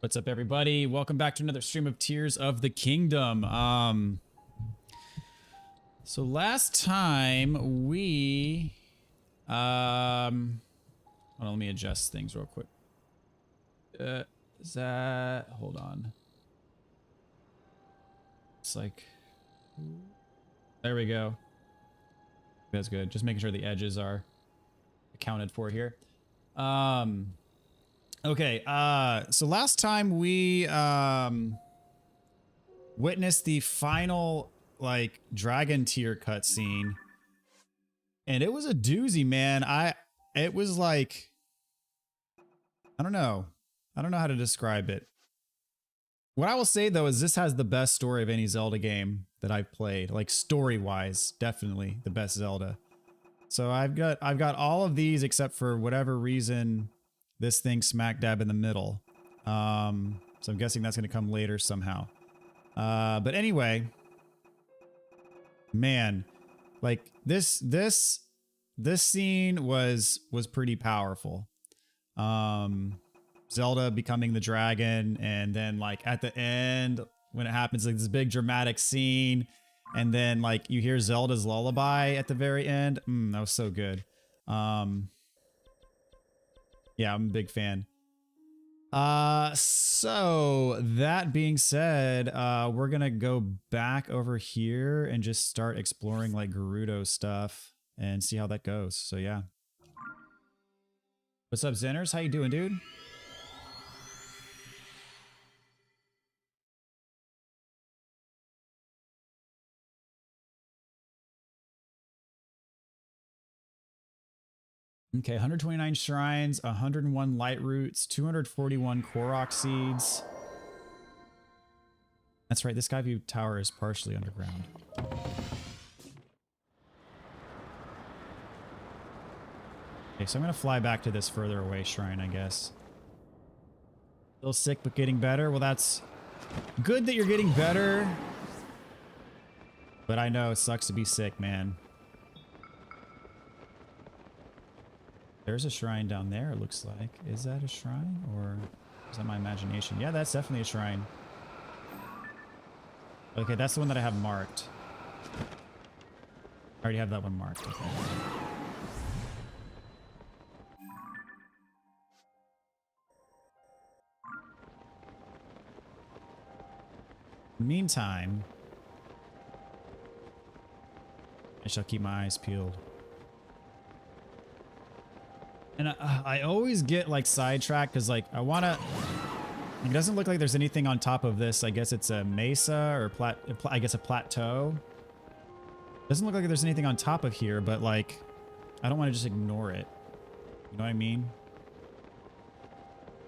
What's up, everybody? Welcome back to another stream of Tears of the Kingdom. So last time we hold on, let me adjust things real quick. Is that, hold on. It's like, there we go. That's good. Just making sure the edges are accounted for here. Okay, so last time we witnessed the final like dragon tier cutscene, and it was a doozy, man. It was like, I don't know how to describe it. What I will say though is this has the best story of any Zelda game that I've played, like story-wise, definitely the best Zelda. So I've got all of these except for whatever reason this thing smack dab in the middle. So I'm guessing that's going to come later somehow. But anyway, man, like this scene was pretty powerful. Zelda becoming the dragon, and then like at the end when it happens, like this big dramatic scene, and then like you hear Zelda's lullaby at the very end. That was so good. Yeah, I'm a big fan. So that being said, we're gonna go back over here and just start exploring like Gerudo stuff and see how that goes. So yeah. What's up, Zenners? How you doing, dude? Okay, 129 shrines, 101 light roots, 241 Korok seeds. That's right, this Skyview Tower is partially underground. Okay, so I'm gonna fly back to this further away shrine, I guess. Still sick, but getting better. Well, that's good that you're getting better. But I know it sucks to be sick, man. There's a shrine down there, it looks like. Is that a shrine, or is that my imagination? Yeah, that's definitely a shrine. Okay, that's the one that I have marked. I already have that one marked. Okay. Meantime, I shall keep my eyes peeled. And I always get like sidetracked because like I want to, it doesn't look like there's anything on top of this. I guess it's a mesa or I guess a plateau. Doesn't look like there's anything on top of here, but like, I don't want to just ignore it. You know what I mean?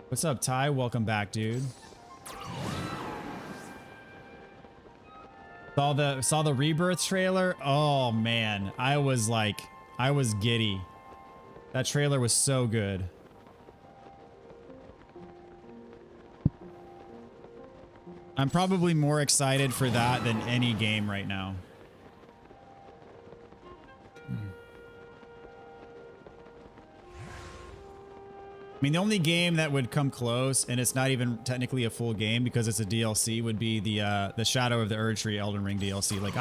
What's up, Ty? Welcome back, dude. Saw the Rebirth trailer. Oh man, I was giddy. That trailer was so good. I'm probably more excited for that than any game right now. I mean, the only game that would come close, and it's not even technically a full game because it's a DLC, would be the Shadow of the Erdtree Elden Ring DLC. Like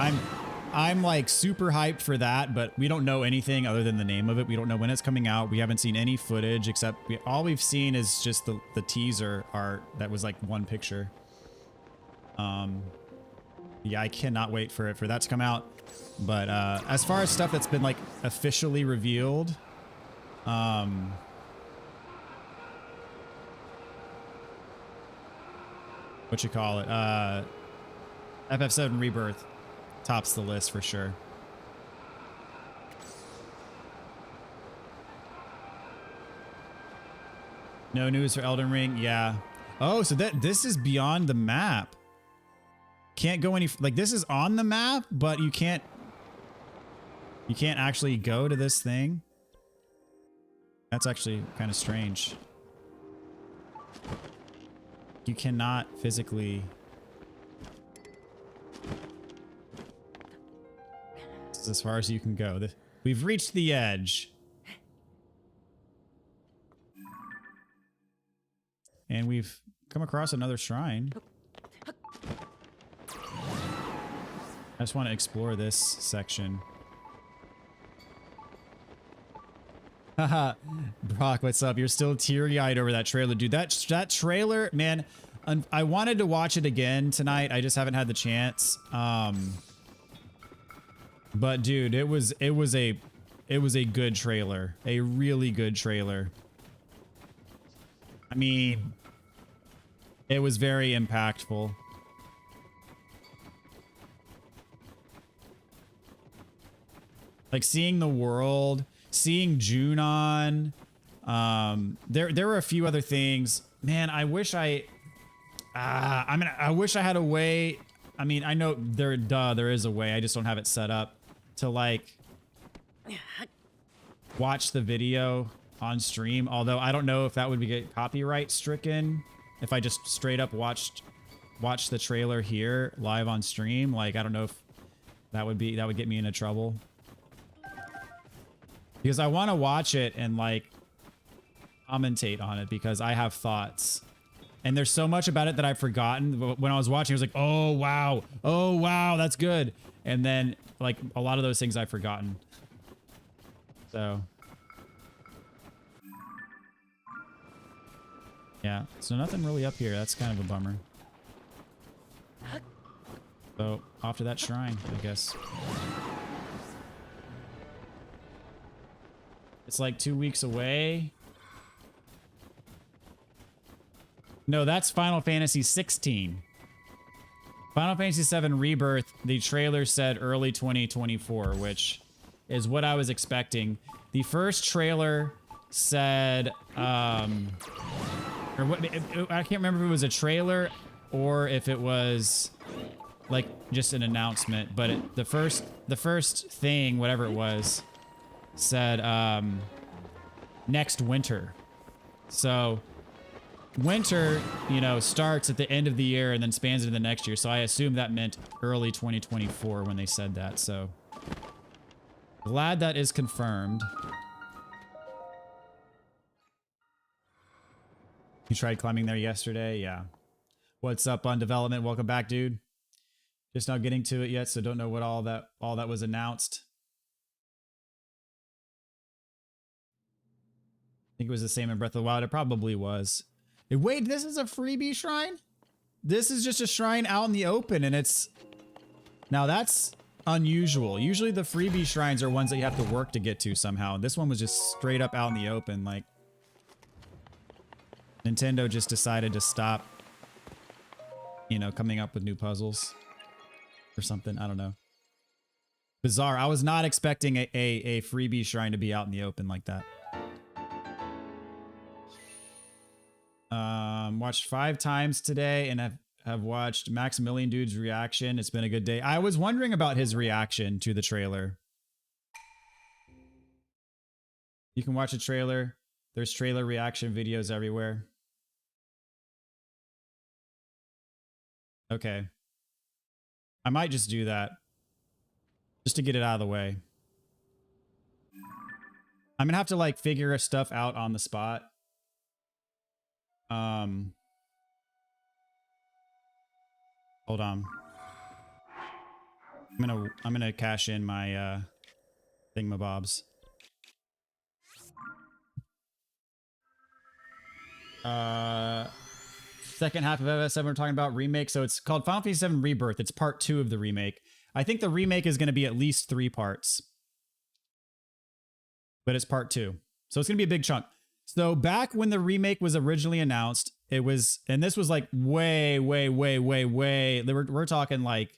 I'm like super hyped for that, but we don't know anything other than the name of it. We don't know when it's coming out. We haven't seen any footage except all we've seen is just the teaser art that was like one picture. Yeah, I cannot wait for that to come out. But as far as stuff that's been like officially revealed, what you call it? FF7 Rebirth tops the list for sure. No news for Elden Ring. Yeah. Oh, so this is beyond the map. Can't go any, like this is on the map, but you can't actually go to this thing. That's actually kind of strange. You cannot physically. This is as far as you can go. We've reached the edge. And we've come across another shrine. I just want to explore this section. Haha, Brock, what's up? You're still teary-eyed over that trailer, dude. That trailer, man. I wanted to watch it again tonight. I just haven't had the chance. But dude, it was a good trailer, a really good trailer. I mean, it was very impactful. Like seeing the world, seeing Junon. There were a few other things. Man, I wish I wish I had a way. I mean, I know there is a way. I just don't have it set up to like watch the video on stream. Although I don't know if that would be get copyright stricken if I just straight up watch the trailer here live on stream. Like, I don't know if that would get me into trouble. Because I want to watch it and like commentate on it because I have thoughts. And there's so much about it that I've forgotten. When I was watching, I was like, oh wow, that's good. And then like a lot of those things I've forgotten. So yeah, so nothing really up here. That's kind of a bummer. So off to that shrine, I guess. It's like 2 weeks away. No, that's Final Fantasy 16. Final Fantasy 7 Rebirth, the trailer said early 2024, which is what I was expecting. The first trailer said, or what, I can't remember if it was a trailer or if it was like just an announcement, but the first thing, whatever it was, said next winter. So winter, you know, starts at the end of the year and then spans into the next year. So I assume that meant early 2024 when they said that. So glad that is confirmed. You tried climbing there yesterday? Yeah. What's up on development? Welcome back, dude. Just not getting to it yet, so don't know what all that was announced. I think it was the same in Breath of the Wild. It probably was. Wait, this is a freebie shrine? This is just a shrine out in the open, and it's... Now that's unusual. Usually the freebie shrines are ones that you have to work to get to somehow. This one was just straight up out in the open, like... Nintendo just decided to stop, you know, coming up with new puzzles. Or something, I don't know. Bizarre. I was not expecting a freebie shrine to be out in the open like that. Watched 5 times today and have watched Maximilian Dude's reaction. It's been a good day. I was wondering about his reaction to the trailer. You can watch a trailer. There's trailer reaction videos everywhere. Okay. I might just do that. Just to get it out of the way. I'm gonna have to like figure stuff out on the spot. Hold on. I'm gonna cash in my thingamabobs. Second half of FS7 we're talking about remake, so it's called Final Fantasy 7 Rebirth. It's part 2 of the remake. I think the remake is going to be at least 3 parts. But it's part 2. So it's going to be a big chunk. So back when the remake was originally announced, it was, and this was like way. We're talking like,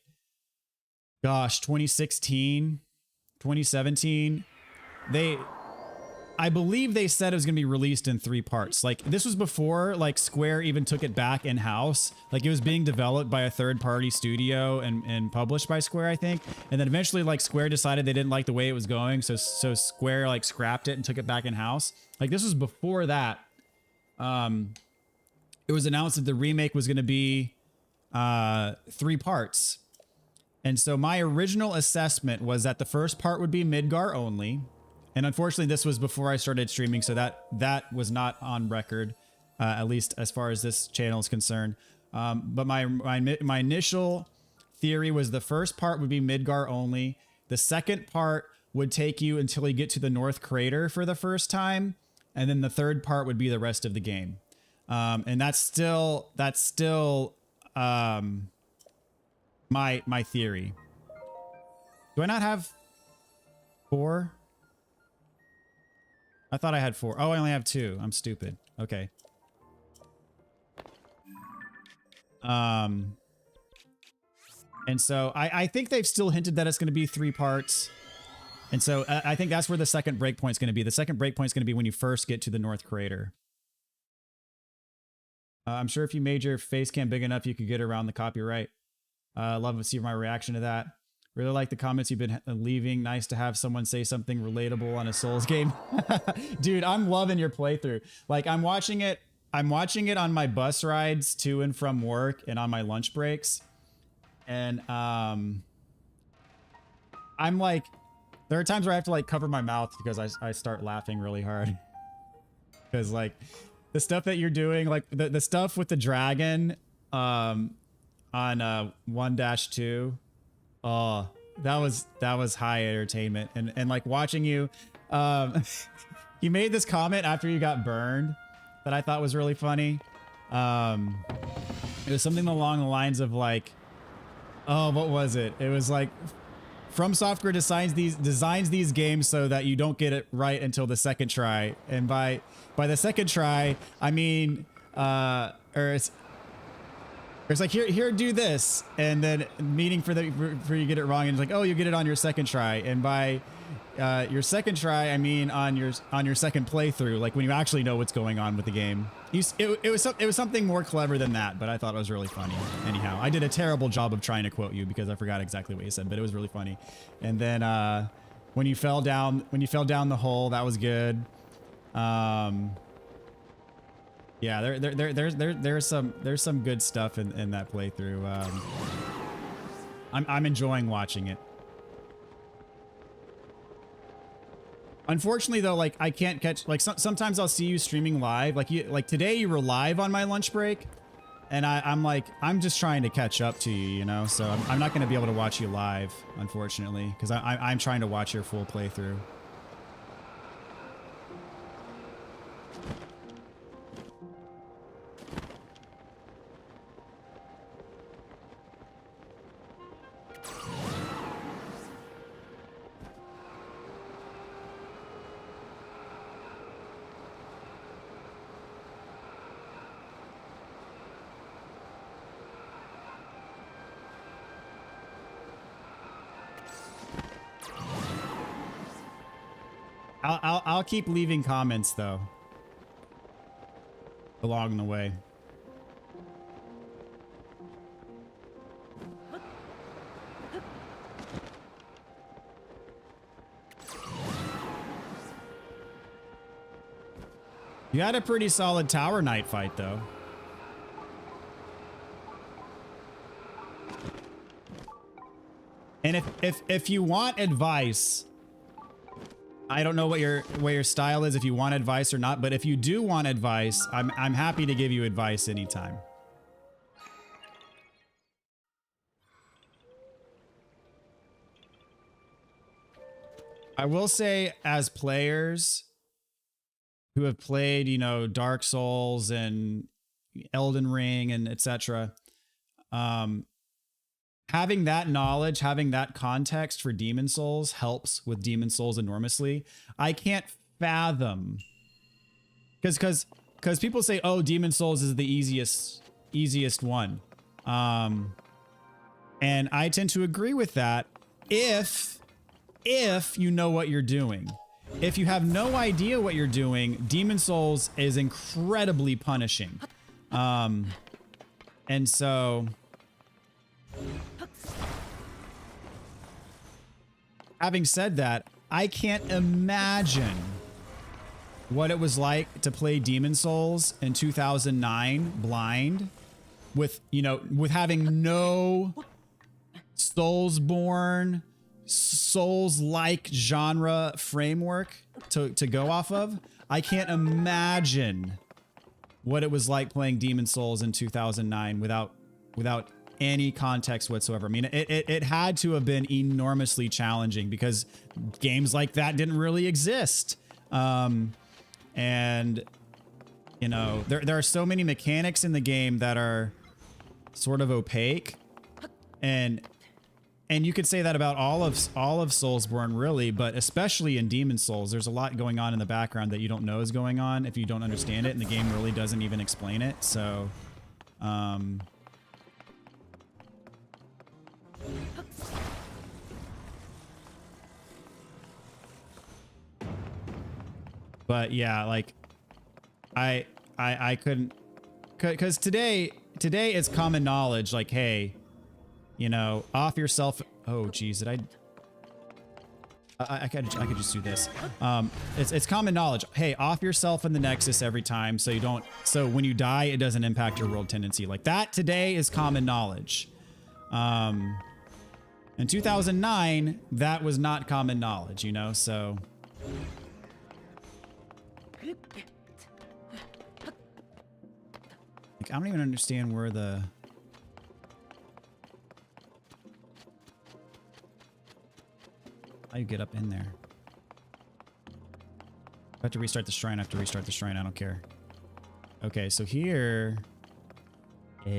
gosh, 2016, 2017. I believe they said it was going to be released in 3 parts. Like, this was before, like, Square even took it back in-house. Like, it was being developed by a third-party studio and published by Square, I think. And then eventually, like, Square decided they didn't like the way it was going, so Square, like, scrapped it and took it back in-house. Like, this was before that. It was announced that the remake was going to be 3 parts. And so my original assessment was that the first part would be Midgar only. And unfortunately, this was before I started streaming, so that was not on record. at least as far as this channel is concerned. But my initial theory was the first part would be Midgar only. The second part would take you until you get to the North Crater for the first time, and then the third part would be the rest of the game. And that's still my theory. Do I not have 4? I thought I had 4. Oh, I only have 2. I'm stupid. Okay. And so I think they've still hinted that it's going to be 3 parts. And so I think that's where the second breakpoint is going to be. The second breakpoint is going to be when you first get to the North Crater. I'm sure if you made your face cam big enough, you could get around the copyright. Love to see my reaction to that. Really like the comments you've been leaving. Nice to have someone say something relatable on a Souls game. Dude, I'm loving your playthrough. Like, I'm watching it on my bus rides to and from work and on my lunch breaks. And I'm like, there are times where I have to like cover my mouth because I start laughing really hard. Because like the stuff that you're doing, like the stuff with the dragon on 1-2, oh, that was high entertainment. And like watching you, you made this comment after you got burned that I thought was really funny. It was something along the lines of like, oh, what was it? It was like, From Software designs these games so that you don't get it right until the second try. And by the second try, I mean, or it's like, here, do this, and then meaning for you to get it wrong, and it's like, oh, you get it on your second try. And by your second try, I mean on your second playthrough, like when you actually know what's going on with the game. It was something more clever than that, but I thought it was really funny. Anyhow, I did a terrible job of trying to quote you because I forgot exactly what you said, but it was really funny. And then when you fell down the hole, that was good. Yeah, there's some good stuff in that playthrough. I'm enjoying watching it. Unfortunately, though, like I can't catch, like sometimes I'll see you streaming live, like today you were live on my lunch break, and I'm just trying to catch up to you, you know. So I'm not going to be able to watch you live, unfortunately, because I'm trying to watch your full playthrough. I'll keep leaving comments though along the way. You had a pretty solid Tower Knight fight though. And if you want advice, I don't know what your style is, if you want advice or not, but if you do want advice, I'm happy to give you advice anytime. I will say, as players who have played, you know, Dark Souls and Elden Ring and etc., having that knowledge, having that context for Demon Souls helps with Demon Souls enormously. I can't fathom, because people say, oh, Demon Souls is the easiest one. And I tend to agree with that if you know what you're doing. If you have no idea what you're doing, Demon Souls is incredibly punishing. And so, having said that, I can't imagine what it was like to play Demon Souls in 2009 blind with, you know, with having no Soulsborne, Souls-like genre framework to go off of. I can't imagine what it was like playing Demon Souls in 2009 without any context whatsoever. I mean, it had to have been enormously challenging because games like that didn't really exist. And you know, there are so many mechanics in the game that are sort of opaque, and you could say that about all of Soulsborne, really, but especially in Demon Souls, there's a lot going on in the background that you don't know is going on if you don't understand it, and the game really doesn't even explain it. So, but yeah, like I couldn't, because today it's common knowledge, like, hey, you know, off yourself. Oh, geez, did I could just do this. It's common knowledge. Hey, off yourself in the Nexus every time, so you don't. So when you die, it doesn't impact your world tendency. Like that today is common knowledge. In 2009, that was not common knowledge, you know. So. Like, I don't even understand where the. How you get up in there? I have to restart the shrine. I have to restart the shrine. I don't care. Okay, so here. Oh.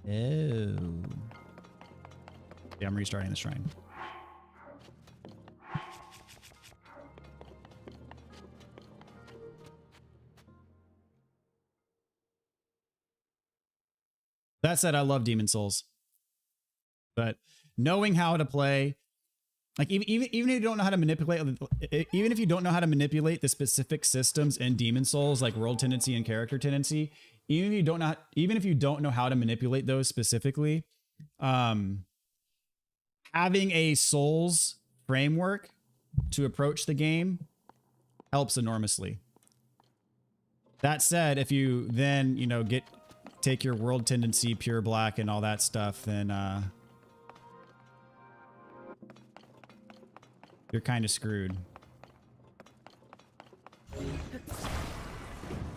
Oh. Yeah, I'm restarting the shrine. That said, I love Demon Souls. But knowing how to play, like even if you don't know how to manipulate, even if you don't know how to manipulate the specific systems in Demon Souls, like world tendency and character tendency, even if you don't know how to manipulate those specifically, having a Souls framework to approach the game helps enormously. That said, if you then, you know, take your world tendency pure black and all that stuff, then you're kind of screwed.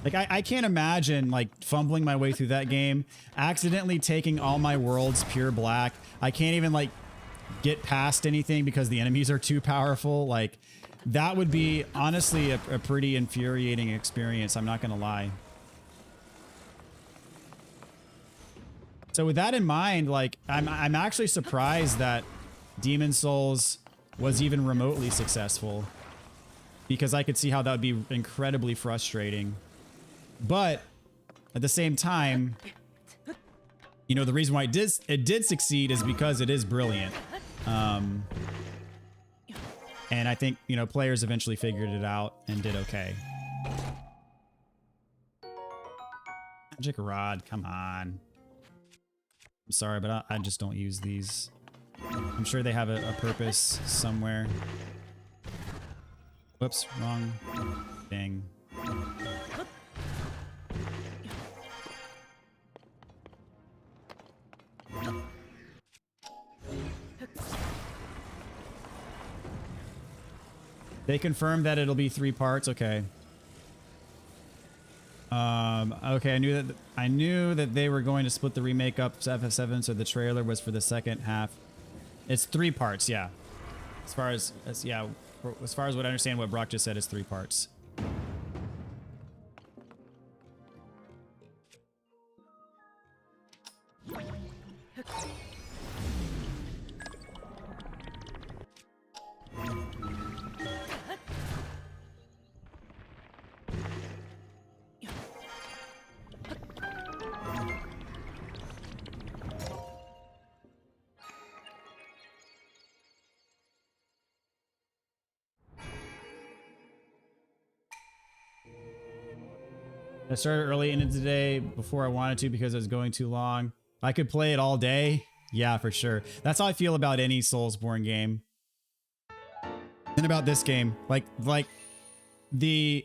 Like, I can't imagine, like, fumbling my way through that game, accidentally taking all my worlds pure black. I can't even, like, get past anything because the enemies are too powerful. Like, that would be, honestly, a pretty infuriating experience. I'm not going to lie. So with that in mind, like, I'm actually surprised that Demon Souls was even remotely successful, because I could see how that would be incredibly frustrating. But at the same time, you know, the reason why it did succeed is because it is brilliant. And I think, you know, players eventually figured it out and did okay. Magic Rod, come on. I'm sorry, but I just don't use these. I'm sure they have a purpose somewhere. Whoops, wrong thing. They confirmed that it'll be 3 parts. Okay. Okay, I knew that they were going to split the remake up to FF7, so the trailer was for the second half. It's 3 parts, yeah. As far as what I understand, what Brock just said is 3 parts. I started early into today before I wanted to because it was going too long. I could play it all day. Yeah, for sure. That's how I feel about any Soulsborne game. And about this game. Like the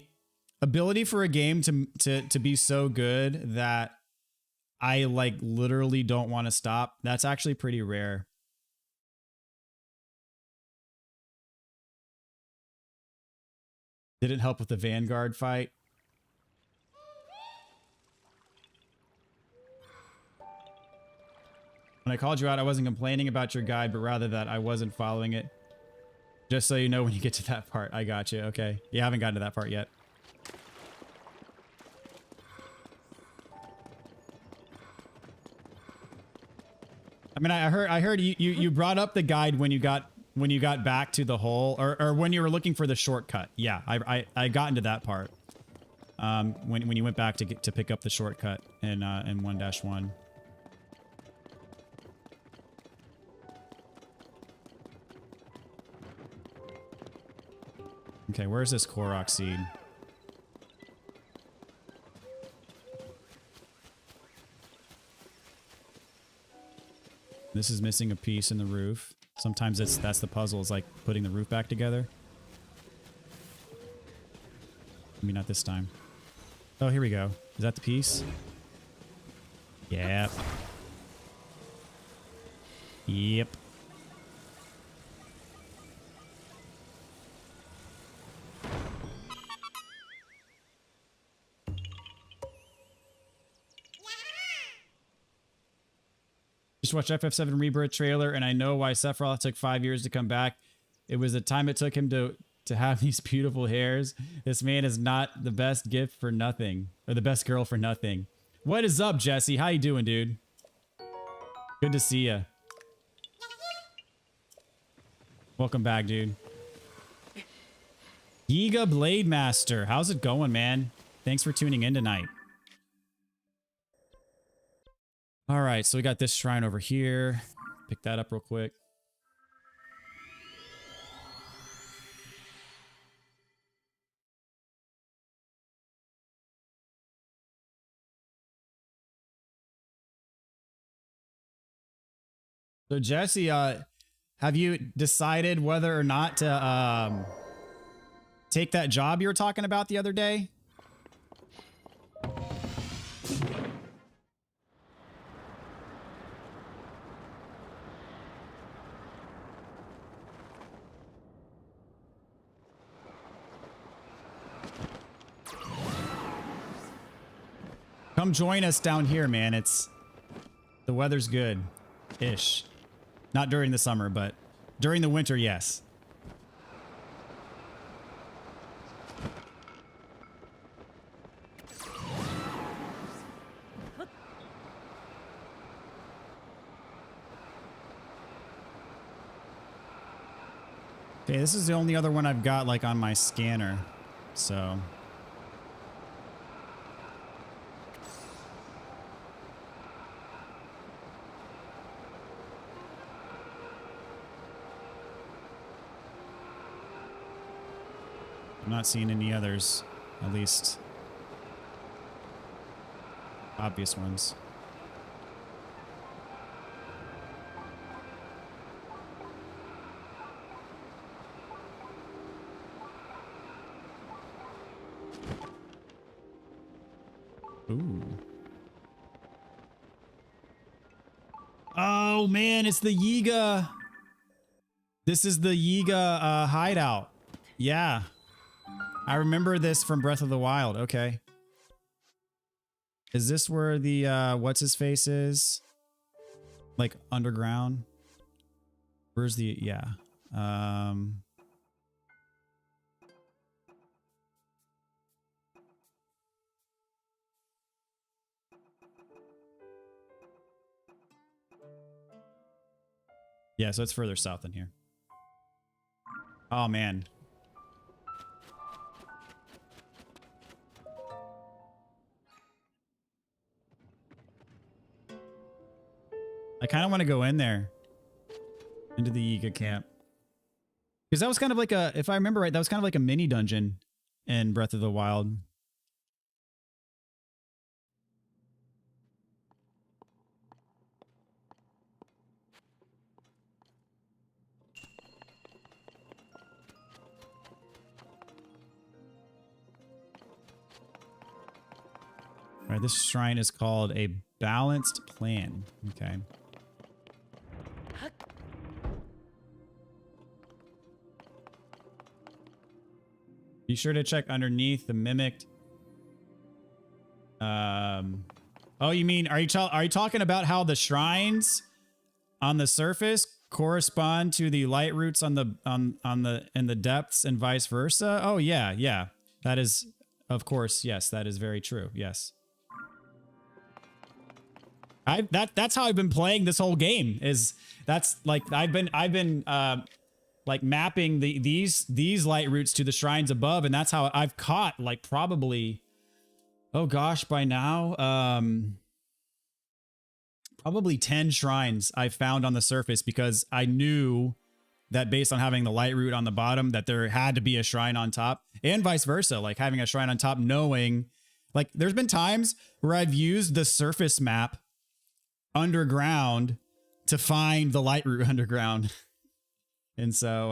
ability for a game to be so good that I like literally don't want to stop. That's actually pretty rare. Didn't help with the Vanguard fight. When I called you out, I wasn't complaining about your guide, but rather that I wasn't following it. Just so you know when you get to that part. I got you. Okay. You haven't gotten to that part yet. I mean, I heard you brought up the guide when you got back to the hole, or when you were looking for the shortcut. Yeah, I got into that part. When you went back to pick up the shortcut in 1-1. Okay, where's this Korok seed? This is missing a piece in the roof. Sometimes that's the puzzle, is like putting the roof back together. I mean, not this time. Oh, here we go. Is that the piece? Yep. Yep. Just watched FF7 Rebirth trailer, and I know why Sephiroth took 5 years to come back. It was the time it took him to have these beautiful hairs. This man is not the best gift for nothing, or the best girl for nothing. What is up, Jesse? How you doing, dude? Good to see ya. Welcome back, dude. Yiga Blade Master, how's it going, man? Thanks for tuning in tonight. All right, so we got this shrine over here. Pick that up real quick. So Jesse, have you decided whether or not to take that job you were talking about the other day? Come join us down here, man. The weather's good-ish. Not during the summer, but during the winter, yes. Okay, this is the only other one I've got, like, on my scanner, so... I'm not seeing any others, at least obvious ones. Ooh. Oh man, it's the Yiga. This is the Yiga hideout. Yeah. I remember this from Breath of the Wild. Okay. Is this where the, what's his face is? Like underground? Where's the, yeah. Yeah, so it's further south than here. Oh man. I kind of want to go in there. Into the Yiga camp. Because that was kind of like a, if I remember right, that was kind of like a mini dungeon in Breath of the Wild. All right, this shrine is called a balanced plan. Okay. Be sure to check underneath the mimicked. Oh, you mean are you talking about how the shrines on the surface correspond to the light roots on the in the depths and vice versa? Oh yeah, yeah. That is, of course, yes, that is very true. Yes. That's how I've been playing this whole game. That's like I've been like mapping these light roots to the shrines above, and that's how I've caught like probably, oh gosh, by now probably 10 shrines I found on the surface, because I knew that based on having the light root on the bottom that there had to be a shrine on top, and vice versa, like having a shrine on top, knowing like there's been times where I've used the surface map underground to find the light root underground. And so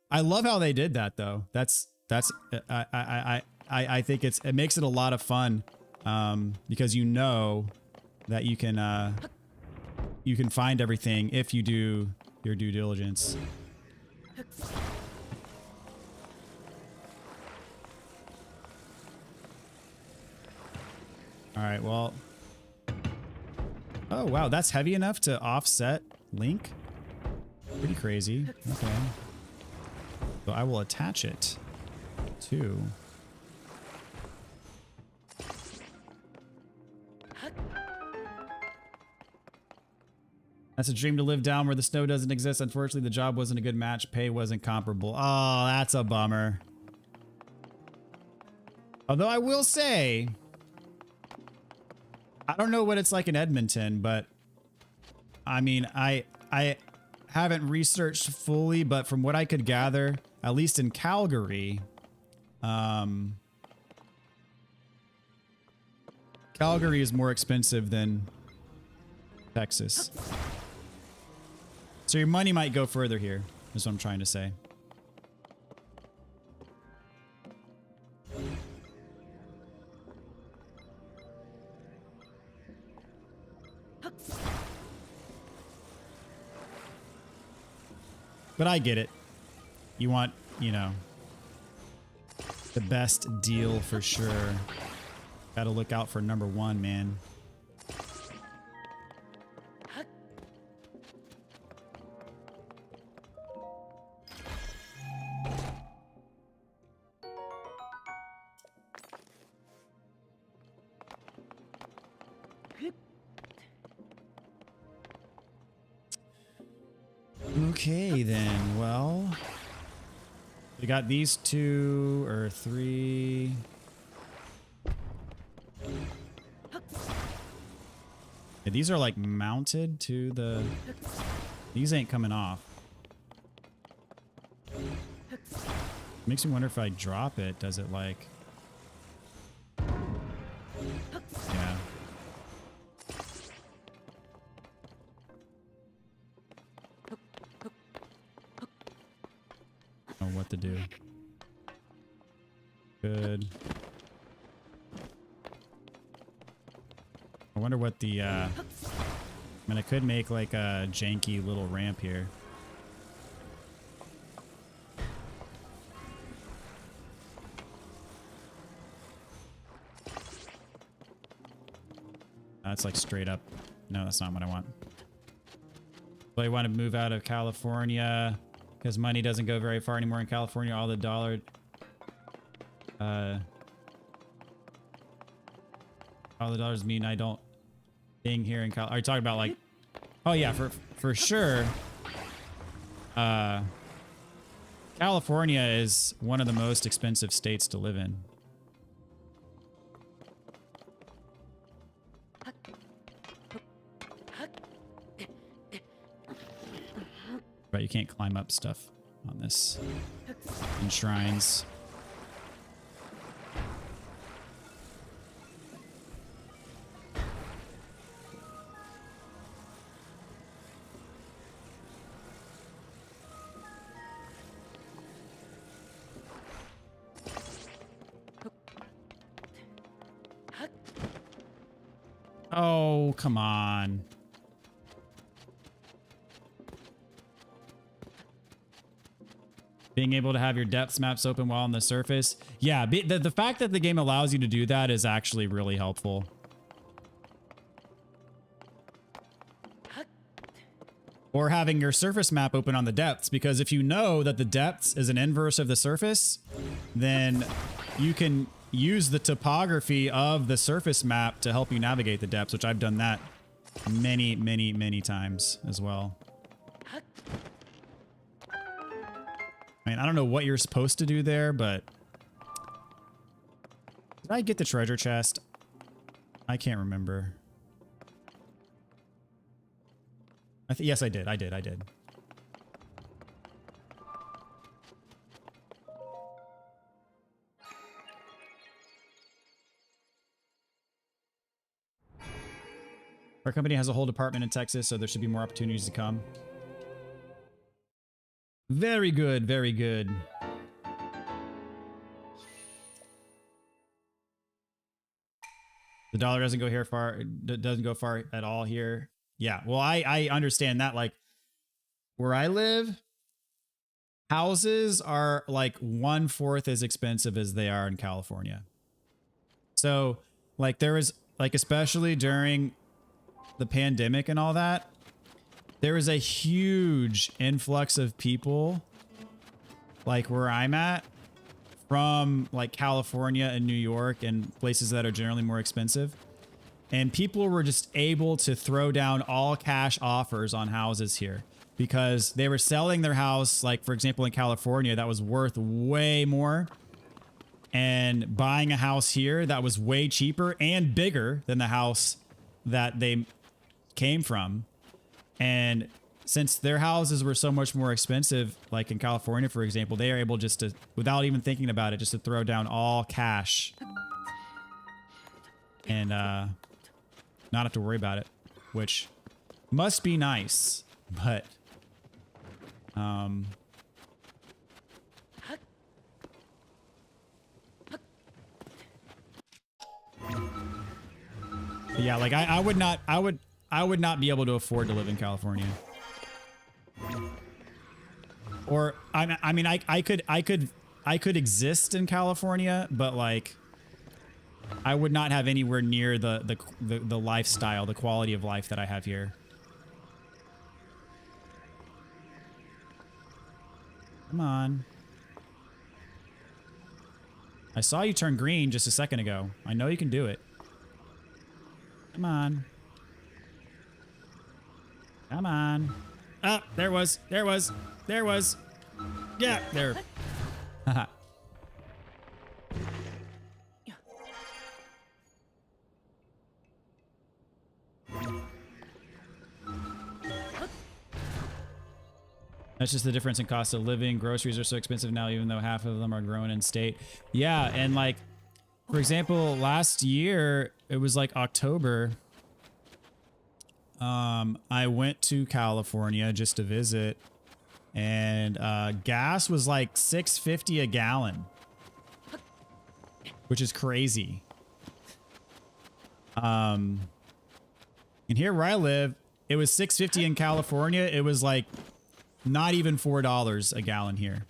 I love how they did that though. That's I think it makes it a lot of fun, because you know that you can find everything if you do your due diligence. All right, well. Oh, wow, that's heavy enough to offset Link? Pretty crazy. Okay. So I will attach it to... That's a dream to live down where the snow doesn't exist. Unfortunately, the job wasn't a good match. Pay wasn't comparable. Oh, that's a bummer. Although I will say, I don't know what it's like in Edmonton, but I mean, I haven't researched fully, but from what I could gather, at least in Calgary, Calgary is more expensive than Texas. So your money might go further here, is what I'm trying to say. But I get it. You want, you know, the best deal for sure. Gotta look out for number one, man. Okay, then. Well, we got these 2 or 3. Yeah, these are like mounted to the... These ain't coming off. Makes me wonder if I drop it, does it like... Yeah. Know what to do. Good. I wonder what the I mean, I could make like a janky little ramp here. That's like straight up. No, that's not what I want. So I want to move out of California because money doesn't go very far anymore in California. All the dollar all the dollars mean I don't thing here in Cal. Are you talking about like, oh yeah, for sure. California is one of the most expensive states to live in. But you can't climb up stuff on this. In shrines. Oh, come on. Being able to have your depths maps open while on the surface. Yeah, the fact that the game allows you to do that is actually really helpful. Or having your surface map open on the depths, because if you know that the depths is an inverse of the surface, then you can use the topography of the surface map to help you navigate the depths, which I've done that many, many, many times as well. I mean, I don't know what you're supposed to do there, but... Did I get the treasure chest? I can't remember. Yes, I did. I did. Our company has a whole department in Texas, so there should be more opportunities to come. Very good, very good. The dollar doesn't go here far. It doesn't go far at all here. Yeah, well, I understand that. Like, where I live, houses are like 1/4 as expensive as they are in California. So, like, there was, like, especially during the pandemic and all that, there was a huge influx of people, like where I'm at, from like California and New York and places that are generally more expensive. And people were just able to throw down all cash offers on houses here because they were selling their house, like, for example, in California, that was worth way more, and buying a house here that was way cheaper and bigger than the house that they came from. And since their houses were so much more expensive, like in California, for example, they are able just to, without even thinking about it, just to throw down all cash and not have to worry about it, which must be nice, but yeah, like I would not be able to afford to live in California. Or I mean I could exist in California, but like I would not have anywhere near the lifestyle, the quality of life that I have here. Come on. I saw you turn green just a second ago. I know you can do it. Come on. Come on. Ah, there it was. There it was. There it was. Yeah, there. Haha. That's just the difference in cost of living. Groceries are so expensive now, even though half of them are grown in state. Yeah, and like, for example, last year, it was like October. I went to California just to visit, and gas was like $6.50 a gallon, which is crazy. And here where I live, it was $6.50 in California. It was like not even $4 a gallon here.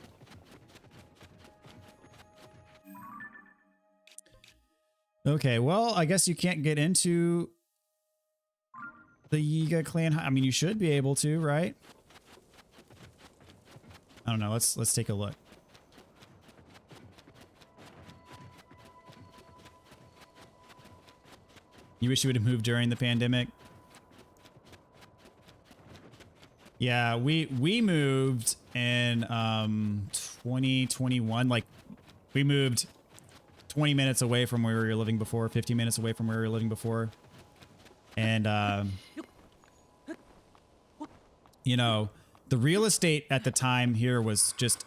Okay, well, I guess you can't get into the Yiga clan. I mean, you should be able to, right? I don't know. Let's take a look. You wish you would have moved during the pandemic? Yeah, we moved in 2021. Like, we moved 20 minutes away from where we were living before, 50 minutes away from where we were living before. And you know, the real estate at the time here was just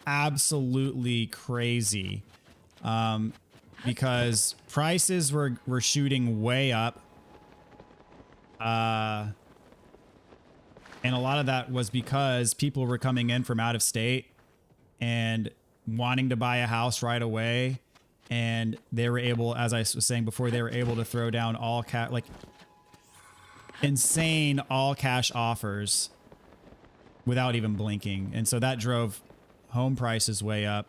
absolutely crazy, because prices were shooting way up, and a lot of that was because people were coming in from out of state and wanting to buy a house right away, and they were able, as I was saying before, they were able to throw down all like insane all cash offers without even blinking. And so that drove home prices way up.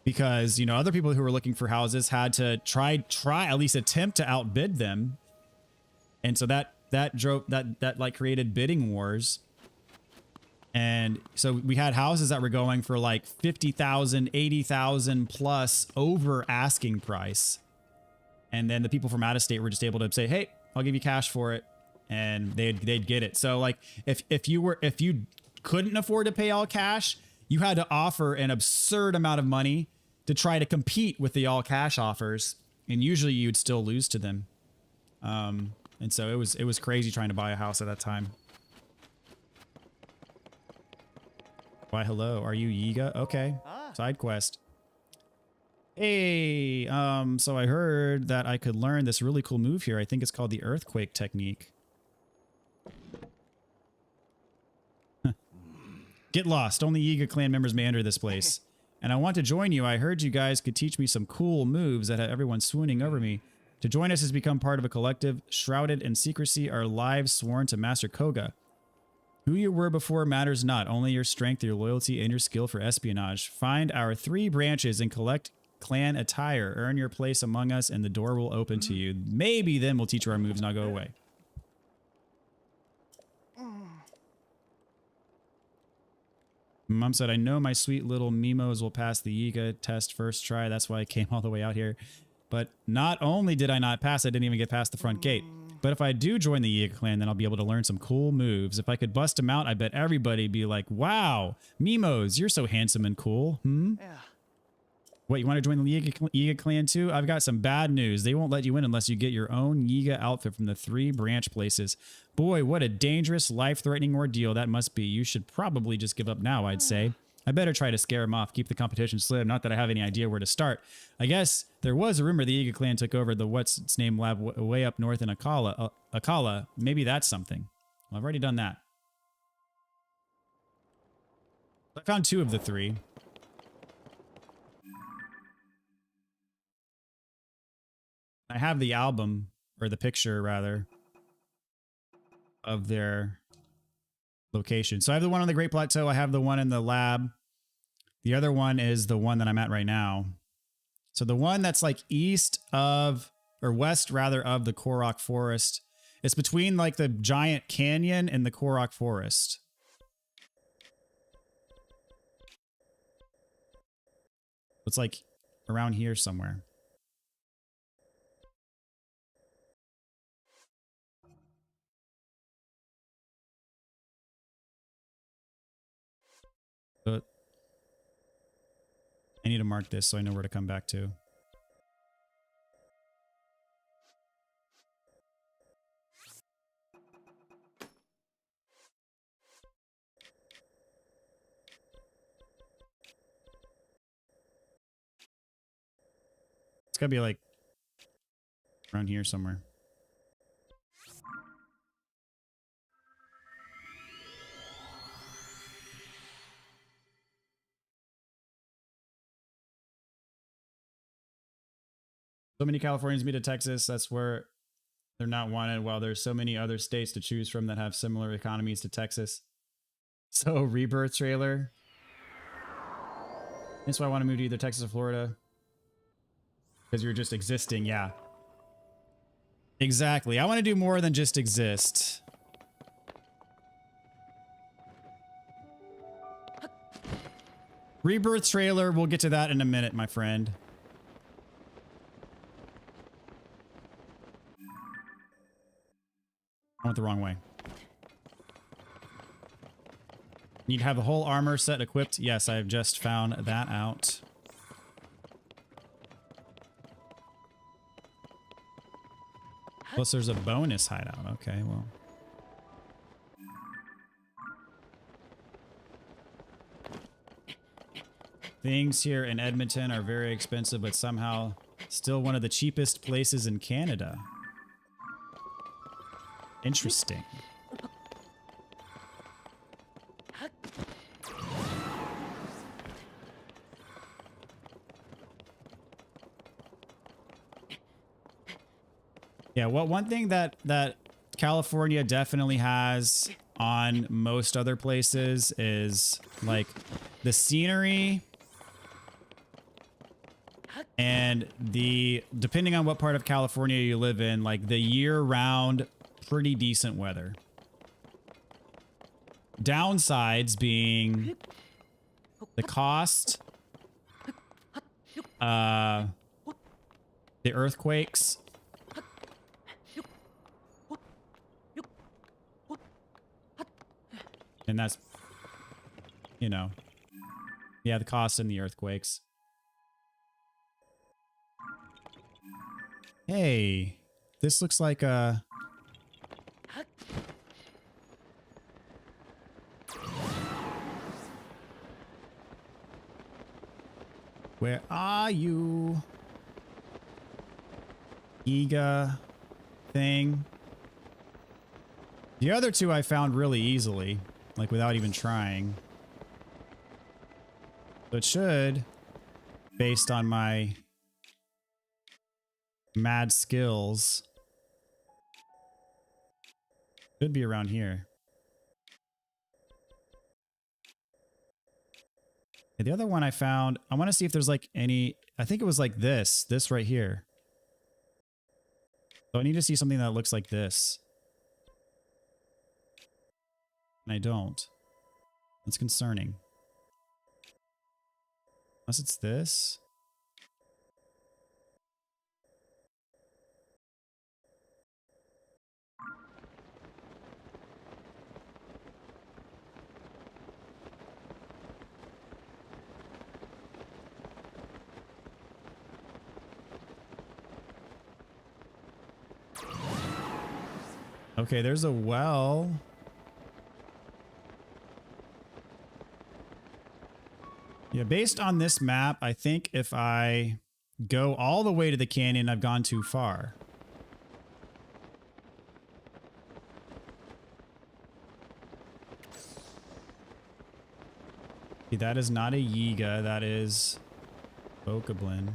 Because, you know, other people who were looking for houses had to try at least attempt to outbid them. And so that like created bidding wars. And so we had houses that were going for like 50,000, 80,000 plus over asking price. And then the people from out of state were just able to say, "Hey, I'll give you cash for it." And they'd get it. So like if you couldn't afford to pay all cash, you had to offer an absurd amount of money to try to compete with the all cash offers, and usually you'd still lose to them. And so it was crazy trying to buy a house at that time. Why, hello, are you Yiga? Okay, side quest. Hey, so I heard that I could learn this really cool move here. I think it's called the earthquake technique. Get lost. Only Yiga clan members may enter this place. And I want to join you. I heard you guys could teach me some cool moves that have everyone swooning over me. To join us is become part of a collective shrouded in secrecy, our lives sworn to Master Koga. Who you were before matters not. Only your strength, your loyalty, and your skill for espionage. Find our 3 branches and collect clan attire. Earn your place among us and the door will open to you. Maybe then we'll teach you our moves, now go away. Mom said, I know my sweet little Mimos will pass the Yiga test first try. That's why I came all the way out here. But not only did I not pass, I didn't even get past the front gate. But if I do join the Yiga clan, then I'll be able to learn some cool moves. If I could bust them out, I bet everybody'd be like, wow, Mimos, you're so handsome and cool. Yeah. What, you want to join the Yiga clan too? I've got some bad news. They won't let you in unless you get your own Yiga outfit from the 3 branch places. Boy, what a dangerous, life-threatening ordeal that must be. You should probably just give up now, I'd say. I better try to scare him off, keep the competition slim. Not that I have any idea where to start. I guess there was a rumor the Yiga clan took over the what's-its-name lab way up north in Akala. Maybe that's something. Well, I've already done that. I found 2 of the 3. I have the album, or the picture rather, of their location. So I have the one on the Great Plateau. I have the one in the lab. The other one is the one that I'm at right now. So the one that's like east of, or west rather, of the Korok Forest. It's between like the giant canyon and the Korok Forest. It's like around here somewhere. But I need to mark this so I know where to come back to. It's gotta be like around here somewhere. So many Californians move to Texas. That's where they're not wanted, while there's so many other states to choose from that have similar economies to Texas. So, Rebirth trailer. That's why I want to move to either Texas or Florida. Because you're just existing, yeah. Exactly. I want to do more than just exist. Rebirth trailer, we'll get to that in a minute, my friend. I went the wrong way. Need to have the whole armor set equipped. Yes, I've just found that out. Plus there's a bonus hideout. Okay, well. Things here in Edmonton are very expensive, but somehow still one of the cheapest places in Canada. Interesting. Yeah, well, one thing that California definitely has on most other places is like the scenery and depending on what part of California you live in, like the year-round pretty decent weather. Downsides being the cost, the earthquakes, and that's, you know, yeah, the cost and the earthquakes. Hey, this looks like a... Where are you? Giga thing. The other two I found really easily, like without even trying. So it should, based on my mad skills, should be around here. The other one I found, I want to see if there's like any, I think it was like this right here. So I need to see something that looks like this. And I don't. That's concerning. Unless it's this. Okay, there's a well. Yeah, based on this map, I think if I go all the way to the canyon, I've gone too far. See, that is not a Yiga, that is Bokoblin.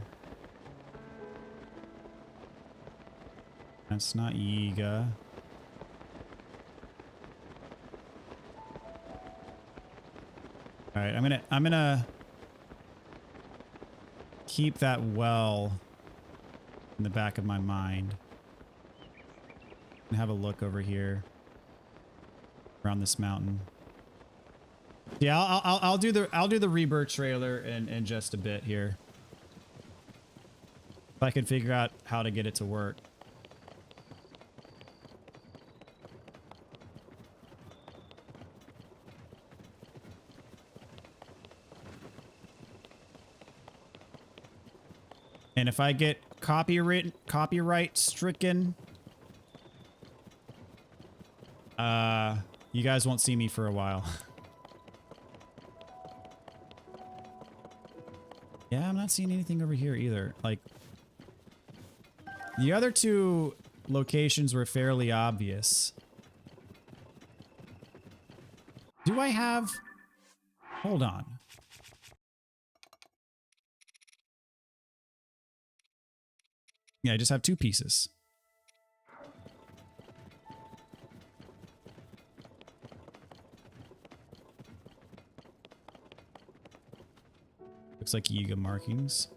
That's not Yiga. All right, I'm gonna keep that well in the back of my mind and have a look over here around this mountain. Yeah, I'll do the Rebirth trailer in just a bit here. If I can figure out how to get it to work. And if I get copyright stricken, you guys won't see me for a while. Yeah, I'm not seeing anything over here either. Like, the other two locations were fairly obvious. Do I have... Hold on. Yeah, I just have two pieces. Looks like Yiga markings.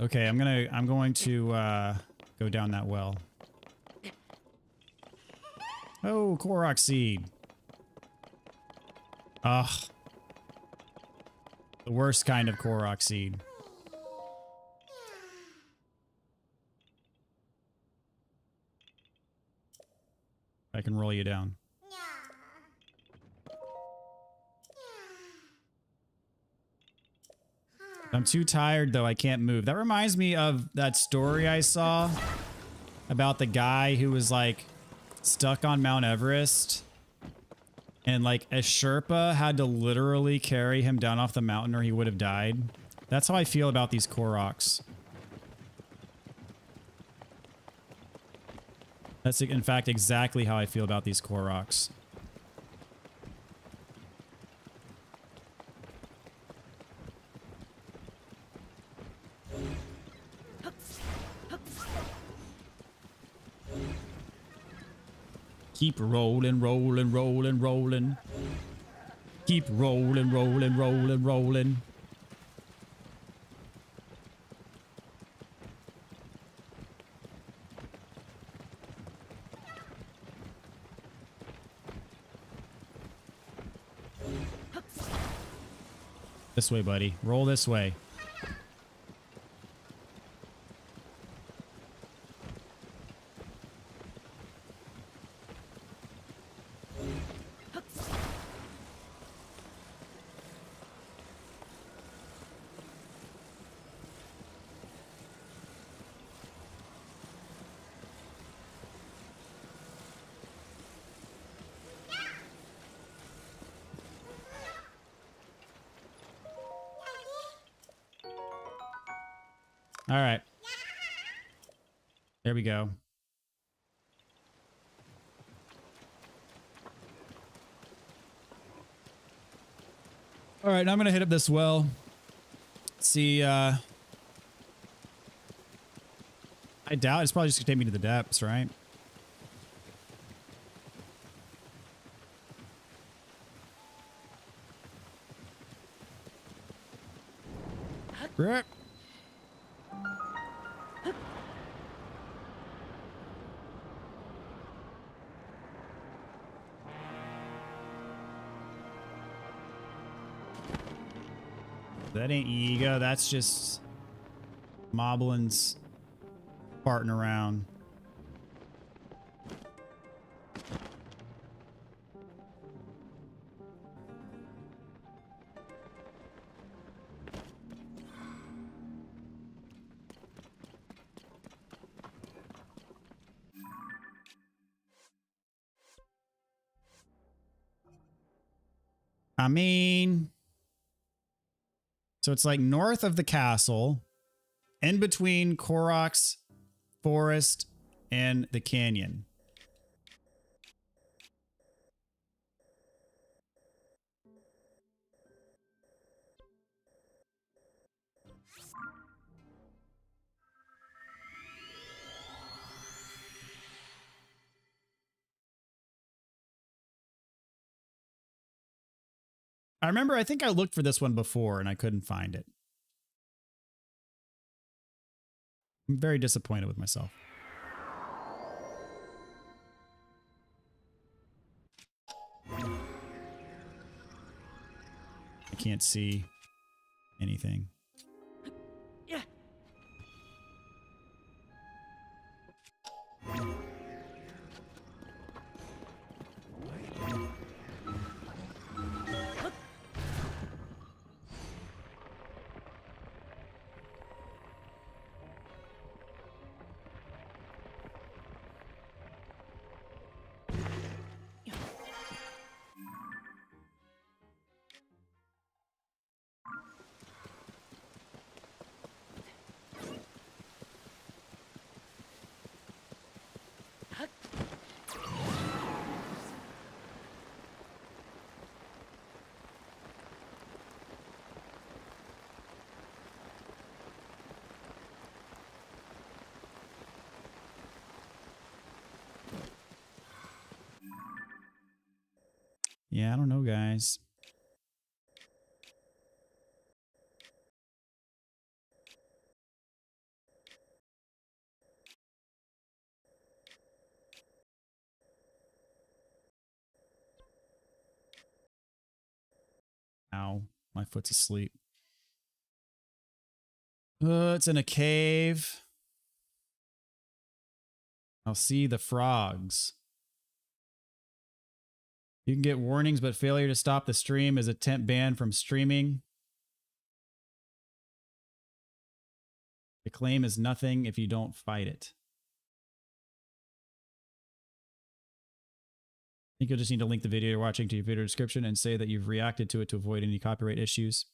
Okay, I'm going to go down that well. Oh, Korok seed. Ugh. The worst kind of Korok seed. I can roll you down. I'm too tired though, I can't move. That reminds me of that story I saw about the guy who was like stuck on Mount Everest And like a Sherpa had to literally carry him down off the mountain or he would have died. That's how I feel about these Koroks. That's in fact exactly how I feel about these Koroks. Keep rolling, rolling, rolling, rolling. Keep rolling, rolling, rolling, rolling. This way, buddy. Roll this way. All right. There we go. All right, now I'm going to hit up this well. See, I doubt it's probably just going to take me to the depths, right? Right. That ain't ego. That's just Moblins farting around. I mean, so it's like north of the castle, in between Korok's forest and the canyon. I remember, I think I looked for this one before and I couldn't find it. I'm very disappointed with myself. I can't see anything. Yeah. Yeah, I don't know, guys. Ow, my foot's asleep. It's in a cave. I'll see the frogs. You can get warnings, but failure to stop the stream is a temp ban from streaming. The claim is nothing if you don't fight it. think you'll just need to link the video you're watching to your video description and say that you've reacted to it to avoid any copyright issues.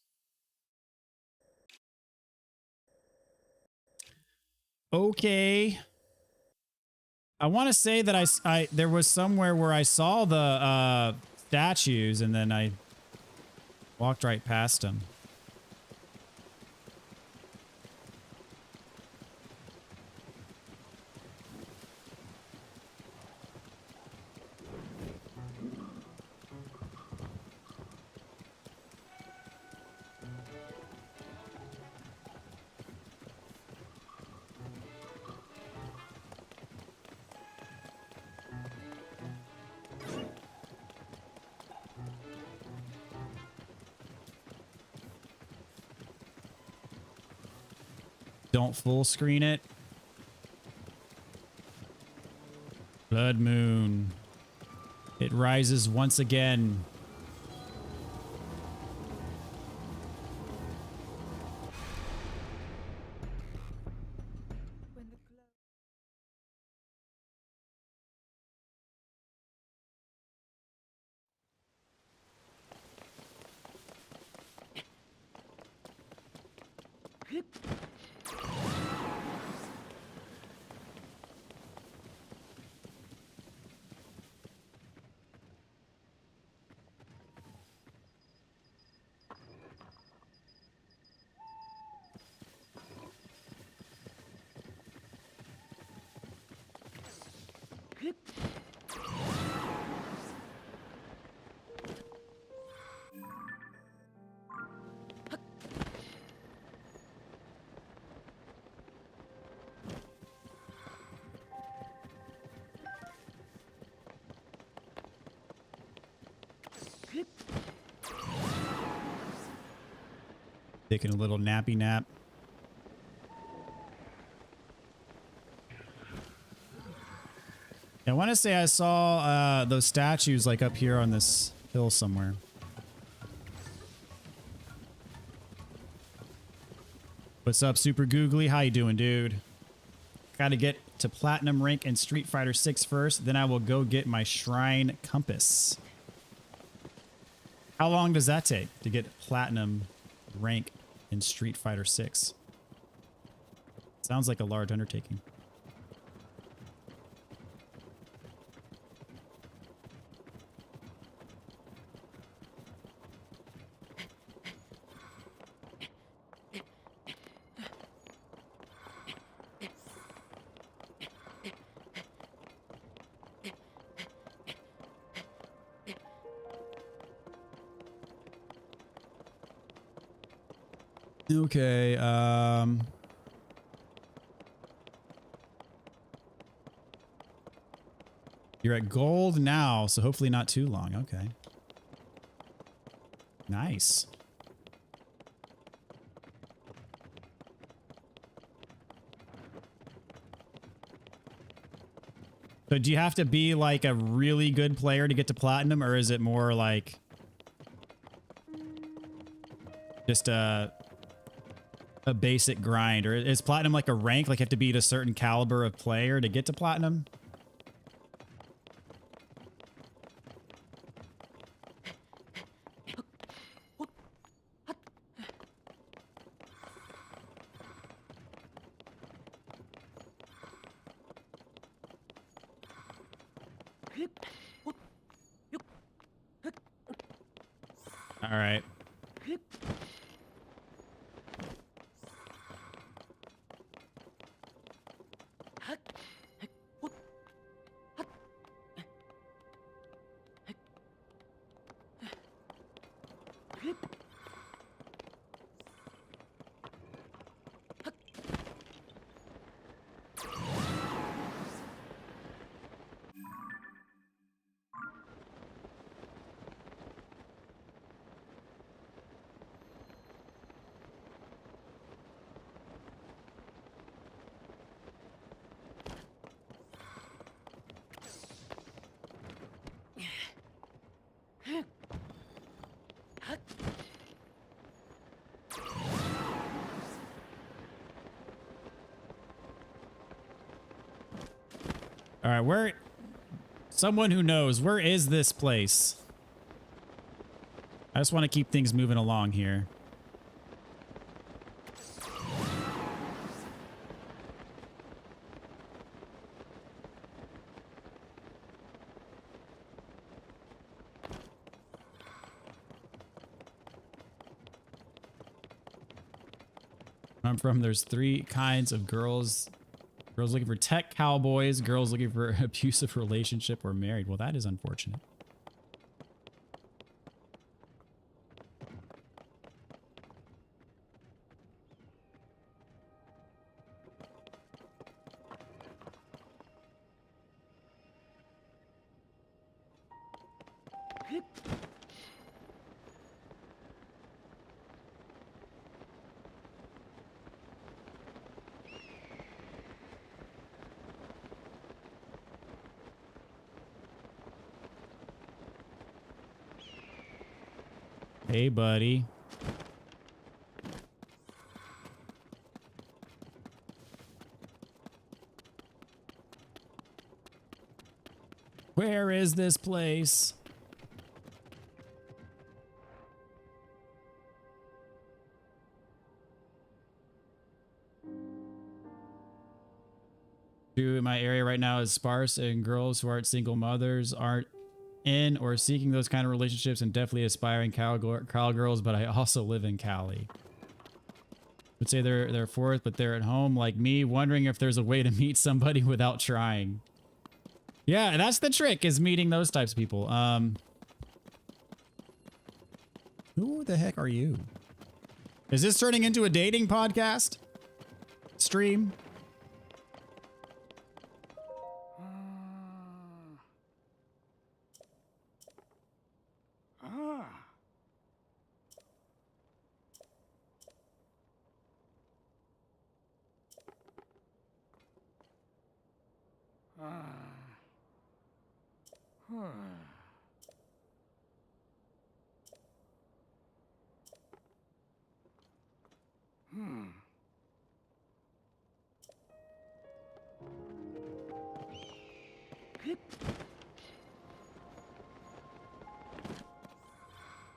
Okay. I want to say that I there was somewhere where I saw the statues and then I walked right past them. Don't full screen it. Blood moon. It rises once again. Taking a little nappy nap. I want to say I saw those statues like up here on this hill somewhere. What's up, Super Googly? How you doing, dude? Got to get to Platinum rank in Street Fighter 6 first, then I will go get my Shrine Compass. How long does that take to get Platinum rank in Street Fighter 6? Sounds like a large undertaking. Okay, you're at gold now, so hopefully not too long. Okay. Nice. So do you have to be like a really good player to get to platinum, or is it more like just a basic grind? Or is platinum like a rank? Like you have to be at a certain caliber of player to get to platinum? All right. All right, where? Someone who knows, where is this place? I just want to keep things moving along here. I'm from, there's 3 kinds of girls. Girls looking for tech cowboys, girls looking for abusive relationship or married. Well, that is unfortunate. Hey, buddy. Where is this place? In my area right now is sparse, and girls who aren't single mothers aren't in or seeking those kind of relationships, and definitely aspiring cowgirls, but I also live in Cali. Would say they're fourth, but they're at home like me, wondering if there's a way to meet somebody without trying. Yeah, that's the trick, is meeting those types of people. Who the heck are you? Is this turning into a dating podcast? Stream?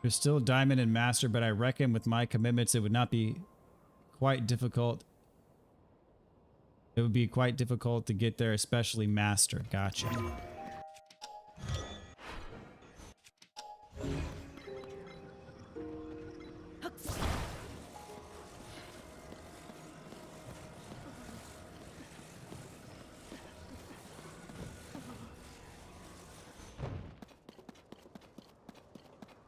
There's still Diamond and Master, but I reckon with my commitments it would not be quite difficult. It would be quite difficult to get there, especially Master. Gotcha.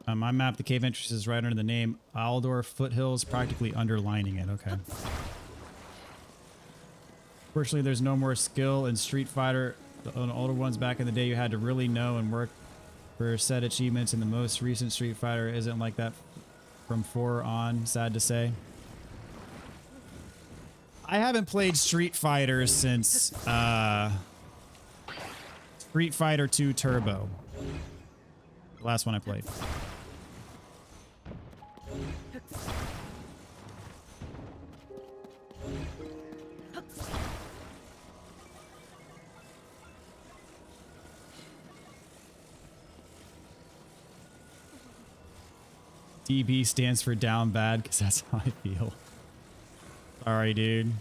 On my map, the cave entrance is right under the name Aldor Foothills, practically underlining it. Okay. Fortunately, there's no more skill in Street Fighter. The older ones back in the day, you had to really know and work for set achievements, and the most recent Street Fighter isn't like that from 4 on, sad to say. I haven't played Street Fighter since Street Fighter 2 Turbo. The last one I played. DB stands for down bad, because that's how I feel. Sorry, dude.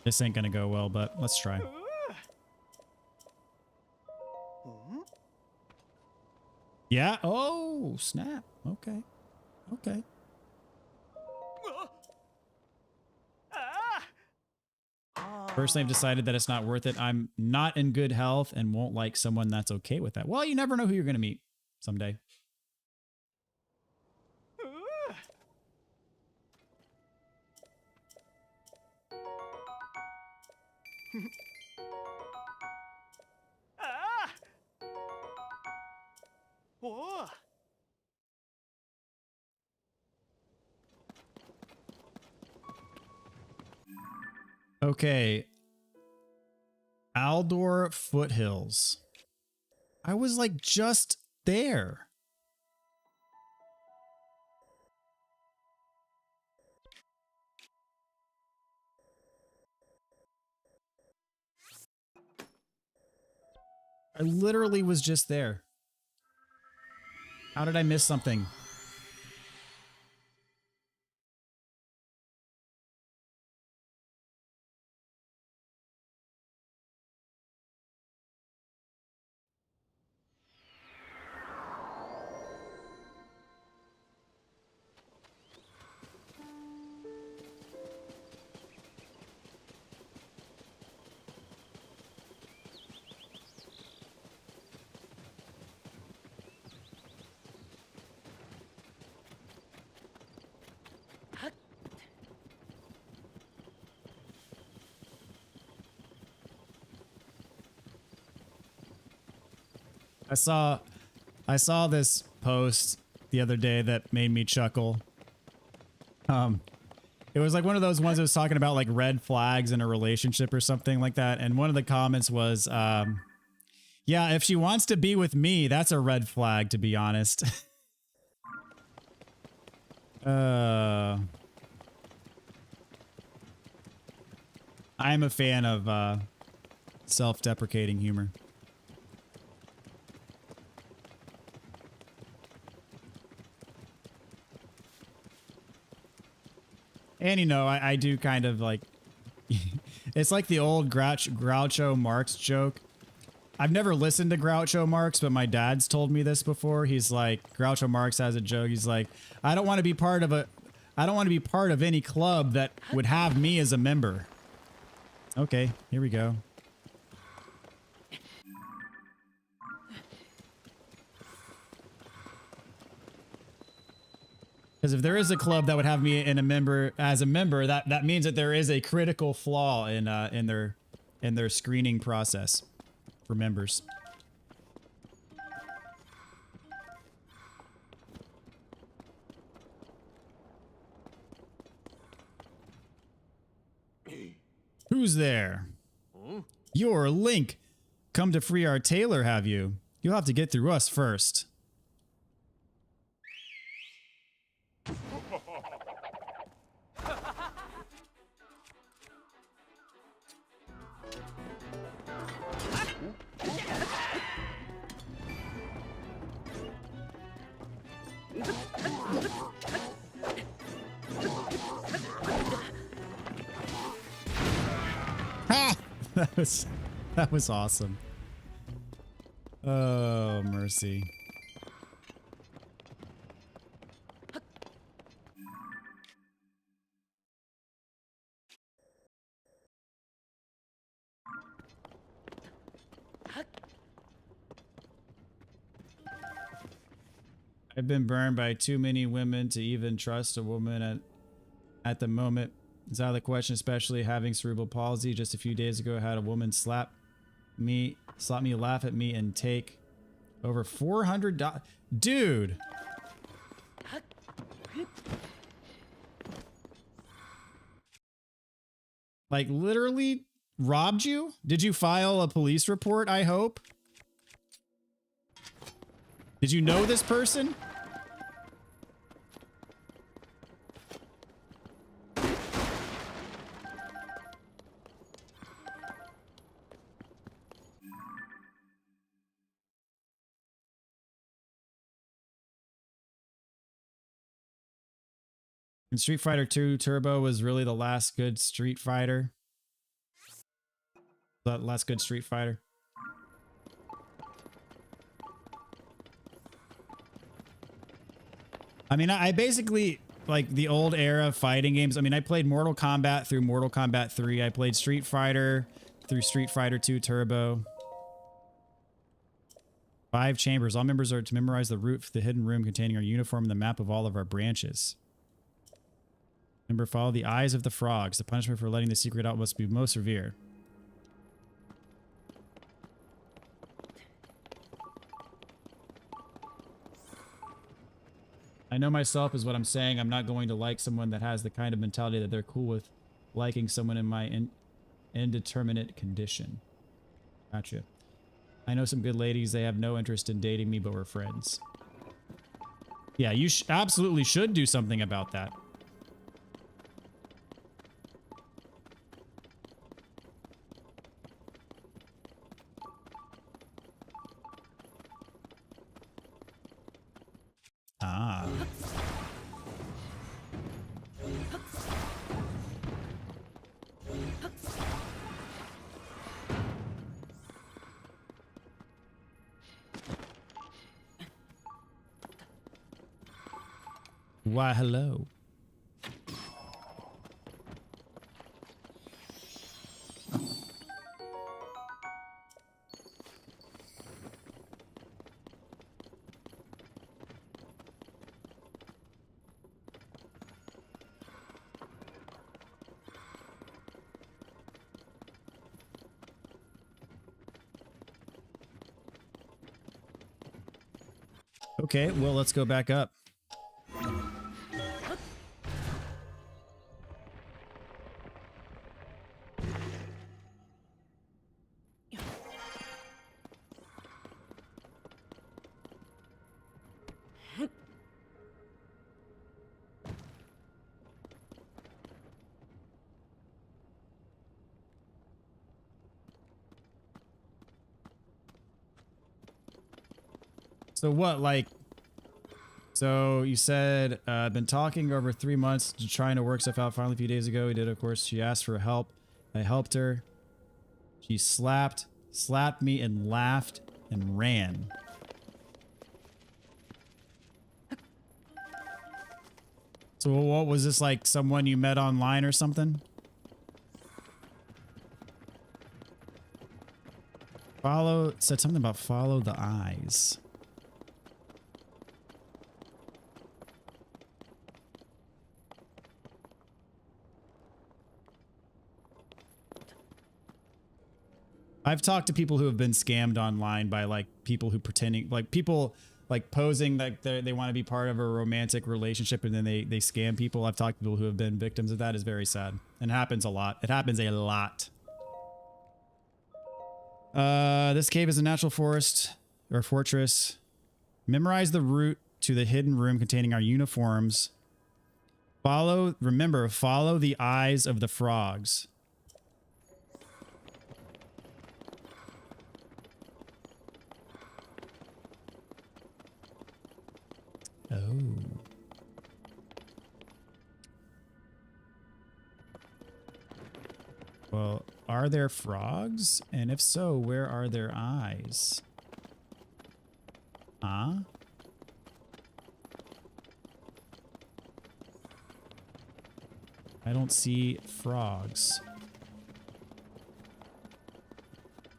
This ain't gonna go well, but let's try. Yeah. Oh, snap. Okay. Okay. Personally, I've decided that it's not worth it. I'm not in good health and won't like someone that's okay with that. Well, you never know who you're gonna meet someday. 嚯！ Okay. Aldor Foothills. I was like just there. I literally was just there. How did I miss something? I saw this post the other day that made me chuckle. It was like one of those ones that was talking about like red flags in a relationship or something like that. And one of the comments was, yeah, if she wants to be with me, that's a red flag, to be honest. I am a fan of self-deprecating humor. And, you know, I do kind of like... it's like the old Groucho Marx joke. I've never listened to Groucho Marx, but my dad's told me this before. He's like, Groucho Marx has a joke. He's like, I don't want to be part of any club that would have me as a member. Okay, here we go. Because if there is a club that would have me as a member, that means that there is a critical flaw in their screening process for members. Who's there? You're Link. Come to free our tailor, have you? You'll have to get through us first. That was awesome. Oh, mercy. I've been burned by too many women to even trust a woman at the moment. It's out of the question, especially having cerebral palsy. Just a few days ago, I had a woman slap me, laugh at me, and take over $400. Dude! Like, literally robbed you? Did you file a police report, I hope? Did you know this person? And Street Fighter 2 Turbo was really the last good Street Fighter. The last good Street Fighter. I mean, I basically, like, the old era fighting games. I mean, I played Mortal Kombat through Mortal Kombat 3. I played Street Fighter through Street Fighter 2 Turbo. 5 chambers. All members are to memorize the route for the hidden room containing our uniform and the map of all of our branches. Remember, follow the eyes of the frogs. The punishment for letting the secret out must be most severe. I know myself is what I'm saying. I'm not going to like someone that has the kind of mentality that they're cool with liking someone in my indeterminate condition. Gotcha. I know some good ladies, they have no interest in dating me, but we're friends. Yeah, you absolutely should do something about that. Ah. Why, hello. Okay, well, let's go back up. So what, like, so you said, I've been talking over 3 months, trying to work stuff out. Finally, a few days ago, we did, of course. She asked for help. I helped her. She slapped me and laughed and ran. So what was this, like someone you met online or something? Said something about follow the eyes. I've talked to people who have been scammed online by like people who pretending like people like posing like they want to be part of a romantic relationship and then they scam people. I've talked to people who have been victims of that. It's very sad and happens a lot. It happens a lot. This cave is a natural forest or fortress. Memorize the route to the hidden room containing our uniforms. Remember, follow the eyes of the frogs. Oh. Well, are there frogs? And if so, where are their eyes? Huh? I don't see frogs.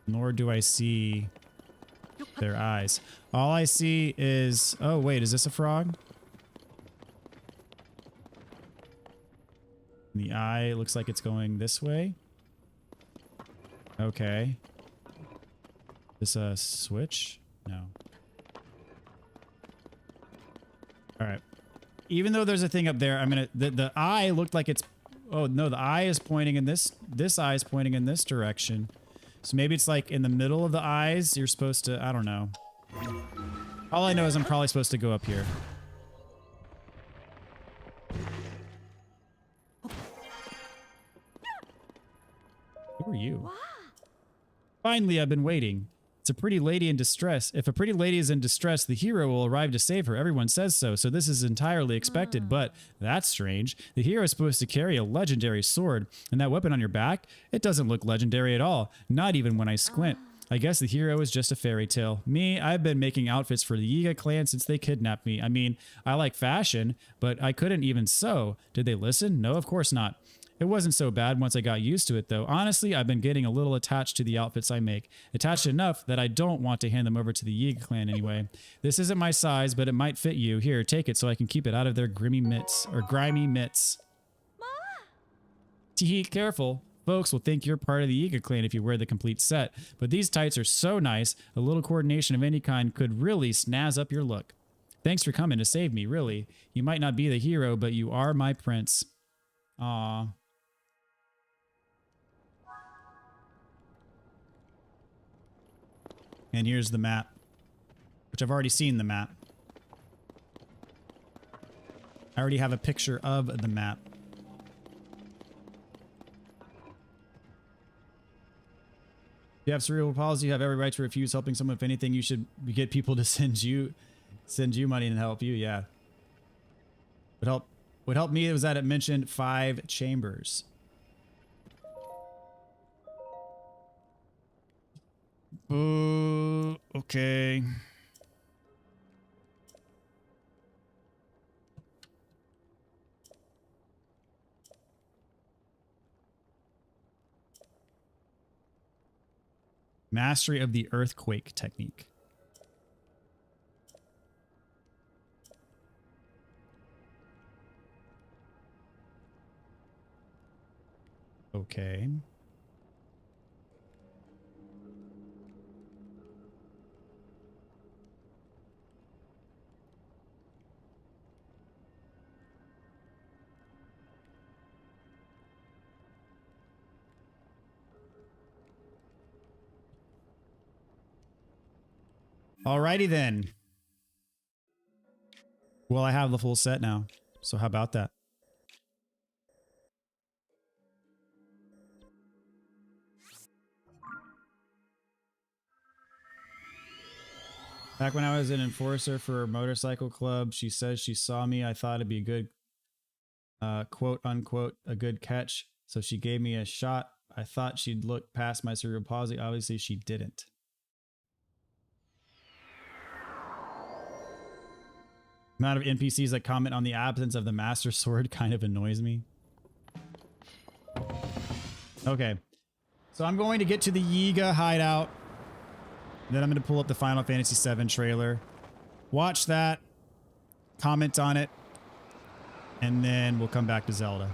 Nor do I see their eyes. All I see is... Oh, wait, is this a frog? The eye looks like it's going this way. Okay. This a switch? No. Alright. Even though there's a thing up there, I'm gonna... The eye looked like it's... Oh, no, the eye is pointing in this... This eye is pointing in this direction. So maybe it's like in the middle of the eyes. You're supposed to... I don't know. All I know is I'm probably supposed to go up here. Who are you? Finally, I've been waiting. It's a pretty lady in distress. If a pretty lady is in distress, the hero will arrive to save her. Everyone says so, so this is entirely expected, but that's strange. The hero is supposed to carry a legendary sword, and that weapon on your back? It doesn't look legendary at all, not even when I squint. I guess the hero is just a fairy tale. Me, I've been making outfits for the Yiga clan since they kidnapped me. I mean, I like fashion, but I couldn't even sew. Did they listen? No, of course not. It wasn't so bad once I got used to it, though. Honestly, I've been getting a little attached to the outfits I make. Attached enough that I don't want to hand them over to the Yiga clan anyway. This isn't my size, but it might fit you. Here, take it so I can keep it out of their grimy mitts. Tee, careful. Folks will think you're part of the Yiga clan if you wear the complete set. But these tights are so nice, a little coordination of any kind could really snazz up your look. Thanks for coming to save me, really. You might not be the hero, but you are my prince. Aw. And here's the map, which I've already seen the map. I already have a picture of the map. If you have cerebral palsy, you have every right to refuse helping someone. If anything, you should get people to send you money and help you. Yeah. What helped me was that it mentioned 5 chambers. Okay. Mastery of the earthquake technique. Okay. Alrighty then. Well, I have the full set now. So how about that? Back when I was an enforcer for a motorcycle club, she says she saw me. I thought it'd be a good, quote unquote, a good catch. So she gave me a shot. I thought she'd look past my cerebral palsy. Obviously, she didn't. Amount of NPCs that comment on the absence of the Master Sword kind of annoys me. Okay. So I'm going to get to the Yiga hideout. Then I'm going to pull up the Final Fantasy VII trailer. Watch that. Comment on it. And then we'll come back to Zelda.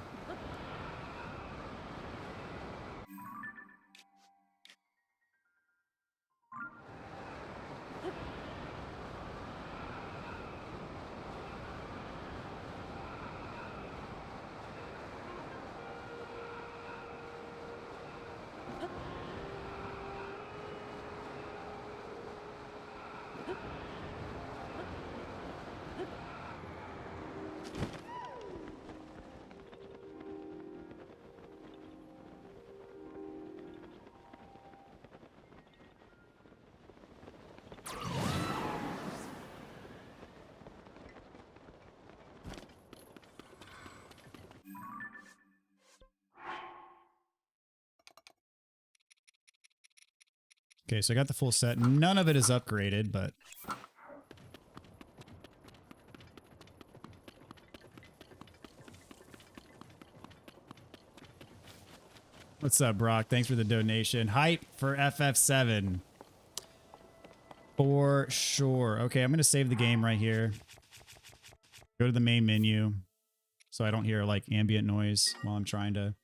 Okay, so I got the full set. None of it is upgraded, but... What's up, Brock? Thanks for the donation. Hype for FF7. For sure. Okay, I'm going to save the game right here. Go to the main menu so I don't hear, like, ambient noise while I'm trying to...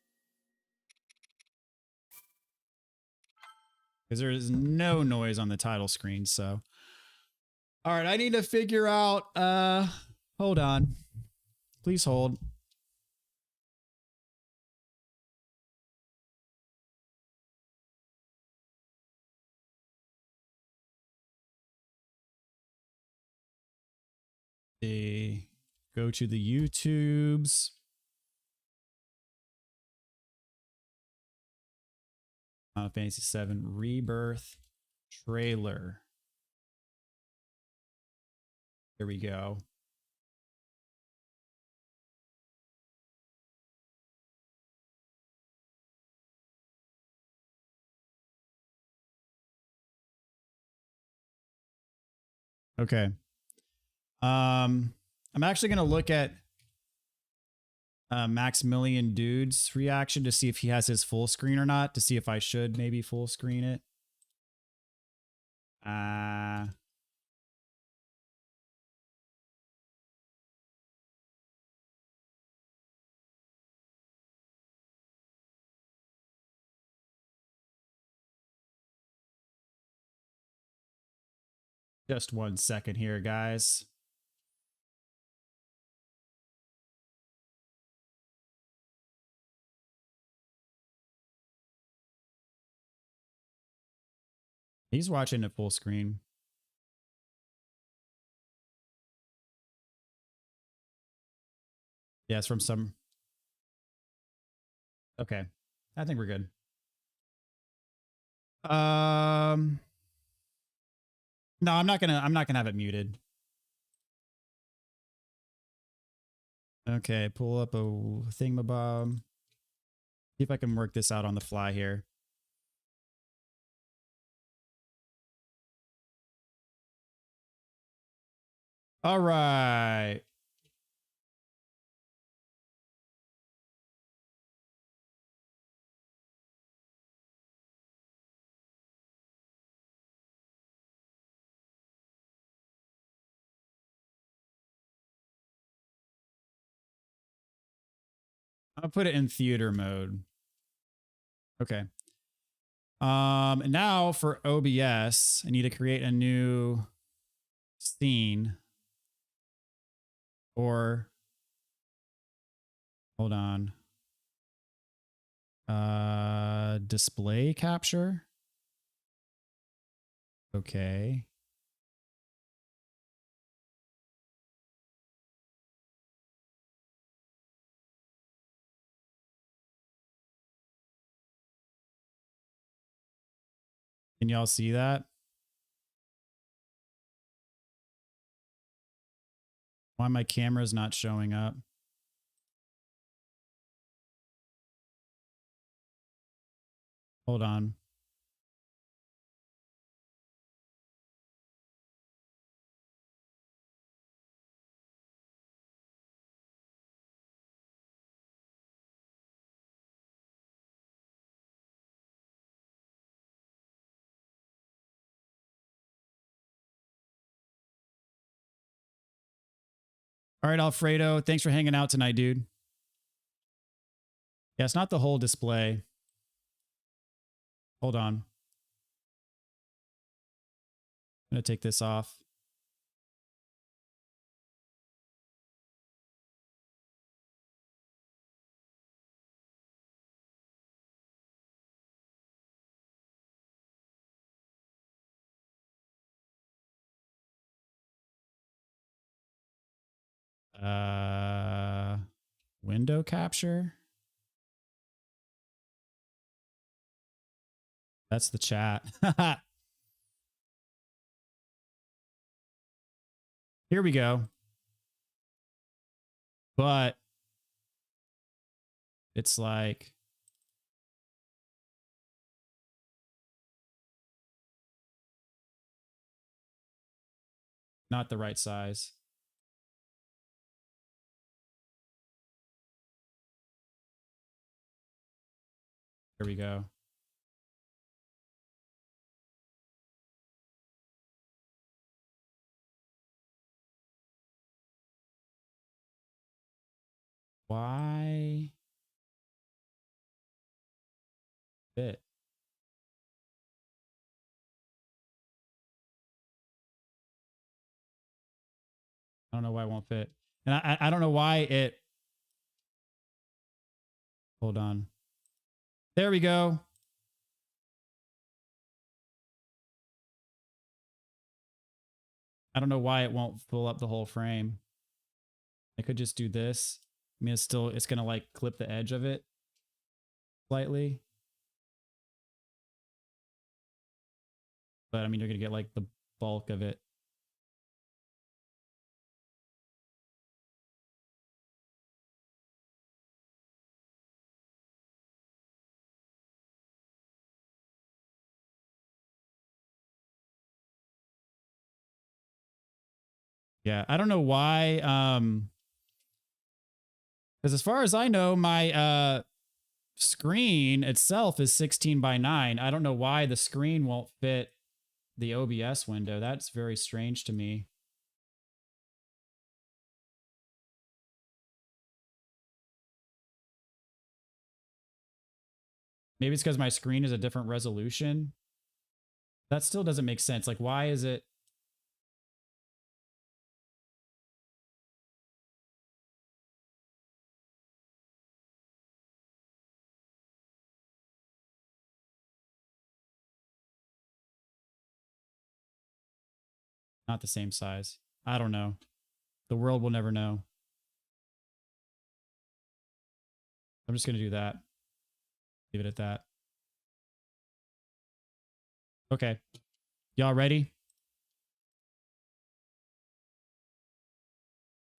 Because there is no noise on the title screen, so... Alright, I need to figure out... Hold on. Please hold. Go to the YouTubes. Final Fantasy VII Rebirth trailer. Here we go. Okay. I'm actually going to look at Maximilian Dude's reaction to see if he has his full screen or not, to see if I should maybe full screen it. Just 1 second here, guys. He's watching at full screen. Yeah, it's from some. Okay. I think we're good. No, I'm not gonna have it muted. Okay, pull up a thingamabob. See if I can work this out on the fly here. All right. I'll put it in theater mode. Okay. Now for OBS, I need to create a new scene or hold on. Display capture. Okay. Can y'all see that? Why my camera's not showing up? Hold on. All right, Alfredo, thanks for hanging out tonight, dude. Yeah, it's not the whole display. Hold on. I'm going to take this off. Window capture. That's the chat. Here we go. But it's like not the right size. Here we go. Why fit? I don't know why it won't fit. And I don't know why it. Hold on. There we go. I don't know why it won't fill up the whole frame. I could just do this. I mean, it's going to like clip the edge of it slightly. But I mean, you're going to get like the bulk of it. Yeah, I don't know why. Because as far as I know, my screen itself is 16 by 9. I don't know why the screen won't fit the OBS window. That's very strange to me. Maybe it's because my screen is a different resolution. That still doesn't make sense. Like, why is it? Not the same size. I don't know. The world will never know. I'm just going to do that. Leave it at that. Okay. Y'all ready?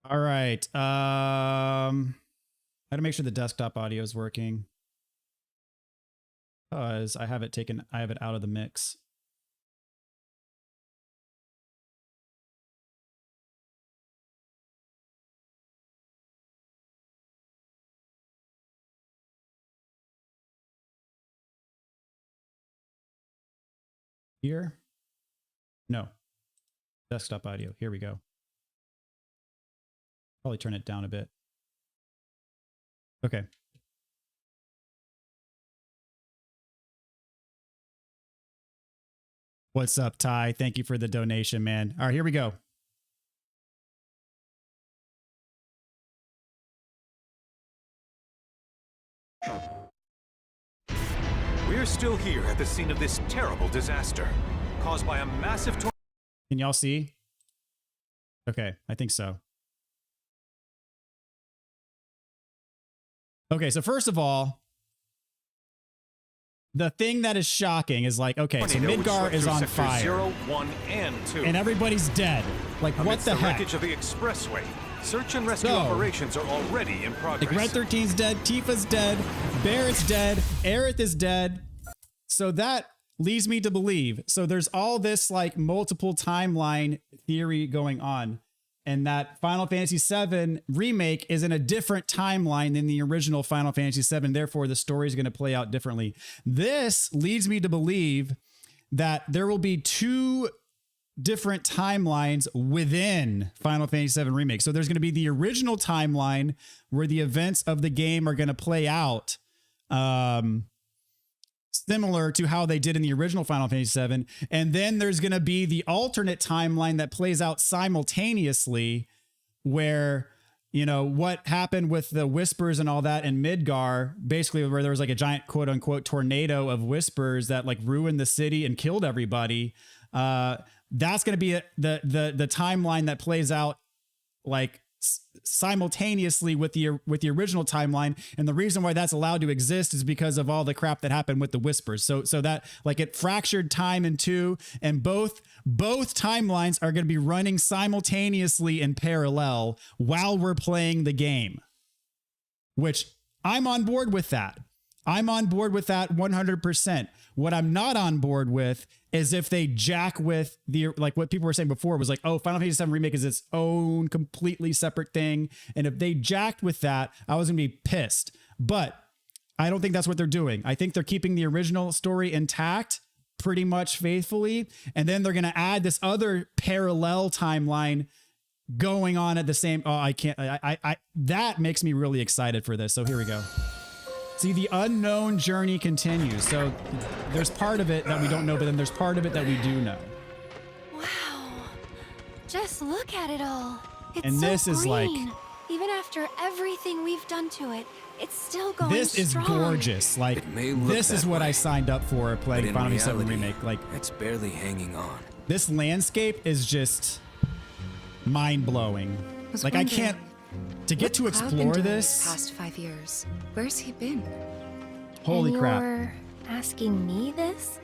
All right. I got to make sure the desktop audio is working. Because I have it out of the mix. Here? No. Desktop audio. Here we go. Probably turn it down a bit. Okay. What's up, Ty? Thank you for the donation, man. All right, here we go. We're still here at the scene of this terrible disaster, caused by a massive tornado. Can y'all see? Okay, I think so. Okay, so first of all, the thing that is shocking is like, okay, so Midgar is on fire. 0, 1, and 2. And everybody's dead. Like, what the heck? Wreckage of the expressway. Search and rescue operations are already in progress. Like, Red 13's dead, Tifa's dead, Barrett's dead, Aerith is dead. So that leads me to believe. So there's all this like multiple timeline theory going on. And that Final Fantasy VII Remake is in a different timeline than the original Final Fantasy VII. Therefore, the story is going to play out differently. This leads me to believe that there will be 2 different timelines within Final Fantasy VII Remake. So there's going to be the original timeline where the events of the game are going to play out similar to how they did in the original Final Fantasy VII. And then there's going to be the alternate timeline that plays out simultaneously where, you know, what happened with the whispers and all that in Midgar, basically where there was like a giant quote unquote tornado of whispers that like ruined the city and killed everybody. That's going to be the timeline that plays out like simultaneously with the original timeline. And the reason why that's allowed to exist is because of all the crap that happened with the whispers. So that like it fractured time in 2, and both timelines are going to be running simultaneously in parallel while we're playing the game, which I'm on board with that. I'm on board with that 100%. What I'm not on board with is if they jack with the, like what people were saying before was like, oh, Final Fantasy VII Remake is its own completely separate thing. And if they jacked with that, I was going to be pissed. But I don't think that's what they're doing. I think they're keeping the original story intact pretty much faithfully. And then they're going to add this other parallel timeline going on at the same. Oh, I can't. That makes me really excited for this. So here we go. See, the unknown journey continues. So there's part of it that we don't know, but then there's part of it that we do know. Wow. Just look at it all. It's and this so is like, even after everything we've done to it, it's still going this strong. Is gorgeous. Like, this is what I signed up for playing Final Fantasy VII Remake. Like, it's barely hanging on. This landscape is just mind-blowing. Like, I can't... To get to explore this past 5 years, where's he been? Holy crap. You're asking me this?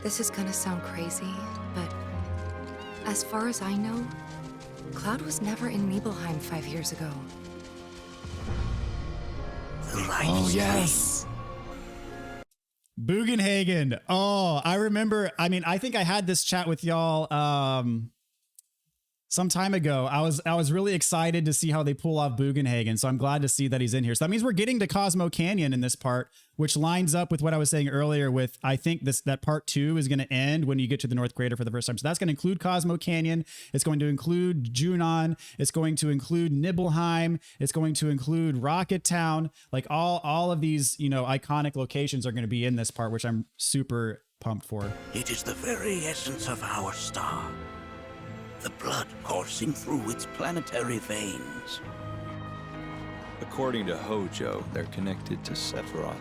This is gonna sound crazy, but as far as I know, Cloud was never in Nibelheim 5 years ago. Oh, yes. Bugenhagen. Oh, I remember. I mean, I think I had this chat with y'all some time ago. I was really excited to see how they pull off Bugenhagen. So I'm glad to see that he's in here. So that means we're getting to Cosmo Canyon in this part, which lines up with what I was saying earlier with, I think that part 2 is going to end when you get to the North Crater for the first time. So that's going to include Cosmo Canyon. It's going to include Junon. It's going to include Nibelheim. It's going to include Rocket Town. Like all of these, you know, iconic locations are going to be in this part, which I'm super pumped for. It is the very essence of our star. The blood coursing through its planetary veins. According to Hojo, they're connected to Sephiroth.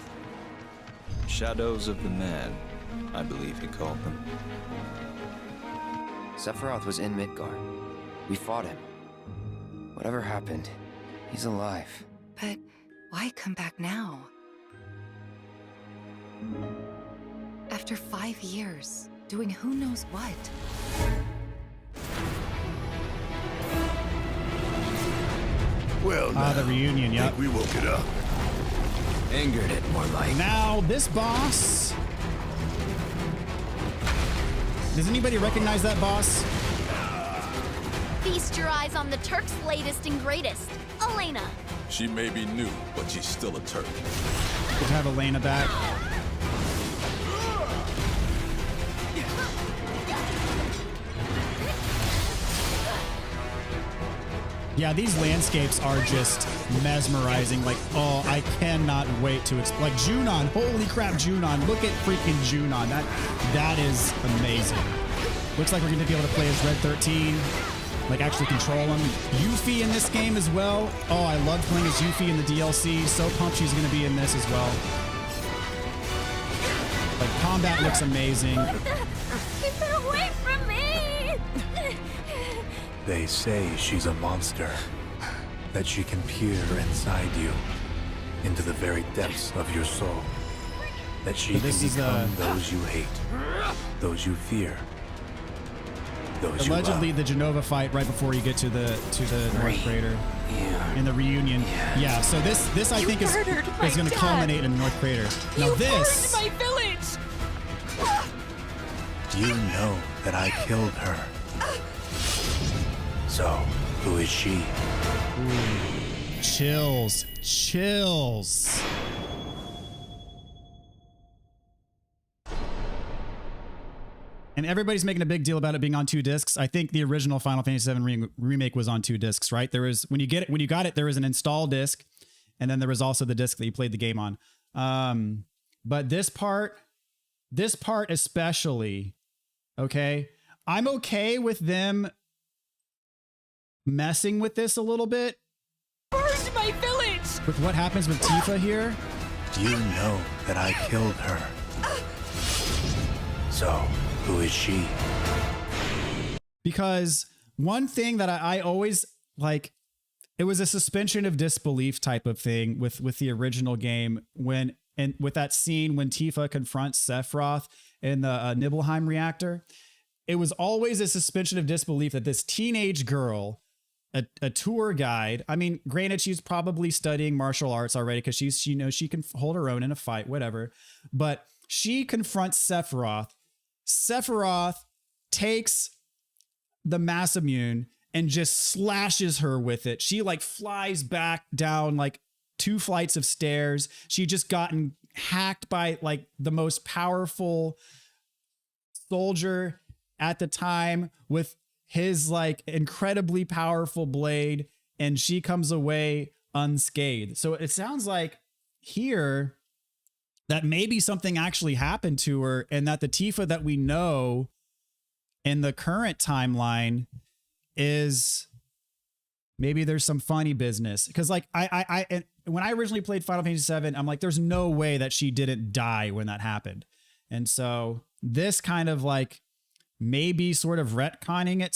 Shadows of the Mad, I believe he called them. Sephiroth was in Midgard. We fought him. Whatever happened, he's alive. But why come back now? After 5 years, doing who knows what. Well, The reunion, yep. we woke it up. Angered it, more like. Now, this boss... Does anybody recognize that boss? Feast your eyes on the Turk's latest and greatest, Elena. She may be new, but she's still a Turk. Good to have Elena back. Yeah, these landscapes are just mesmerizing. Like, oh, I cannot wait to explore. Like Junon, holy crap, Junon! Look at freaking Junon. That is amazing. Looks like we're going to be able to play as Red 13, like actually control him. Yuffie in this game as well. Oh, I loved playing as Yuffie in the DLC. So pumped she's going to be in this as well. Like combat looks amazing. Keep her away from me! They say she's a monster, that she can peer inside you, into the very depths of your soul, that she can become those you hate, those you fear, those you love. Allegedly, the Genova fight right before you get to the North Crater in the reunion. Yeah, so this I think is going to culminate in the North Crater. Now this. Burned my village! You know that I killed her. So, who is she? Ooh, chills. Chills. And everybody's making a big deal about it being on 2 discs. I think the original Final Fantasy VII remake was on 2 discs, right? There was when you got it, there was an install disc, and then there was also the disc that you played the game on. But this part especially, okay, I'm okay with them messing with this a little bit. Burned my village! With what happens with Tifa here. You know that I killed her. So, who is she? Because one thing that I always like, it was a suspension of disbelief type of thing with the original game and with that scene when Tifa confronts Sephiroth in the Nibelheim reactor. It was always a suspension of disbelief that this teenage girl, a tour guide. I mean, granted, she's probably studying martial arts already because she knows she can hold her own in a fight, whatever. But she confronts Sephiroth. Sephiroth takes the Masamune and just slashes her with it. She like flies back down like 2 flights of stairs. She just gotten hacked by like the most powerful soldier at the time with his like incredibly powerful blade, and she comes away unscathed. So it sounds like here that maybe something actually happened to her, and that the Tifa that we know in the current timeline is maybe there's some funny business. Because like and when I originally played Final Fantasy VII, I'm like, there's no way that she didn't die when that happened. And so this kind of like maybe sort of retconning it,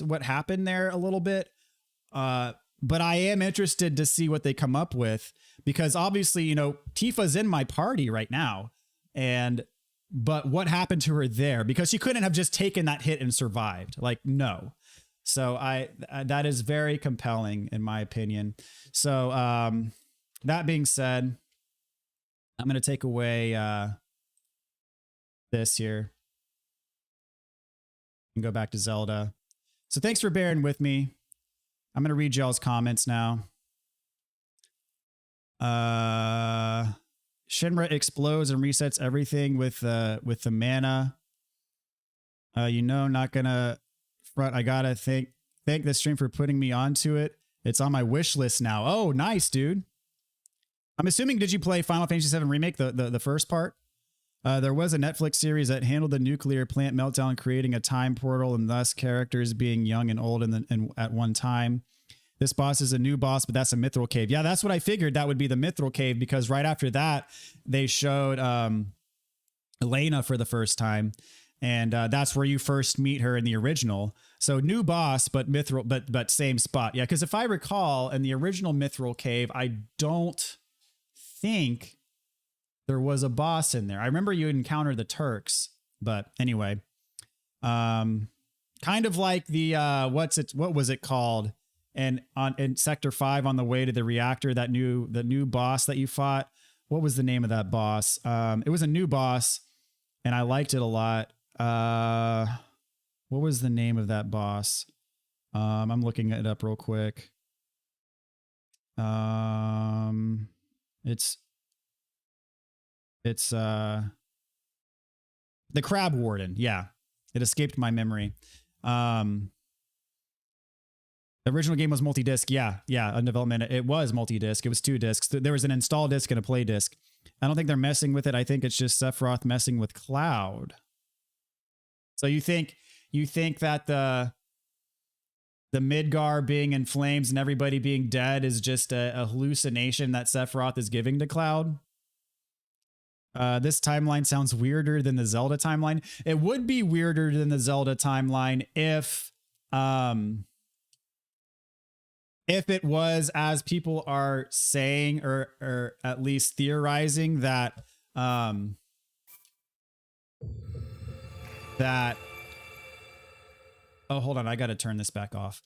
what happened there a little bit. But I am interested to see what they come up with, because obviously, you know, Tifa's in my party right now. But what happened to her there? Because she couldn't have just taken that hit and survived. Like, no. So that is very compelling in my opinion. So that being said, I'm going to take away this here and go back to Zelda. So thanks for bearing with me. I'm going to read y'all's comments now. Shinra explodes and resets everything with the mana. You know, not gonna front. I gotta thank the stream for putting me onto it. It's on my wish list now. Oh, nice, dude. I'm assuming, did you play Final Fantasy VII Remake, the first part? There was a Netflix series that handled the nuclear plant meltdown, creating a time portal and thus characters being young and old at one time. This boss is a new boss, but that's a Mithril Cave. Yeah, that's what I figured. That would be the Mithril Cave, because right after that, they showed Elena for the first time. and that's where you first meet her in the original. So new boss, but mithril, but same spot. Yeah, because if I recall, in the original mithril cave, I don't think there was a boss in there. I remember you encountered the Turks, but anyway, kind of like the what was it called? And in Sector 5 on the way to the reactor, the new boss that you fought. What was the name of that boss? It was a new boss, and I liked it a lot. What was the name of that boss? I'm looking it up real quick. It's the Crab Warden. Yeah, it escaped my memory. The original game was multi-disc. Yeah, on development. It was multi-disc. It was 2 discs. There was an install disc and a play disc. I don't think they're messing with it. I think it's just Sephiroth messing with Cloud. So you think that the Midgar being in flames and everybody being dead is just a hallucination that Sephiroth is giving to Cloud? This timeline sounds weirder than the Zelda timeline. It would be weirder than the Zelda timeline if it was, as people are saying, or at least theorizing, that oh, hold on, I got to turn this back off.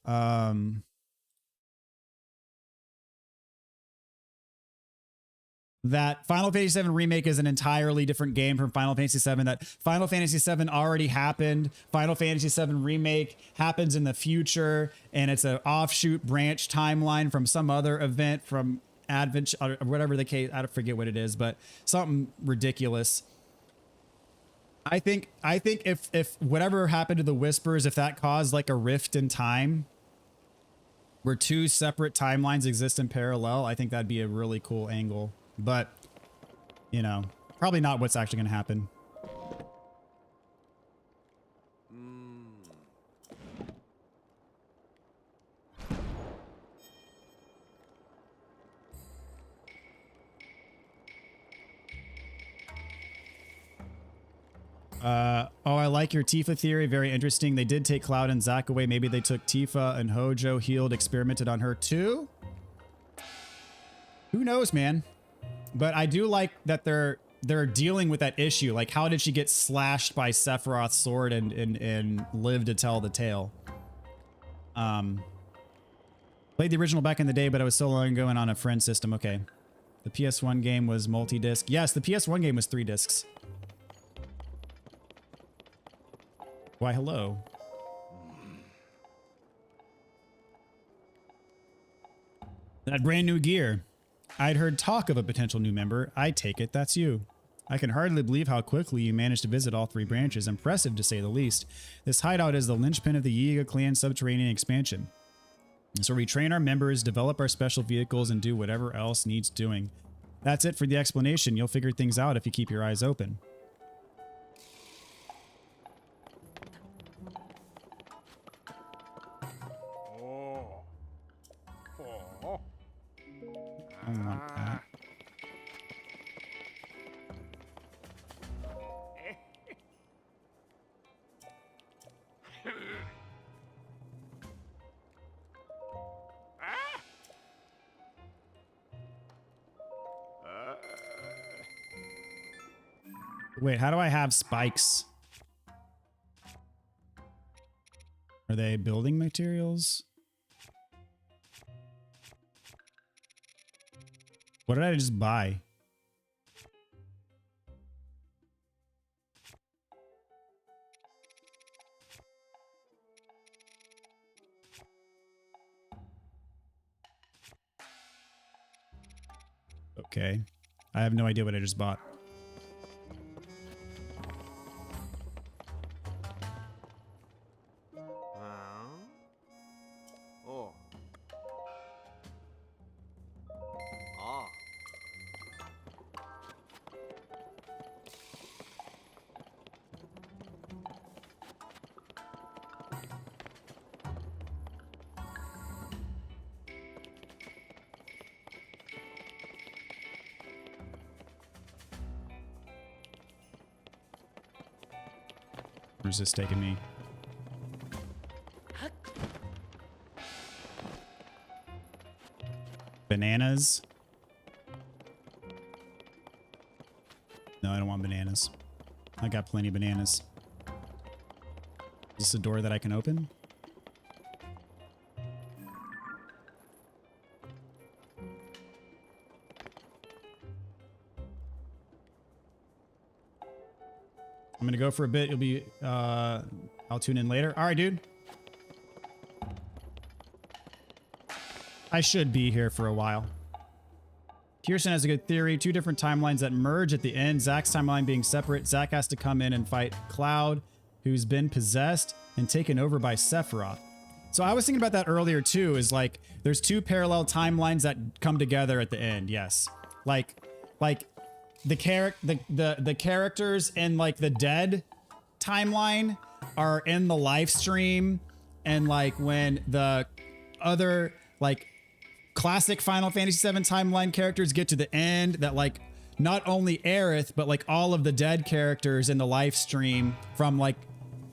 That Final Fantasy VII Remake is an entirely different game from Final Fantasy VII, that Final Fantasy VII already happened. Final Fantasy VII Remake happens in the future, and it's an offshoot branch timeline from some other event from Advent, or whatever the case, I don't forget what it is, but something ridiculous. I think if whatever happened to the Whispers, if that caused like a rift in time where 2 separate timelines exist in parallel, I think that'd be a really cool angle. But, you know, probably not what's actually going to happen. Oh, I like your Tifa theory. Very interesting. They did take Cloud and Zack away. Maybe they took Tifa and Hojo, healed, experimented on her too. Who knows, man? But I do like that they're dealing with that issue. Like, how did she get slashed by Sephiroth's sword and live to tell the tale? Played the original back in the day, but I was so long ago and on a friend system. Okay. The PS1 game was multi-disc. Yes, the PS1 game was 3 discs. Why, hello. That brand new gear. I'd heard talk of a potential new member. I take it that's you. I can hardly believe how quickly you managed to visit all 3 branches. Impressive, to say the least. This hideout is the linchpin of the Yiga clan subterranean expansion. So we train our members, develop our special vehicles, and do whatever else needs doing. That's it for the explanation. You'll figure things out if you keep your eyes open. I don't want that. Wait, how do I have spikes? Are they building materials? What did I just buy? Okay. I have no idea what I just bought. Where's this taking me? Bananas? No, I don't want bananas. I got plenty of bananas. Is this a door that I can open? I'm gonna go for a bit. You'll be, I'll tune in later. All right, dude. I should be here for a while. Kirsten has a good theory. 2 different timelines that merge at the end. Zack's timeline being separate. Zack has to come in and fight Cloud, who's been possessed and taken over by Sephiroth. So I was thinking about that earlier too, is like, there's 2 parallel timelines that come together at the end. Yes. Like the characters in like the Dead timeline are in the live stream, and like when the other like classic Final Fantasy VII timeline characters get to the end, that like not only Aerith but like all of the Dead characters in the live stream from like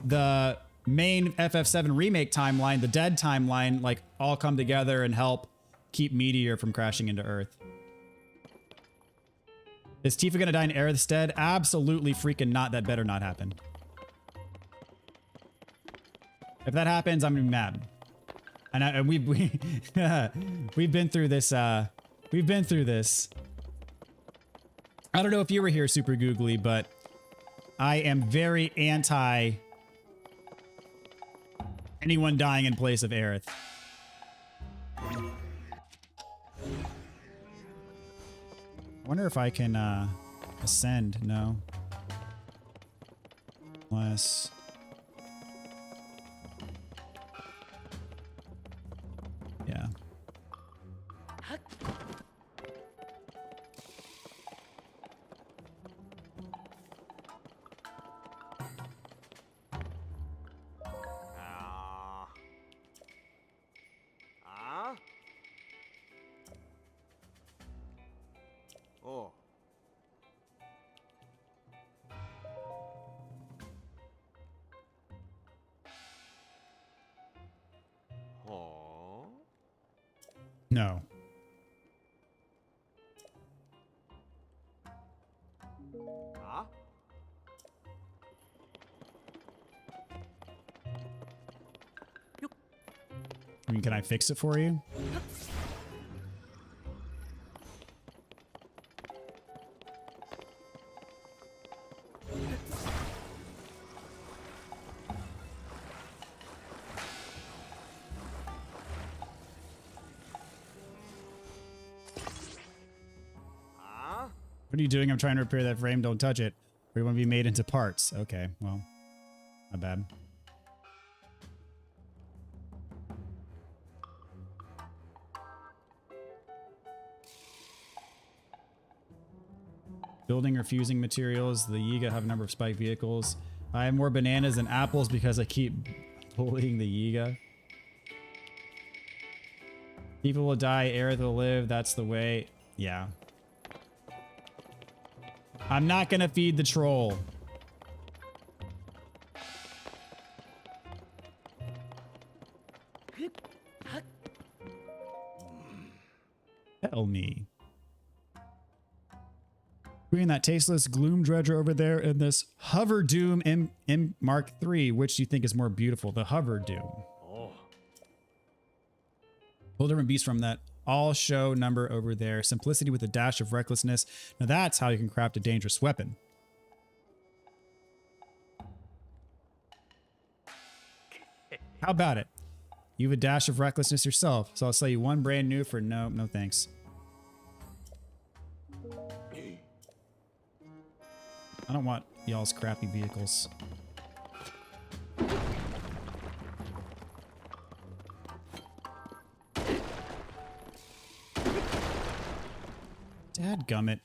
the main FF7 remake timeline, the Dead timeline, like all come together and help keep Meteor from crashing into Earth. Is Tifa gonna die in Aerith's stead? Absolutely freaking not. That better not happen. If that happens, I'm gonna be mad. And we've been through this. We've been through this. I don't know if you were here, Super Googly, but I am very anti anyone dying in place of Aerith. I wonder if I can ascend. No. Unless... yeah. Oh. Oh. No. Huh? I mean, can I fix it for you? What are you doing? I'm trying to repair that frame. Don't touch it. We want to be made into parts. Okay, well, not bad. Building or fusing materials. The Yiga have a number of spike vehicles. I have more bananas than apples because I keep bullying the Yiga. People will die, Aerith will live. That's the way. Yeah. I'm not gonna feed the troll. Tell me. Bringing that tasteless gloom dredger over there in this Hover Doom M Mark III. Which do you think is more beautiful? The Hover Doom. Oh. Whole different beast from that. All show number over there. Simplicity with a dash of recklessness. Now that's how you can craft a dangerous weapon. How about it? You have a dash of recklessness yourself, so I'll sell you one brand new for no thanks. I don't want y'all's crappy vehicles. Dadgummit.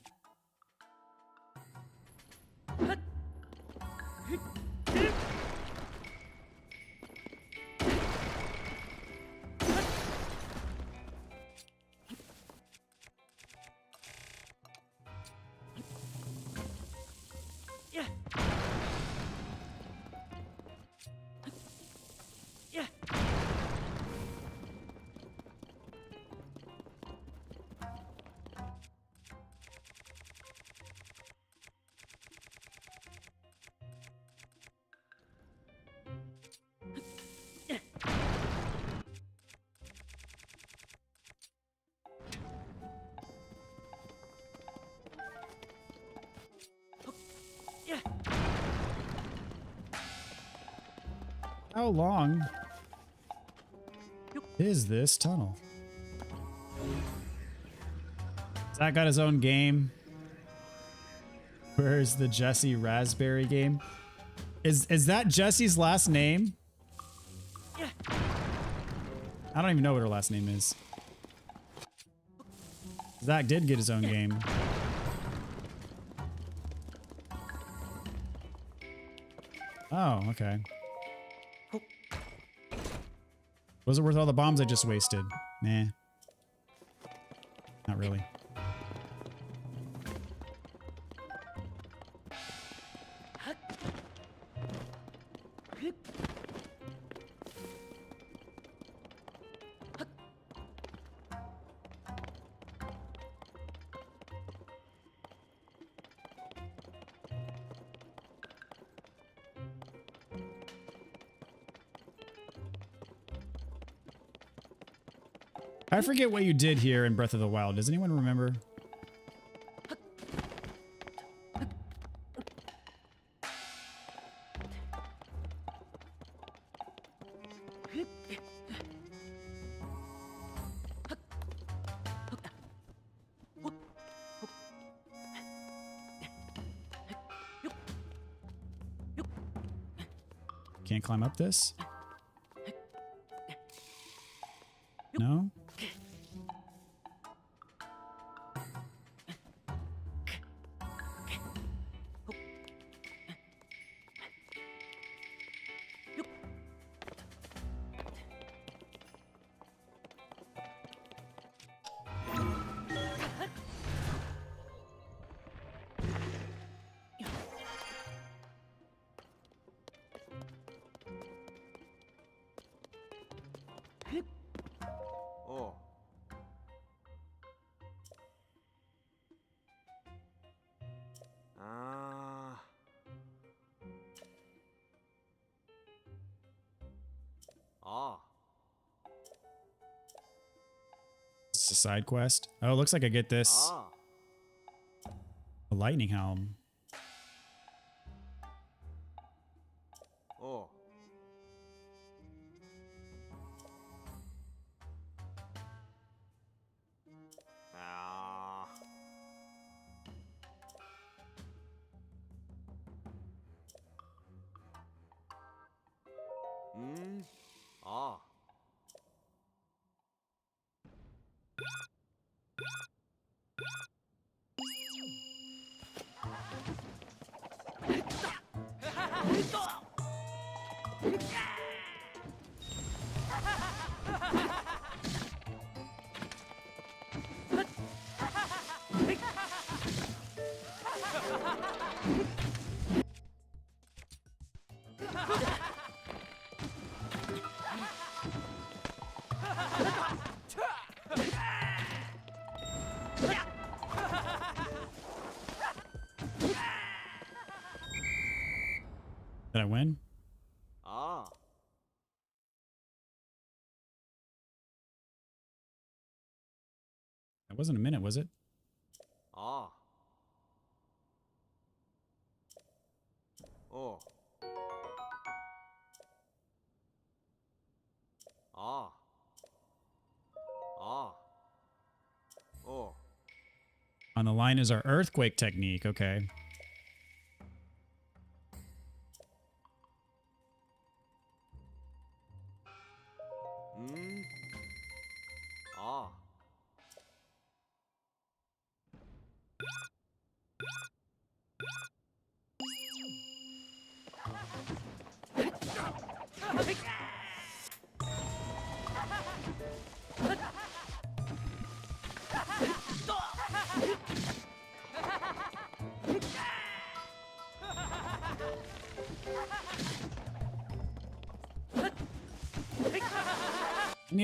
How long is this tunnel? Zach got his own game. Where's the Jesse Raspberry game? Is that Jesse's last name? I don't even know what her last name is. Zach did get his own game. Oh, okay. Was it worth all the bombs I just wasted? Nah. Not really. I forget what you did here in Breath of the Wild. Does anyone remember? Can't climb up this? No? Oh. Ah. Ah. This is a side quest. Oh, it looks like I get this. Ah. A lightning helm. Oh. Ah. Hmm. Ah. Did I win? Ah. That wasn't a minute, was it? Ah. Oh. Ah. Ah. Oh. On the line is our earthquake technique. Okay. Hmm. Ah.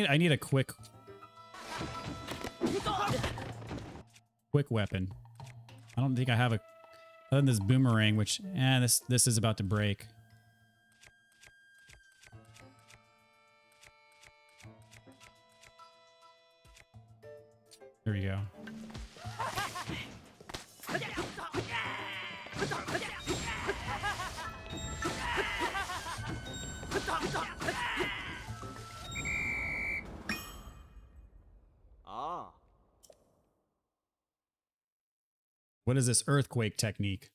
I need a quick weapon. I don't think I have a other than this boomerang, which this is about to break. There we go. What is this earthquake technique?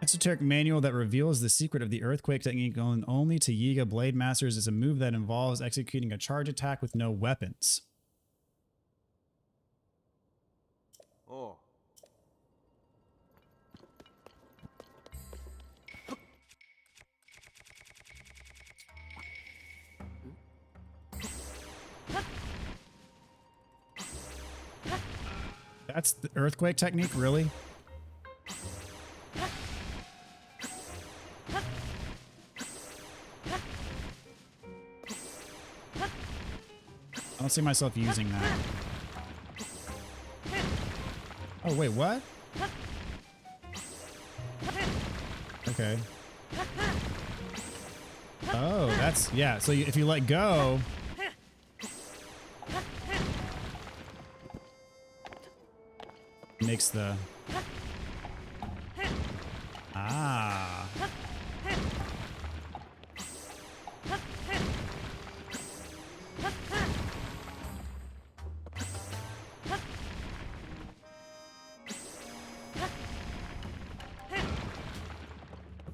Esoteric manual that reveals the secret of the earthquake technique known only to Yiga Blade Masters is a move that involves executing a charge attack with no weapons. Oh. That's the earthquake technique, really? I don't see myself using that. Oh, wait, what? Okay. Oh, that's, yeah, so if you let go... makes the... Ah.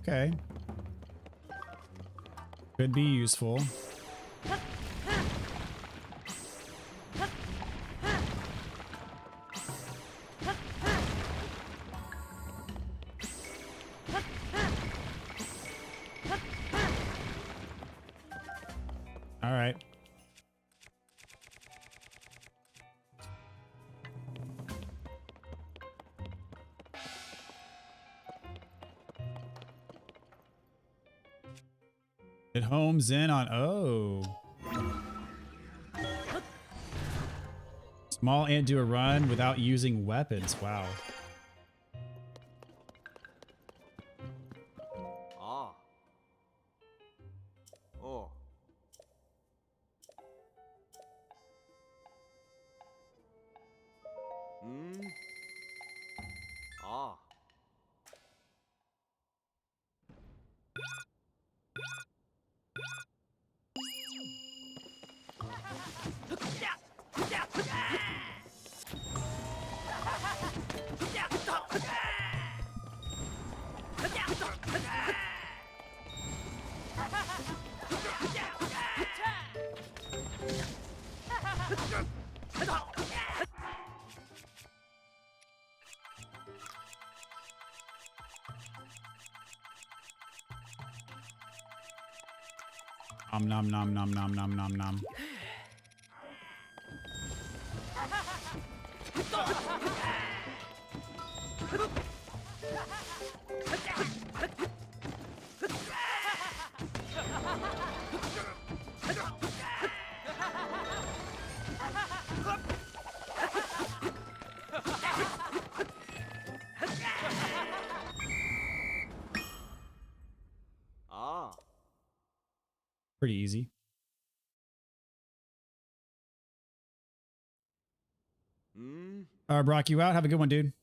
Okay. Could be useful. All right. It homes in on, oh. Small ant do a run without using weapons. Wow. Ah. Oh. Ah. Nom nom nom nom nom nom nom. Ah. Pretty easy. Brock, you out? Have a good one, dude.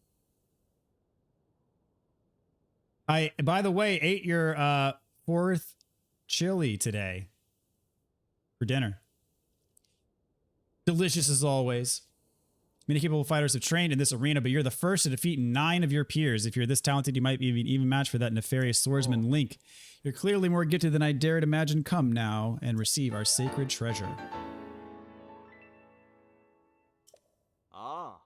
I, by the way, ate your fourth chili today for dinner. Delicious as always. Many capable fighters have trained in this arena, but you're the first to defeat 9 of your peers. If you're this talented, you might be an even match for that nefarious swordsman Link. You're clearly more gifted than I dared imagine. Come now and receive our sacred treasure. Ah.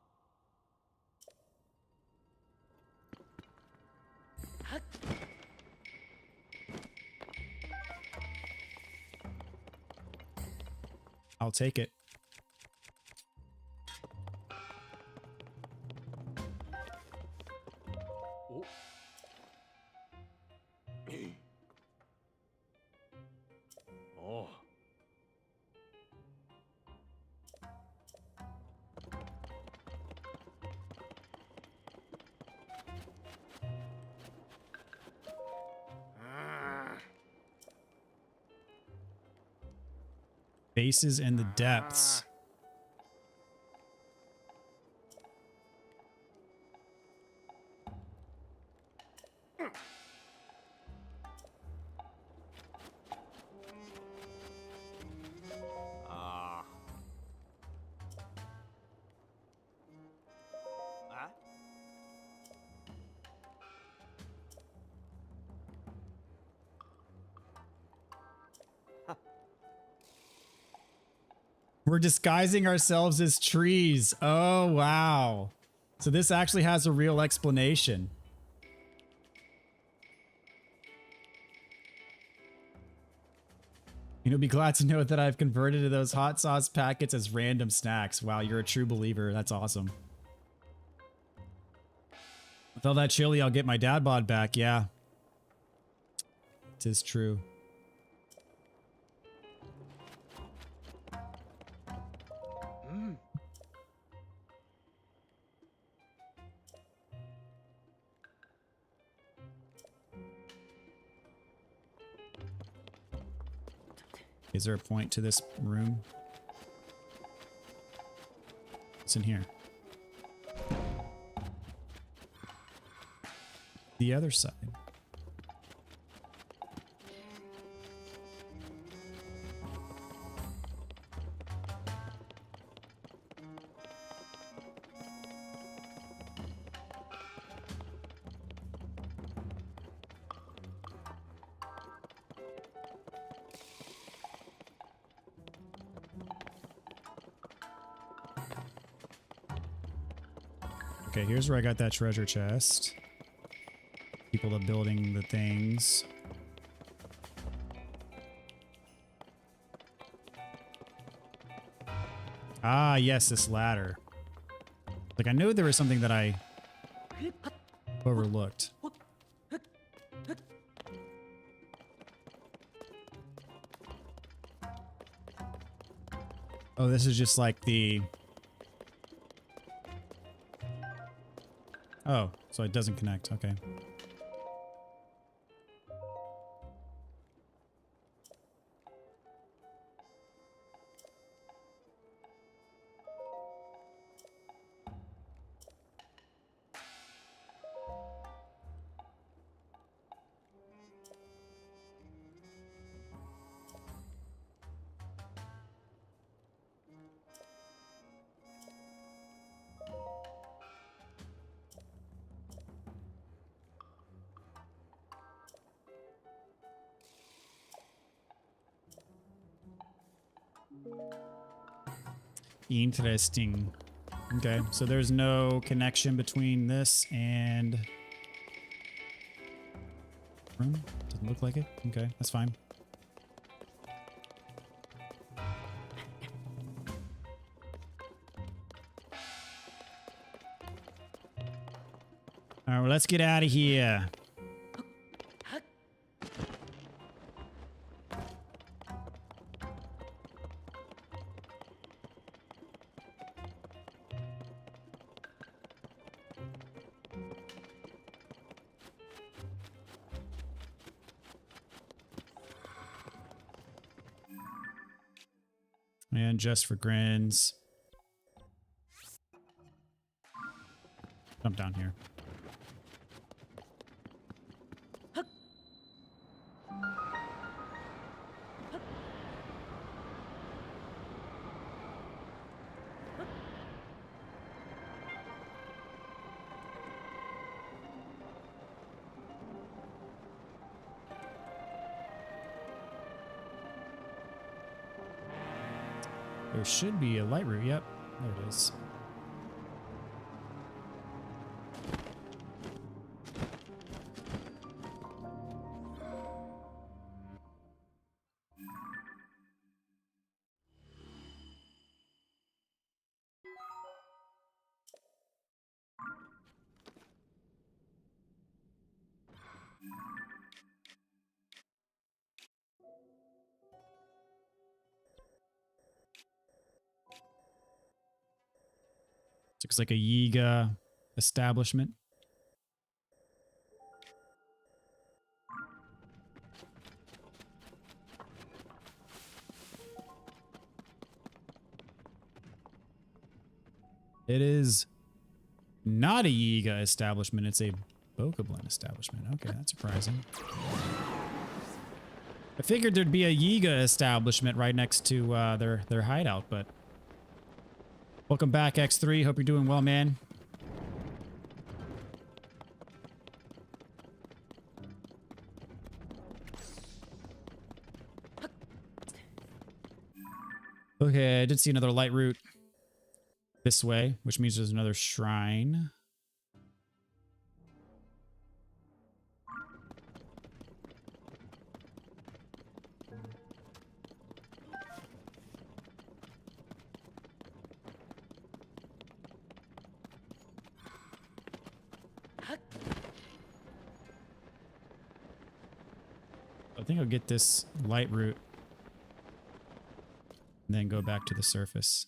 I'll take it. Oh. Faces in the depths. We're disguising ourselves as trees. Oh, wow. So this actually has a real explanation. You'll be glad to know that I've converted to those hot sauce packets as random snacks. Wow, you're a true believer. That's awesome. With all that chili, I'll get my dad bod back. Yeah. It is true. Is there a point to this room? What's in here? The other side. Okay, here's where I got that treasure chest. People are building the things. Ah, yes, this ladder. Like, I knew there was something that I overlooked. Oh, this is just like the... Oh, so it doesn't connect. Okay. Interesting. Okay, so there's no connection between this and room? Doesn't look like it. Okay, that's fine. All right, well, let's get out of here. And just for grins. Jump down here. There should be a light route. Yep, there it is. Looks like a Yiga establishment. It is not a Yiga establishment, it's a Bokoblin establishment. Okay, that's surprising. I figured there'd be a Yiga establishment right next to their hideout, but... Welcome back, X3. Hope you're doing well, man. Okay, I did see another light route this way, which means there's another shrine. I think I'll get this light route and then go back to the surface.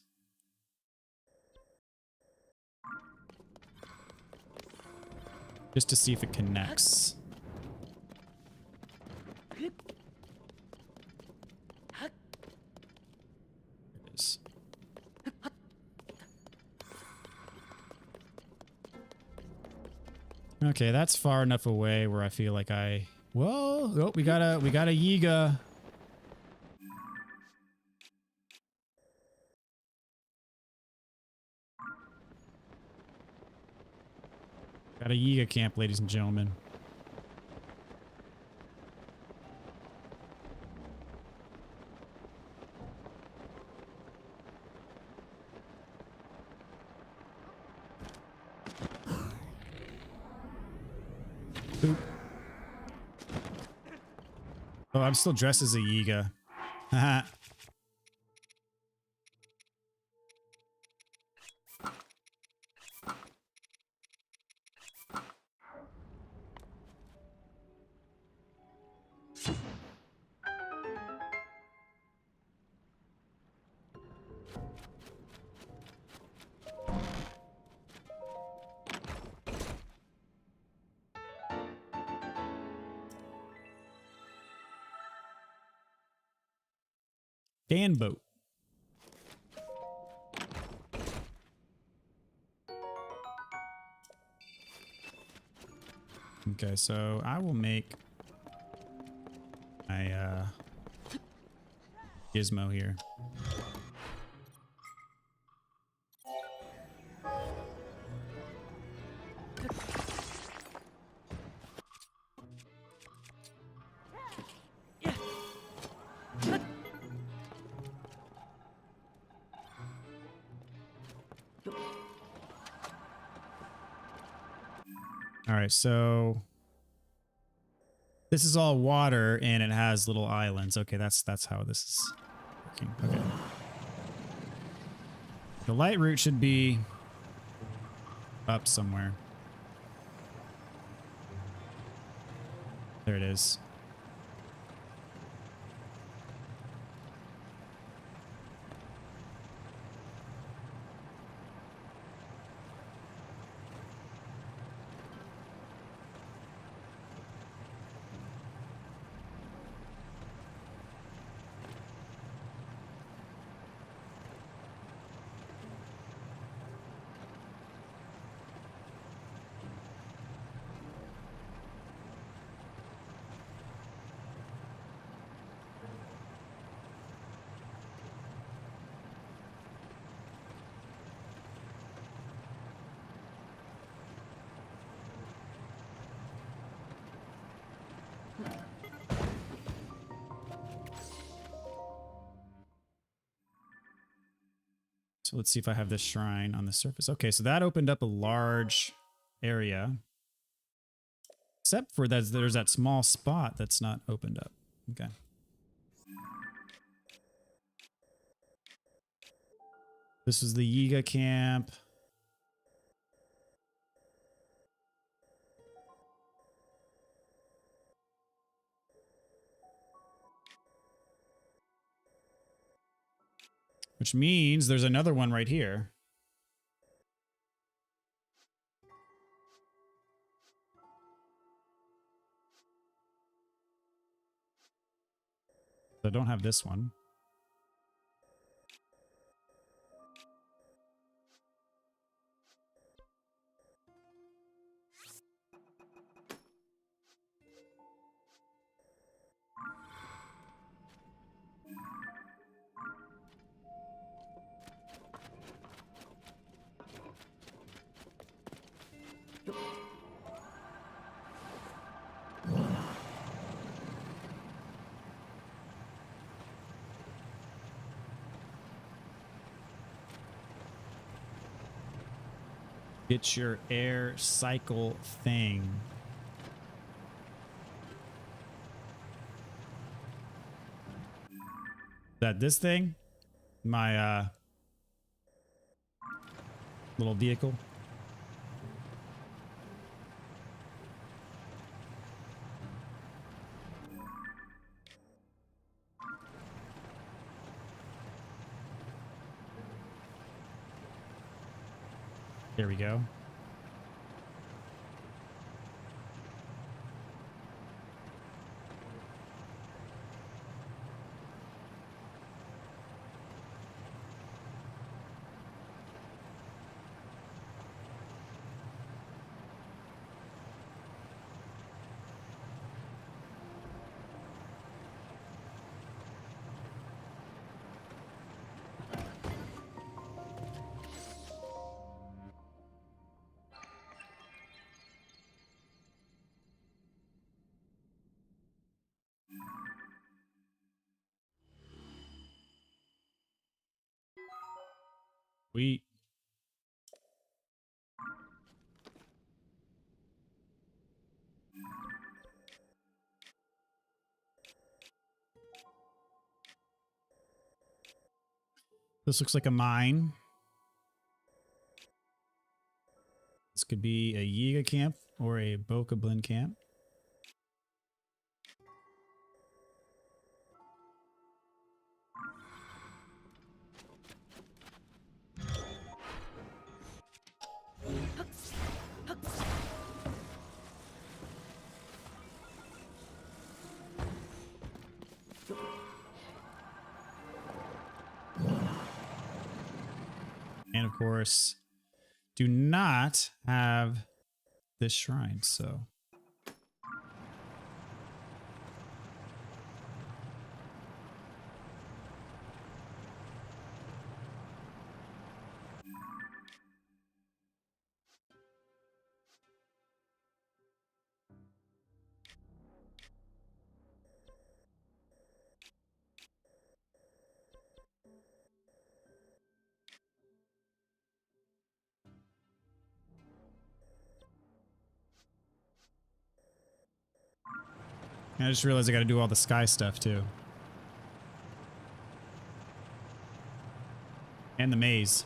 Just to see if it connects. There it is. Okay, that's far enough away where I feel like I... Whoa! Oh, we got a Yiga. Got a Yiga camp, ladies and gentlemen. Boop. Oh, I'm still dressed as a Yiga. Haha. Fan boat. Okay, so I will make my gizmo here. All right, so this is all water and it has little islands. Okay, that's how this is working. Okay. The light route should be up somewhere. There it is. So let's see if I have this shrine on the surface. Okay, so that opened up a large area. Except for that, there's that small spot that's not opened up. Okay. This is the Yiga camp. Which means there's another one right here. I don't have this one. Get your air cycle thing. Is that this thing? My little vehicle. There we go. Sweet. This looks like a mine. This could be a Yiga camp or a Bokoblin camp. And of course, do not have this shrine, so. I just realized I got to do all the sky stuff too. And the maze.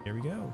There we go.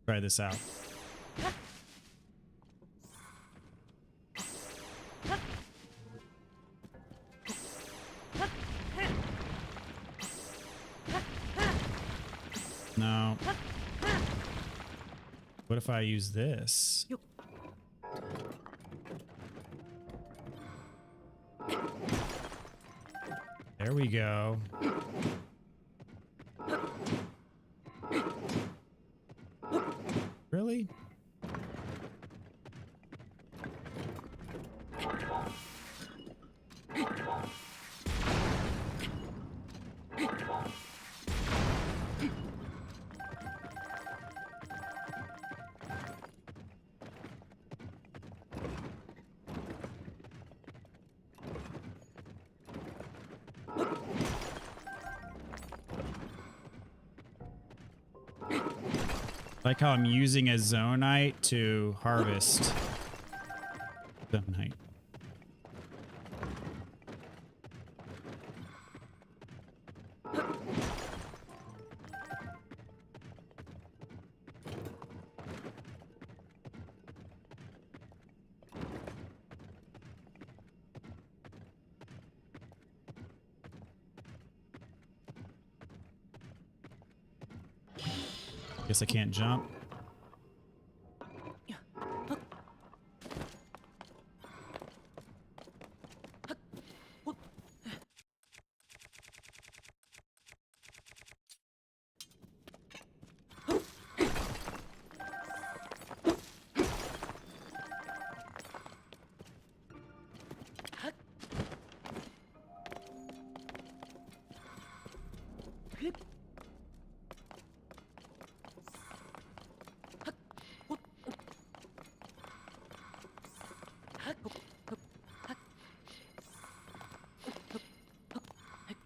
Try this out. No. What if I use this? There we go. Really? Like how I'm using a zonite to harvest zonite. Guess I can't jump.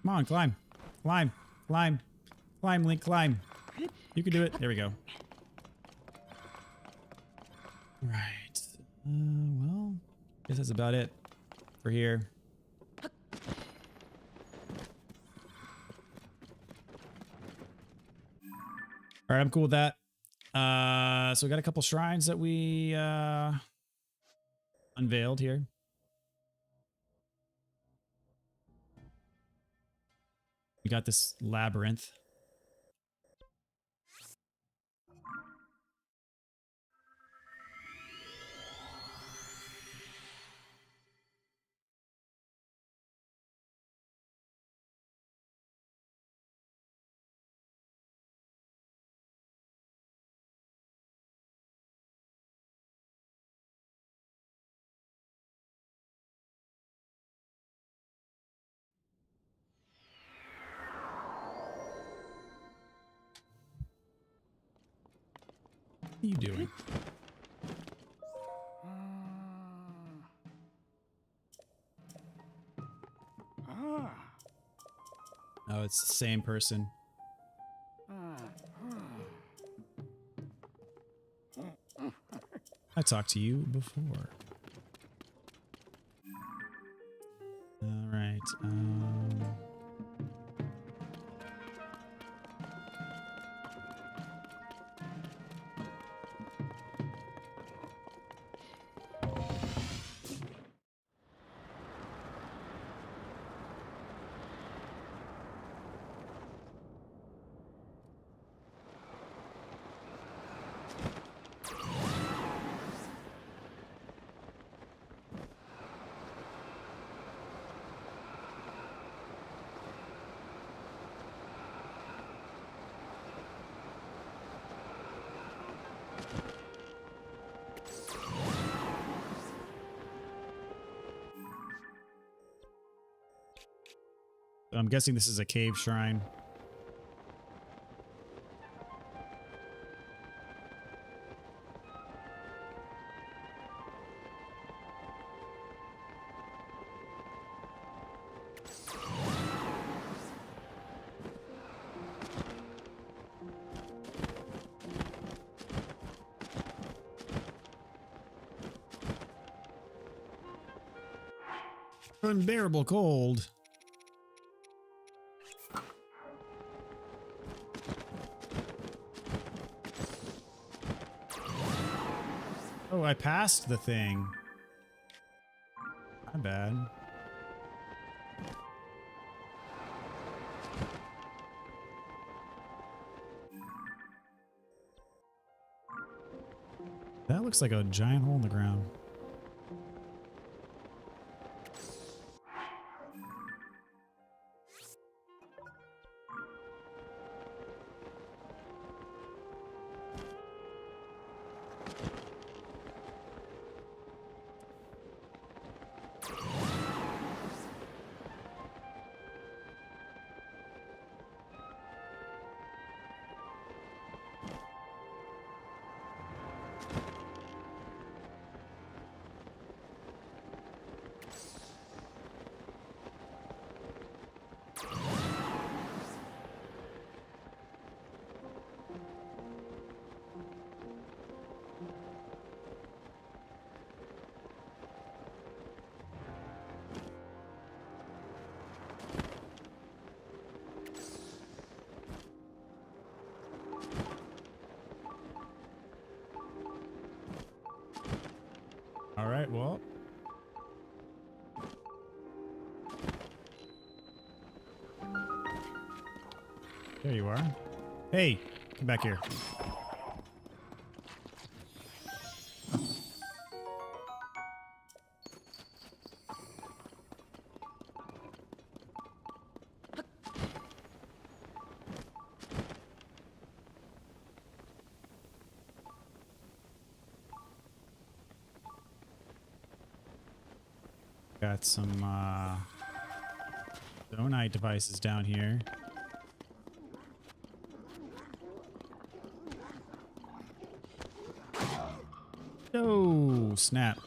Come on, climb. Climb. Climb. Climb, Link, climb. You can do it. There we go. Right. Well, guess that's about it for here. All right, I'm cool with that. So we got a couple shrines that we unveiled here. We got this labyrinth. What are you doing? Oh, it's the same person. I talked to you before. All right. I'm guessing this is a cave shrine. Unbearable cold. Oh, I passed the thing. My bad. That looks like a giant hole in the ground. All right, well. There you are. Hey, Come back here. Got some donite devices down here. Oh, snap.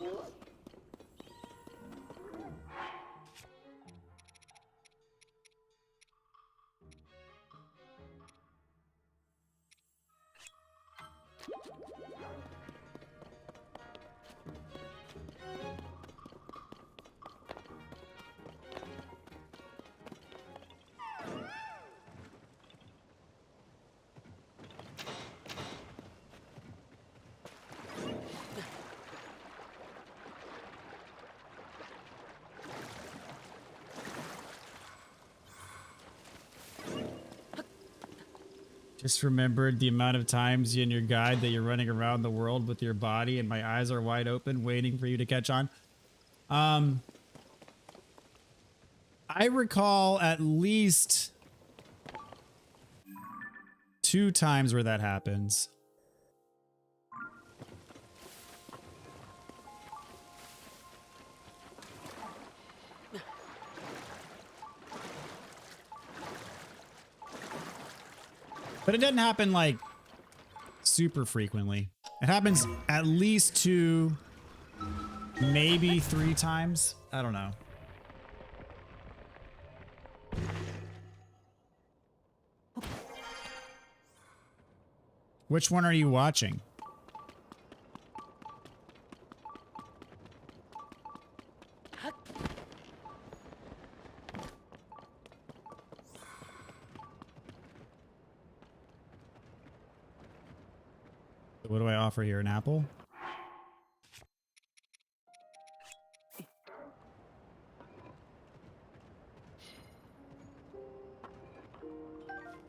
Just remembered the amount of times in your guide that you're running around the world with your body and my eyes are wide open waiting for you to catch on. I recall at least 2 times where that happens. But it doesn't happen like super frequently. It happens at least 2, maybe 3 times. I don't know. Which one are you watching? What do I offer here? An apple?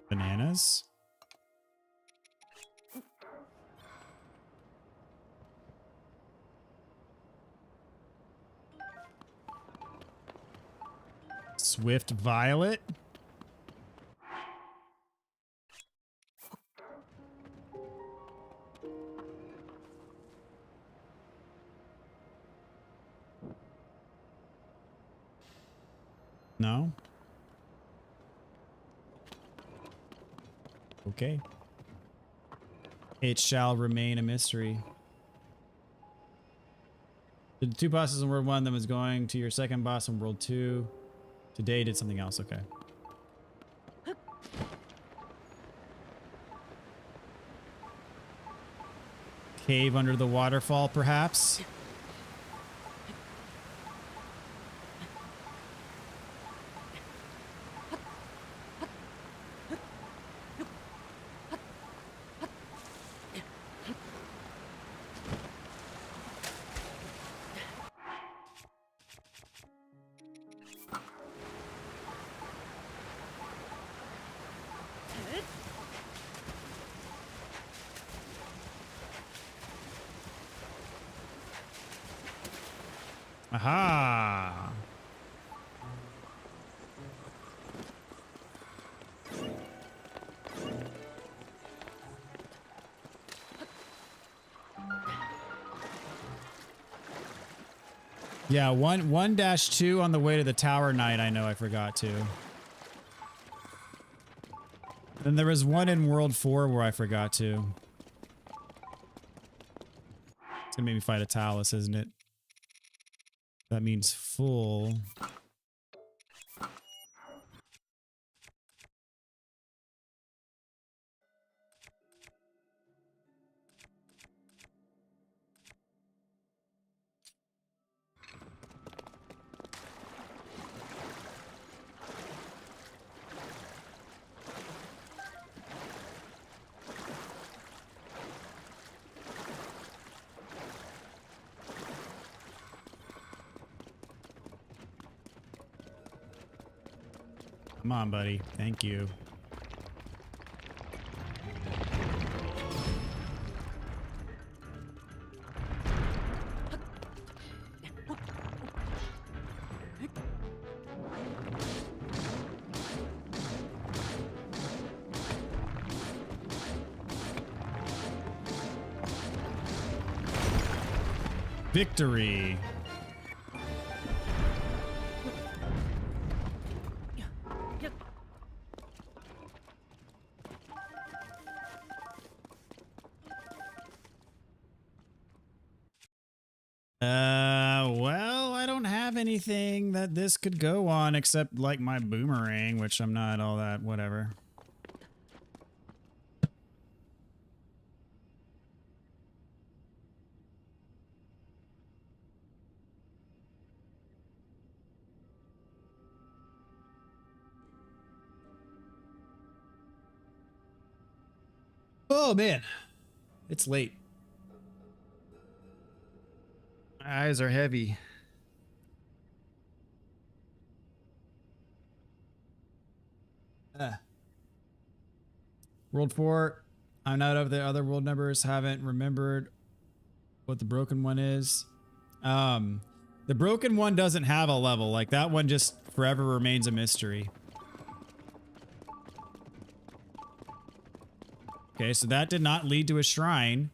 Bananas? Swift Violet? No? Okay. It shall remain a mystery. Did the 2 bosses in World 1, then was going to your second boss in World 2. Today did something else, okay. Cave under the waterfall, perhaps? Aha! Yeah, 1-2 on the way to the Tower Knight, I know I forgot to. Then there was one in World 4 where I forgot to. It's gonna make me fight a Talus, isn't it? That means full. Come on, buddy. Thank you. Victory. Well, I don't have anything that this could go on except like my boomerang, which I'm not all that whatever. Oh man, it's late. My eyes are heavy. World 4. I'm not of the other world numbers. Haven't remembered what the broken one is. The broken one doesn't have a level. Like that one just forever remains a mystery. Okay, so that did not lead to a shrine.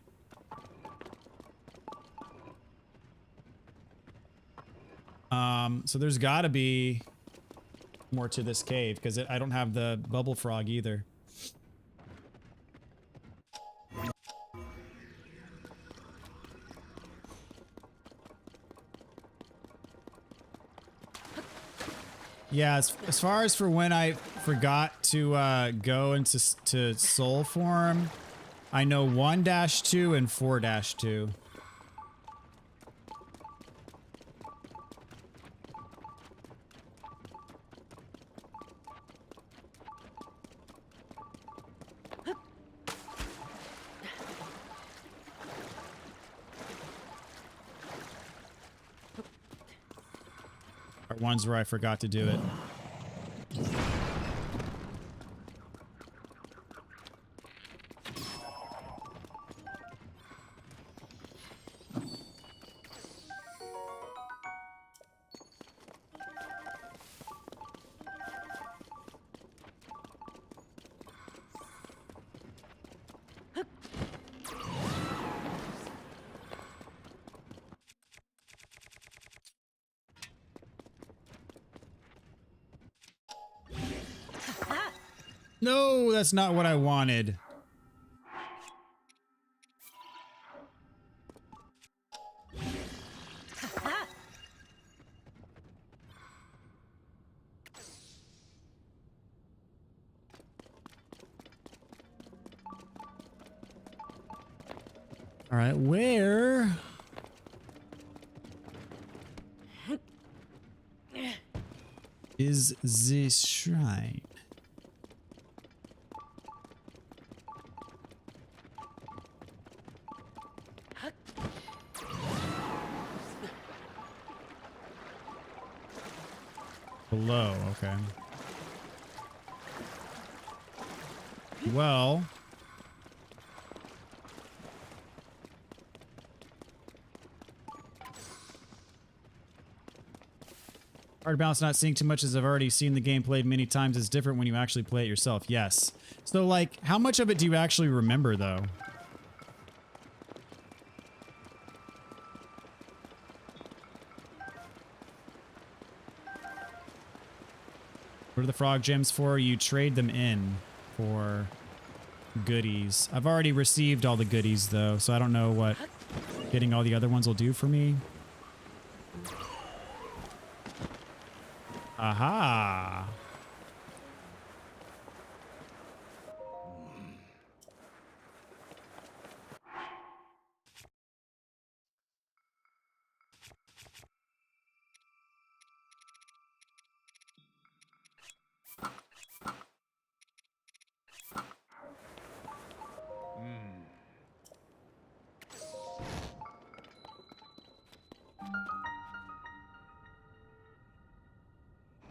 So there's got to be more to this cave because I don't have the bubble frog either. Yeah, as far as for when I forgot to go into soul form, I know 1-2 and 4-2. Are ones where I forgot to do it. No, that's not what I wanted. All right, where is this shrine? Below, okay. Well, hard balance not seeing too much as I've already seen the game played many times is different when you actually play it yourself. Yes. So like, how much of it do you actually remember though? What are the frog gems for? You trade them in for goodies. I've already received all the goodies though, so I don't know what getting all the other ones will do for me. Aha!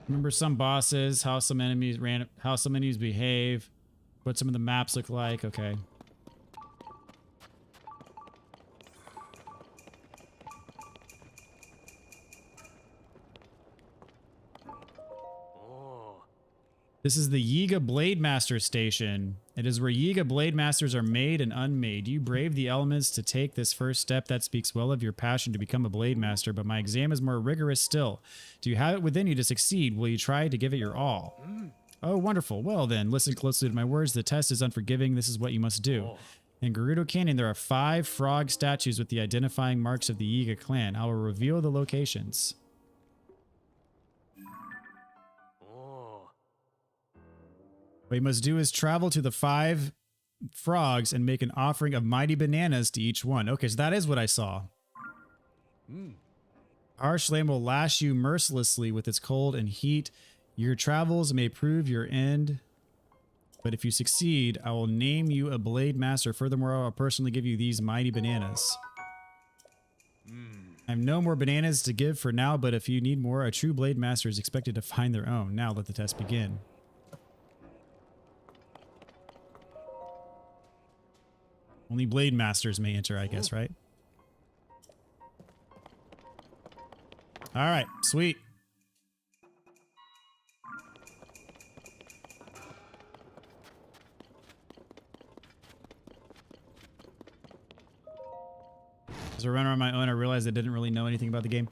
Remember some bosses, how some enemies behave, what some of the maps look like. Okay. This is the Yiga Blade Master Station. It is where Yiga Blade Masters are made and unmade. You brave the elements to take this first step. That speaks well of your passion to become a Blade Master, but my exam is more rigorous still. Do you have it within you to succeed? Will you try to give it your all? Oh, wonderful. Well then, listen closely to my words. The test is unforgiving. This is what you must do. In Gerudo Canyon, there are 5 frog statues with the identifying marks of the Yiga clan. I will reveal the locations. What you must do is travel to the 5 frogs and make an offering of mighty bananas to each one. Okay, so that is what I saw. Harsh flame will lash you mercilessly with its cold and heat. Your travels may prove your end, but if you succeed, I will name you a Blade Master. Furthermore, I'll personally give you these mighty bananas. I have no more bananas to give for now, but if you need more, a true Blade Master is expected to find their own. Now let the test begin. Only Blade Masters may enter, I guess, right? Alright, sweet. As I run on my own, I realized I didn't really know anything about the game.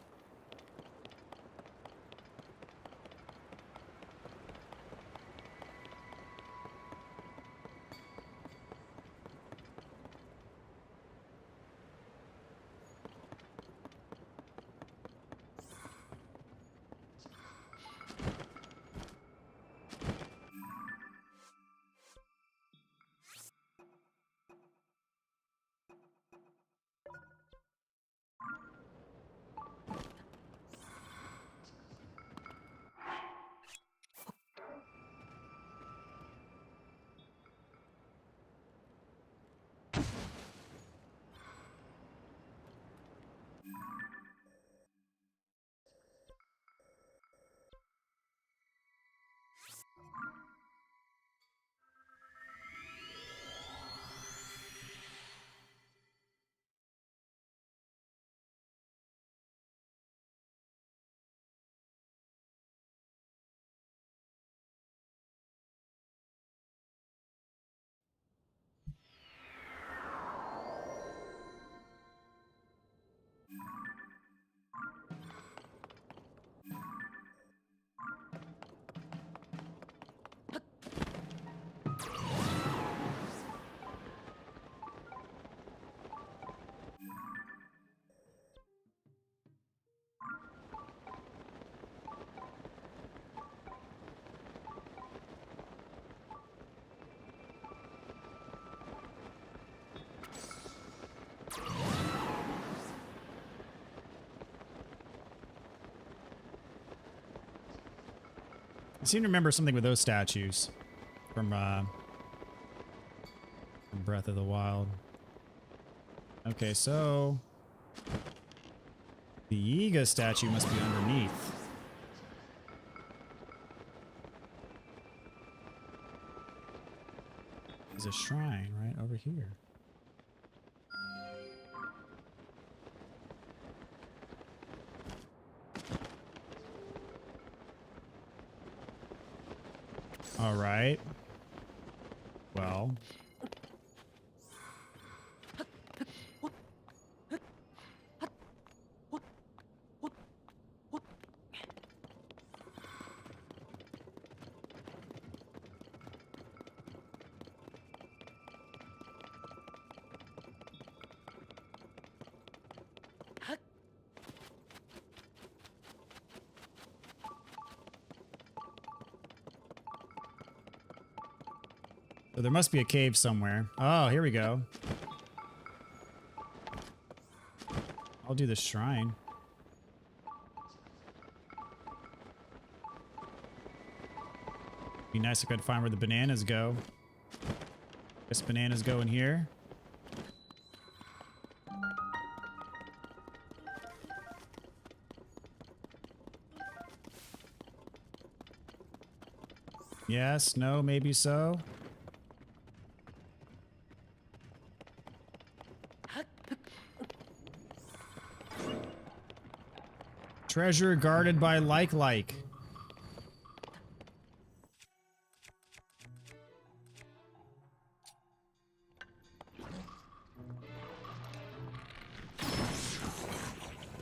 I seem to remember something with those statues from Breath of the Wild. Okay, so the Yiga statue must be underneath. There's a shrine right over here. All right. Well. So there must be a cave somewhere. Oh, here we go. I'll do the shrine. Be nice if I could find where the bananas go. Guess bananas go in here. Yes, no, maybe so. Treasure guarded by like.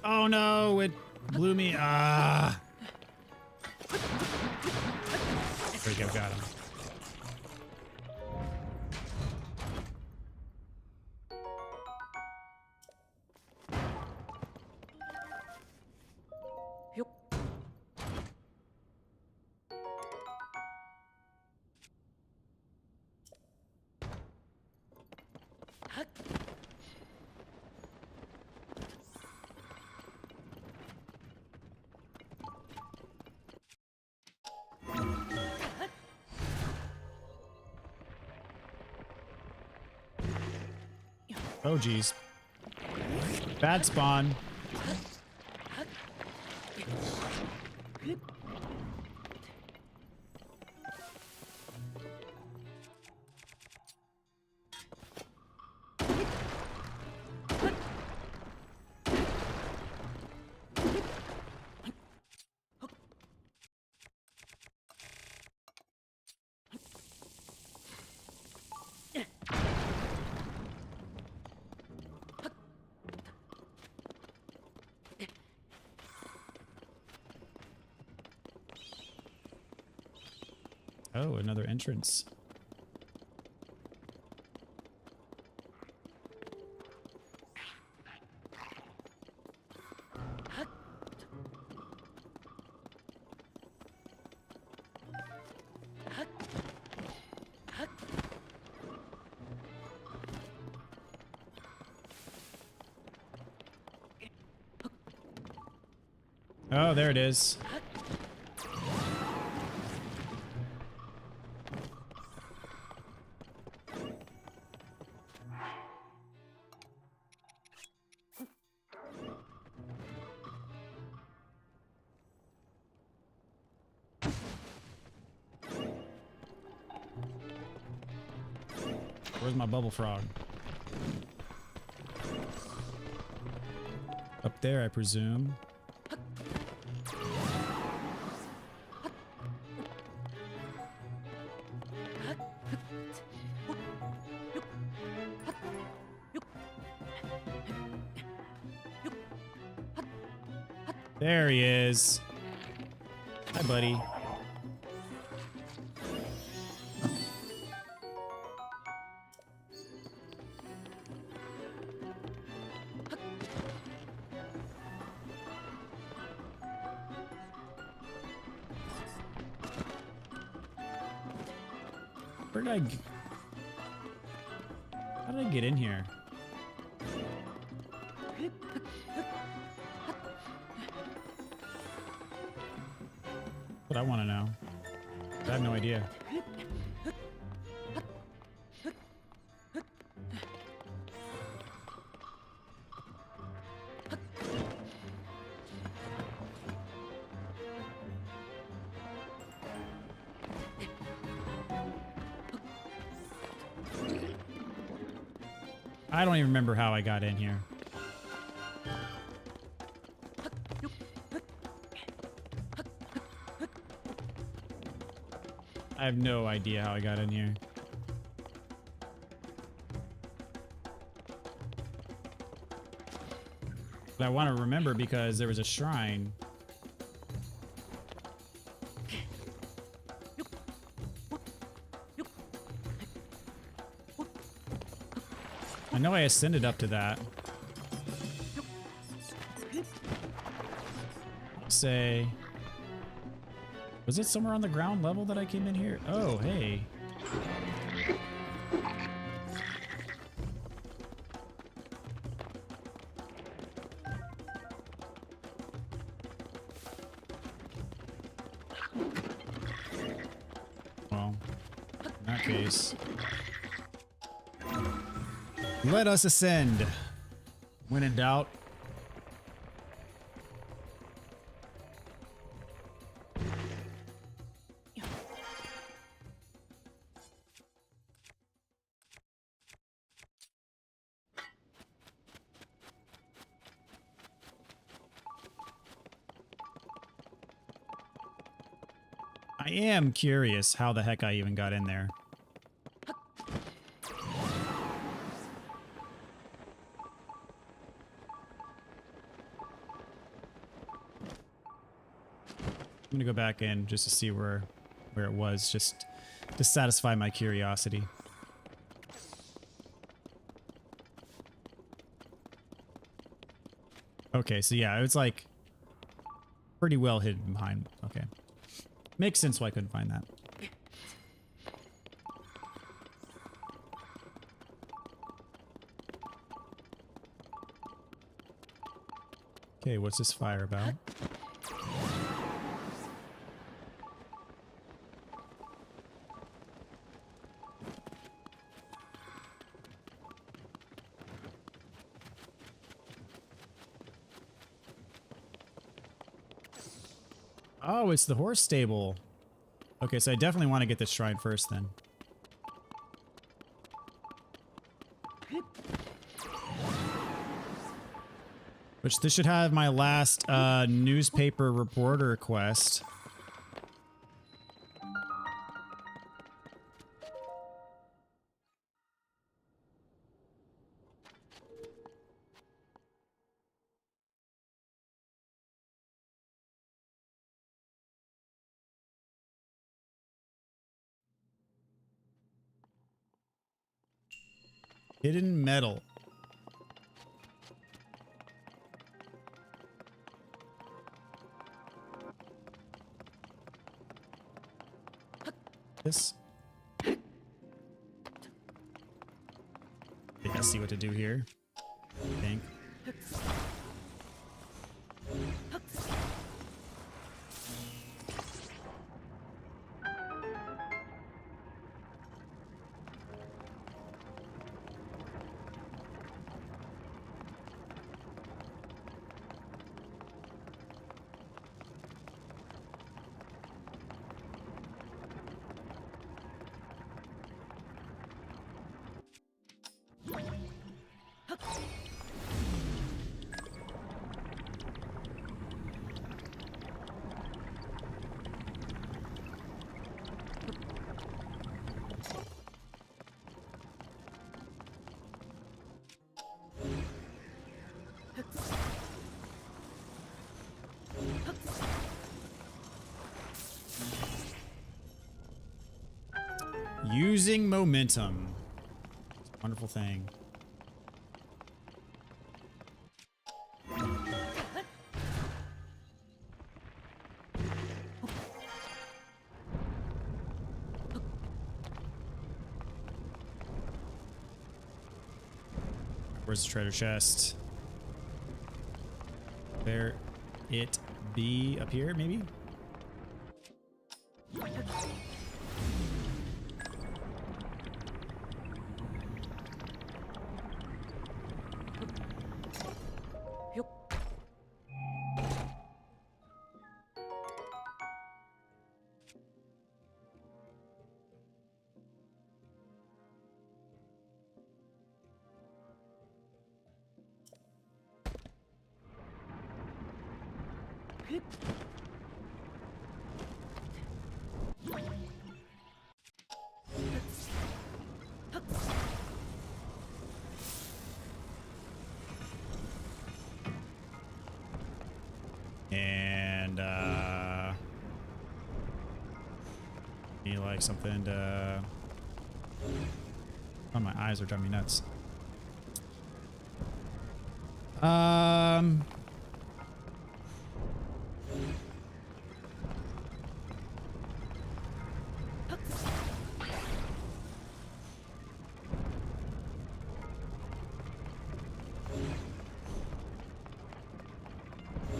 Oh no, it blew me. Ah. There we go, got him. Oh geez. Bad spawn. Oh, another entrance. Oh, there it is. Where's my bubble frog? Up there, I presume. There he is. Hi, buddy. Where did how did I get in here? What I want to know. I have no idea. I don't even remember how I got in here. I have no idea how I got in here. But I want to remember because there was a shrine. I know I ascended up to that. Say, was it somewhere on the ground level that I came in here? Oh, hey. Well, in that case, let us ascend. When in doubt, I am curious how the heck I even got in there. I'm gonna go back in just to see where it was, just to satisfy my curiosity. Okay, so yeah, it was like pretty well hidden behind. Okay. Makes sense why I couldn't find that. Okay, what's this fire about? Oh, it's the horse stable. Okay, so I definitely want to get this shrine first then. Which this should have my last newspaper reporter quest. Hidden metal. This. I think I see what to do here. I think. Using momentum. It's a wonderful thing. Where's the treasure chest? There it be up here, maybe? And need like something to. Oh, my eyes are driving me nuts.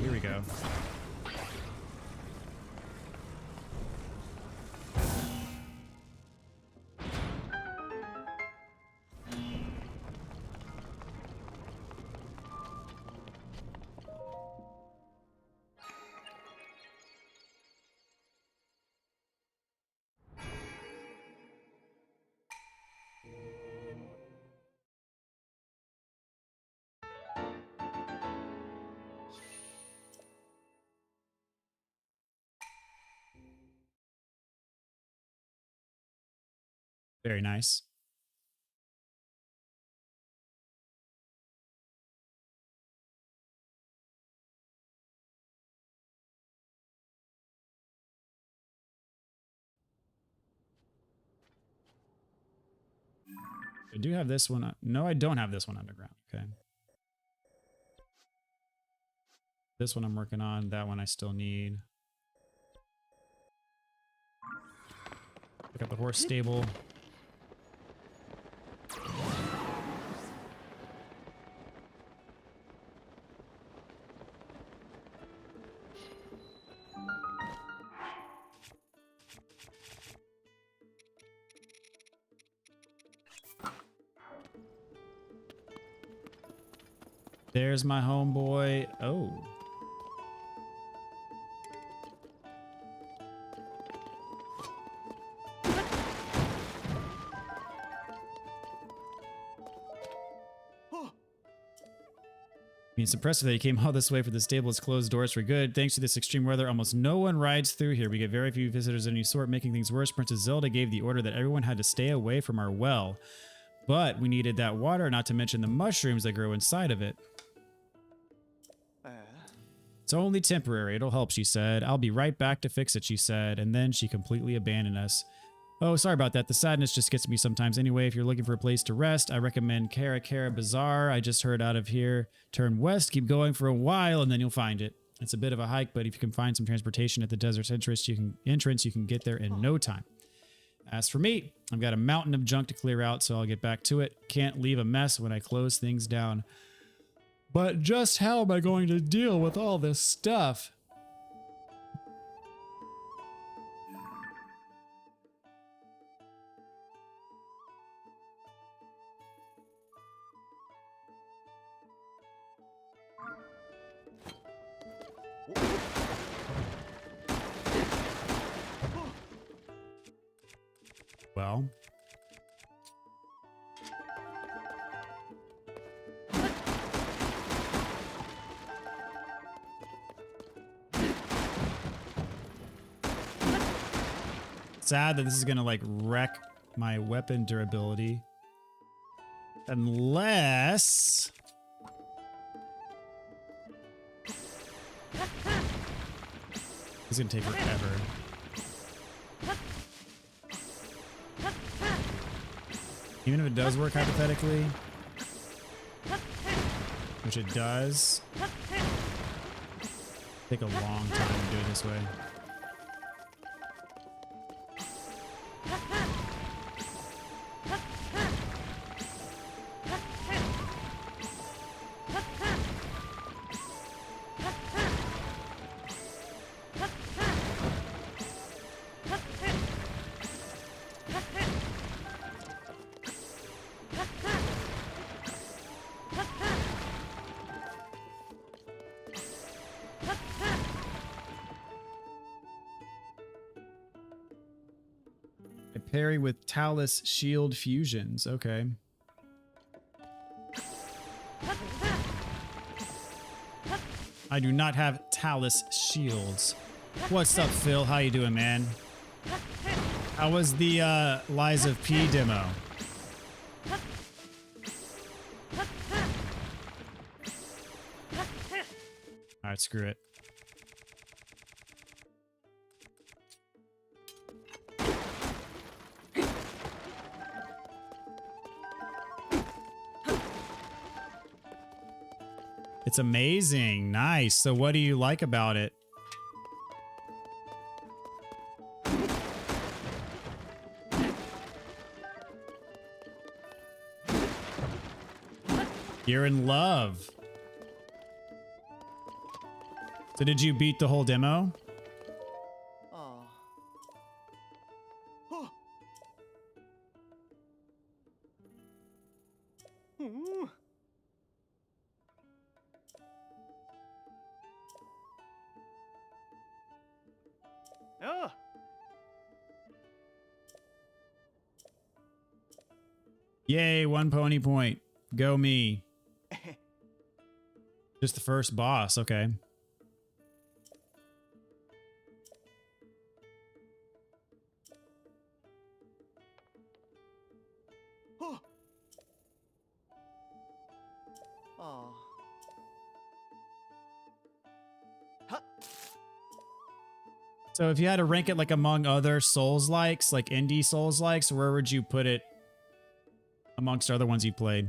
Here we go. Very nice. I do have this one. No, I don't have this one underground. Okay. This one I'm working on. That one I still need. Pick up the horse stable. There's my homeboy. Oh. I mean, it's impressive that you came all this way for the stable. Its closed doors for good. Thanks to this extreme weather, almost no one rides through here. We get very few visitors of any sort. Making things worse, Princess Zelda gave the order that everyone had to stay away from our well. But we needed that water, not to mention the mushrooms that grow inside of it. It's only temporary. It'll help, she said. I'll be right back to fix it, she said. And then she completely abandoned us. Oh, sorry about that. The sadness just gets me sometimes. Anyway, if you're looking for a place to rest, I recommend Kara Kara Bazaar. I just heard out of here. Turn west, keep going for a while, and then you'll find it. It's a bit of a hike, but if you can find some transportation at the desert's entrance, you can get there in no time. As for me, I've got a mountain of junk to clear out, so I'll get back to it. Can't leave a mess when I close things down. But just how am I going to deal with all this stuff? Well, sad that this is gonna like wreck my weapon durability. Unless it's gonna take forever. Even if it does work hypothetically, which it does, take a long time to do it this way. Parry with Talus shield fusions. Okay. I do not have Talus shields. What's up, Phil? How you doing, man? How was the Lies of P demo? Alright, screw it. It's amazing. Nice. So what do you like about it? You're in love. So did you beat the whole demo? Yay, 1 pony point. Go me. Just the first boss, okay. So if you had to rank it like among other Souls-likes, like indie Souls-likes, where would you put it amongst other ones you played.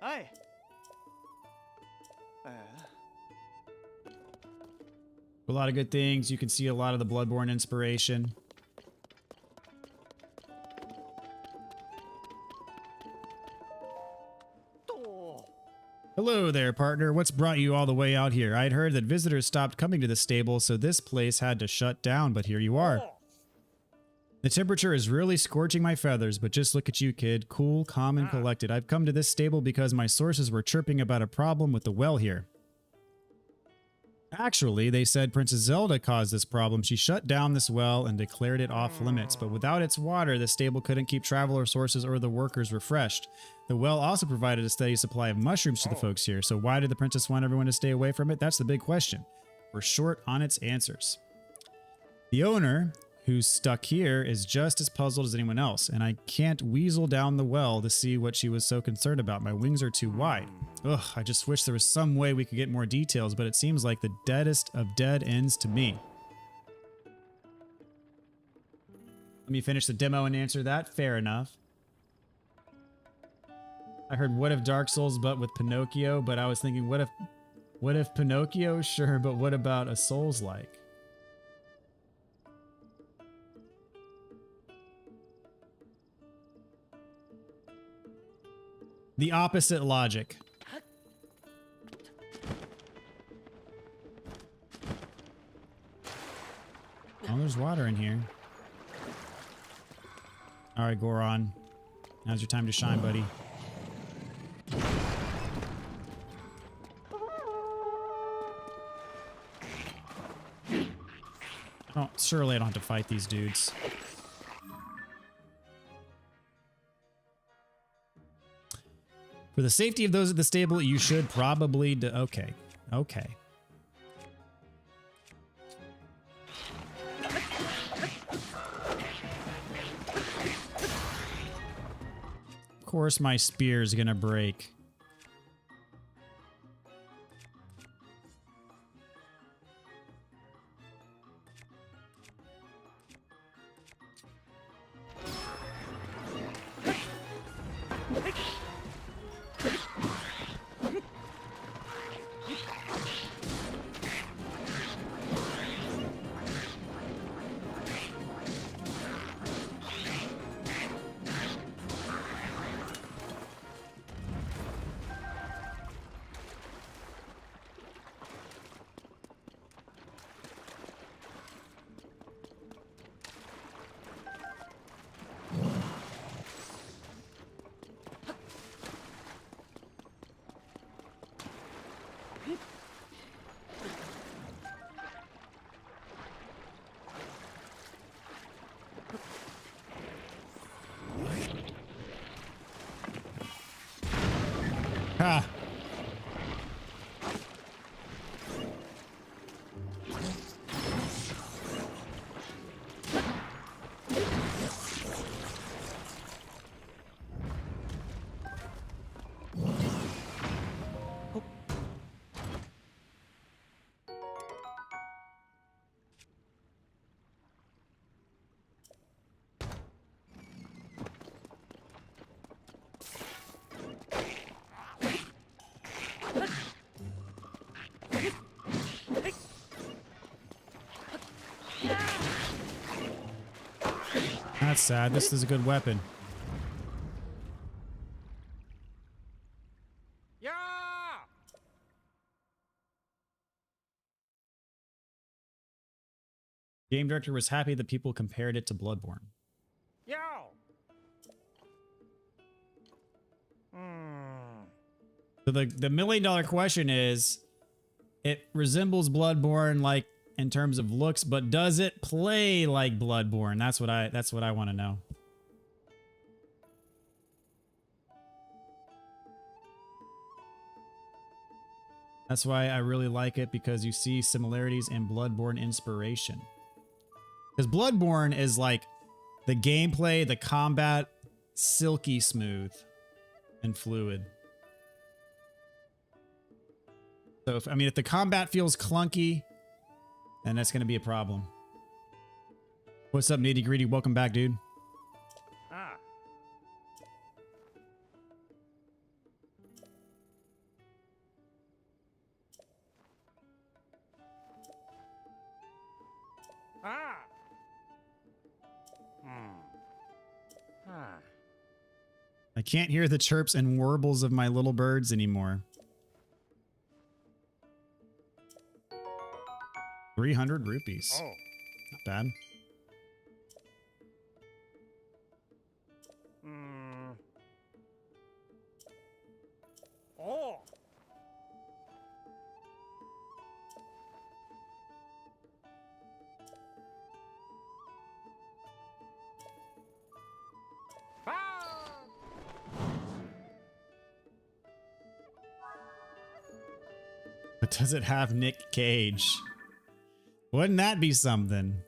Hi. A lot of good things. You can see a lot of the Bloodborne inspiration. Hello there, partner. What's brought you all the way out here? I'd heard that visitors stopped coming to the stable, so this place had to shut down, but here you are. The temperature is really scorching my feathers, but just look at you, kid. Cool, calm, and collected. I've come to this stable because my sources were chirping about a problem with the well here. Actually, they said Princess Zelda caused this problem. She shut down this well and declared it off limits, but without its water, the stable couldn't keep traveler sources or the workers refreshed. The well also provided a steady supply of mushrooms to the folks here, so why did the princess want everyone to stay away from it? That's the big question. We're short on its answers. The owner, who's stuck here, is just as puzzled as anyone else, and I can't weasel down the well to see what she was so concerned about. My wings are too wide. Ugh, I just wish there was some way we could get more details, but it seems like the deadest of dead ends to me. Let me finish the demo and answer that. Fair enough. I heard what if Dark Souls but with Pinocchio, but I was thinking what if Pinocchio? Sure, but what about a Souls-like? The opposite logic. Oh, there's water in here. All right, Goron. Now's your time to shine, buddy. Oh, surely I don't have to fight these dudes. For the safety of those at the stable, you should probably okay. Okay. Of course my spear's gonna break. Ha! That's sad. This is a good weapon. Yeah! Game director was happy that people compared it to Bloodborne. Yeah! So the $1,000,000 question is, it resembles Bloodborne like in terms of looks, but does it play like Bloodborne? That's what I want to know. That's why I really like it, because you see similarities in Bloodborne inspiration. Because Bloodborne is like the gameplay, the combat, silky smooth and fluid. So, if, I mean, if the combat feels clunky, then that's going to be a problem. What's up, Nitty Gritty? Welcome back, dude. Ah. Ah. Ah. I can't hear the chirps and warbles of my little birds anymore. 300 rupees. Oh. Not bad. Mm. Oh. Ah. But does it have Nick Cage? Wouldn't that be something?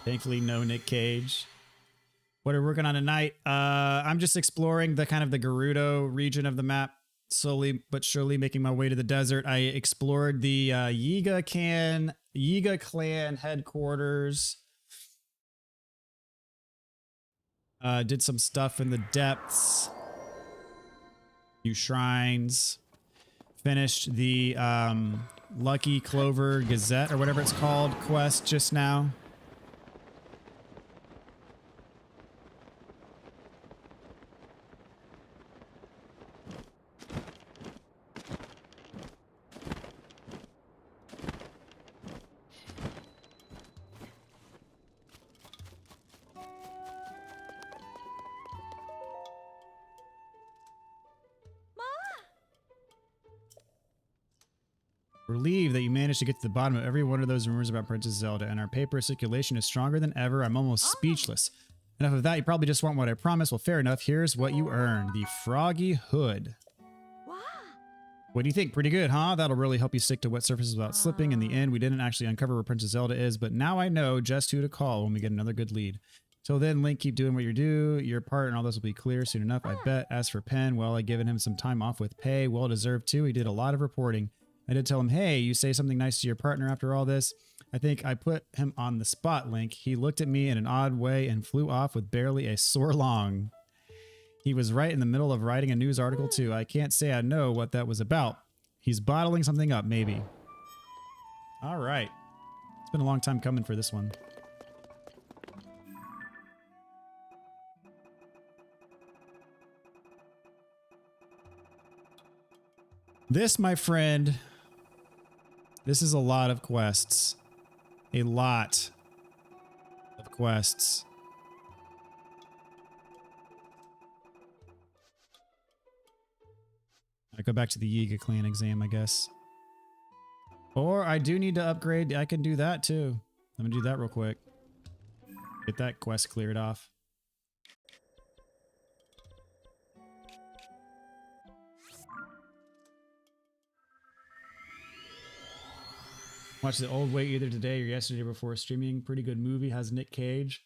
Thankfully, no Nick Cage. What are we working on tonight? I'm just exploring the kind of the Gerudo region of the map, slowly but surely making my way to the desert. I explored the Yiga clan headquarters. Did some stuff in the depths. Few shrines. Finished the Lucky Clover Gazette or whatever it's called quest just now. Relieved that you managed to get to the bottom of every one of those rumors about Princess Zelda, and our paper circulation is stronger than ever. I'm almost speechless. Enough of that. You probably just want what I promised. Well, fair enough. Here's what you earned. The Froggy Hood. What do you think? Pretty good, huh? That'll really help you stick to wet surfaces without slipping. In the end, we didn't actually uncover where Princess Zelda is, but now I know just who to call when we get another good lead. Till then, Link, keep doing what you do. Your part and all this will be clear soon enough, I bet. As for Pen, well, I've given him some time off with pay. Well deserved, too. He did a lot of reporting. I did tell him, hey, you say something nice to your partner after all this. I think I put him on the spot, Link. He looked at me in an odd way and flew off with barely a sore long. He was right in the middle of writing a news article, too. I can't say I know what that was about. He's bottling something up, maybe. All right. It's been a long time coming for this one. This, my friend, this is a lot of quests. A lot of quests. I go back to the Yiga clan exam, I guess. Or I do need to upgrade. I can do that too. I'm gonna do that real quick. Get that quest cleared off. Watched The Old Way either today or yesterday before streaming. Pretty good movie. Has Nick Cage.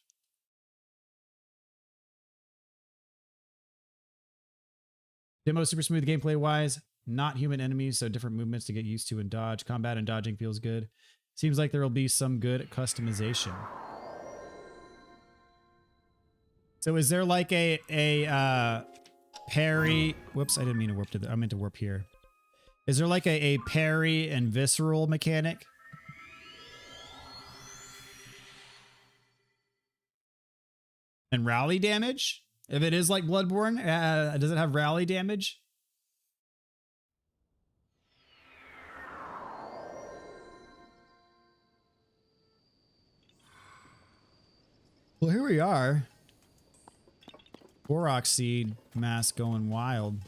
Demo super smooth gameplay wise. Not human enemies, so different movements to get used to and dodge. Combat and dodging feels good. Seems like there will be some good customization. So is there like a parry? Whoops, I didn't mean to warp to the, I meant to warp here. Is there like a parry and visceral mechanic? And rally damage? If it is like Bloodborne, does it have rally damage? Well, here we are. Korok seed mass going wild.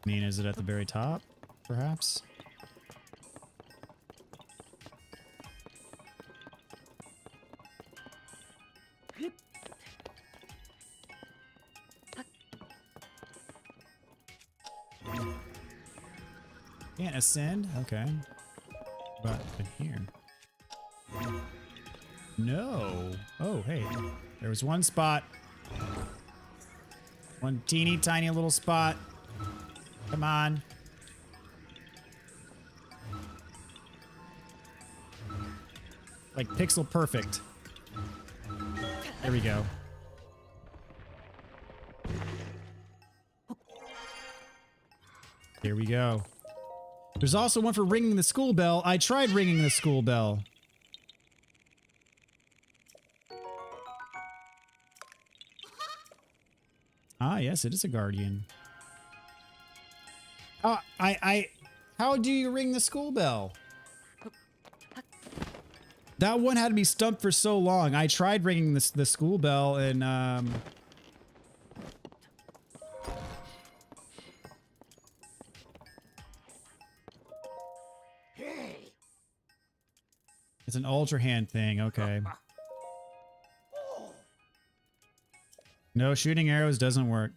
I mean, is it at the very top? Perhaps? Can't ascend? Okay. But in here. No. Oh, hey. There was one spot. One teeny tiny little spot. Come on. Like pixel perfect. There we go. Here we go. There's also one for ringing the school bell. I tried ringing the school bell. Ah, yes, it is a guardian. How do you ring the school bell? That one had me stumped for so long. I tried ringing the school bell and, it's an ultra hand thing, okay. No, shooting arrows doesn't work.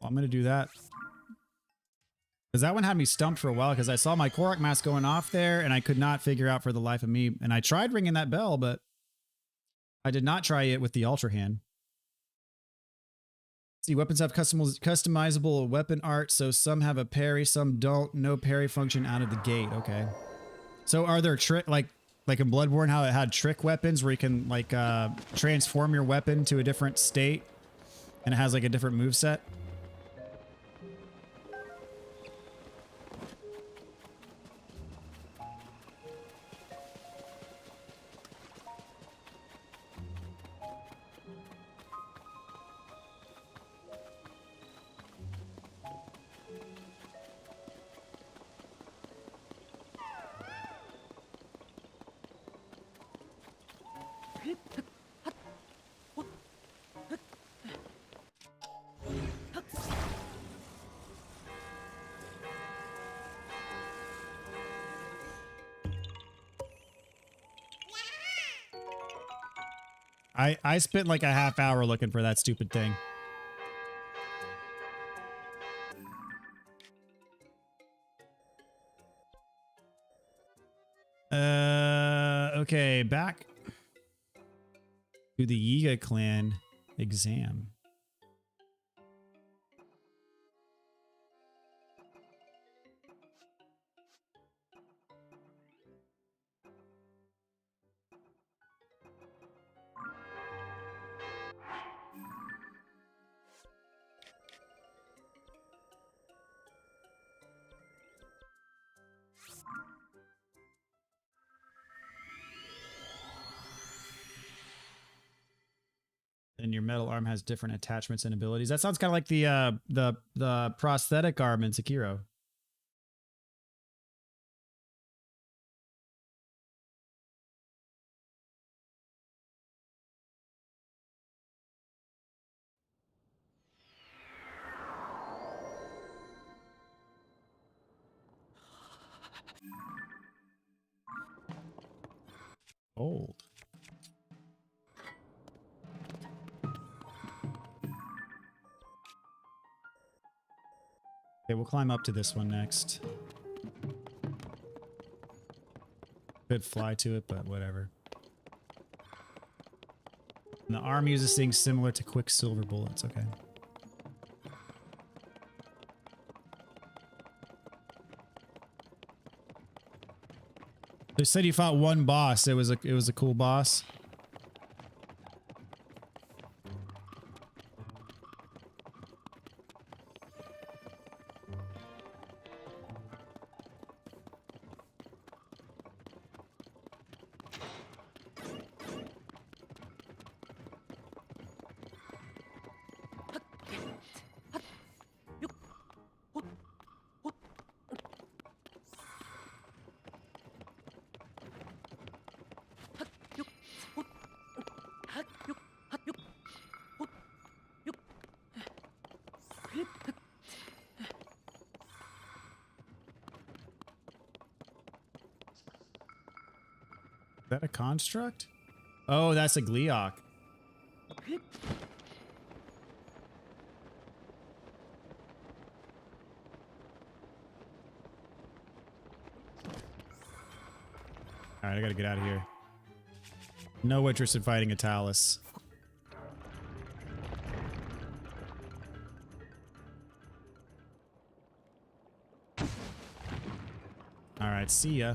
I'm gonna do that. Because that one had me stumped for a while because I saw my Korok mask going off there and I could not figure out for the life of me. And I tried ringing that bell, but I did not try it with the Ultra Hand. See, weapons have customizable weapon art, so some have a parry, some don't. No parry function out of the gate. Okay. So are there like in Bloodborne, how it had trick weapons where you can like transform your weapon to a different state and it has like a different moveset? I spent like a half hour looking for that stupid thing. Okay, back to the Yiga clan exam. And your metal arm has different attachments and abilities. That sounds kind of like the prosthetic arm in Sekiro. Old. Okay, we'll climb up to this one next. Could fly to it, but whatever. And the arm uses things similar to Quicksilver bullets, okay. They said you fought one boss. It was a cool boss. that a construct? Oh, that's a Gleeok. All right, I gotta get out of here. No interest in fighting a Talus. All right, see ya.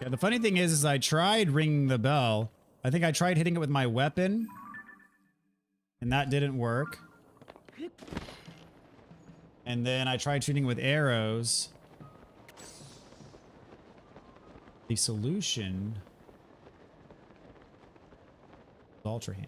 Yeah, the funny thing is I tried ringing the bell. I think I tried hitting it with my weapon, and that didn't work. And then I tried shooting with arrows. The solution is Ultra Hand.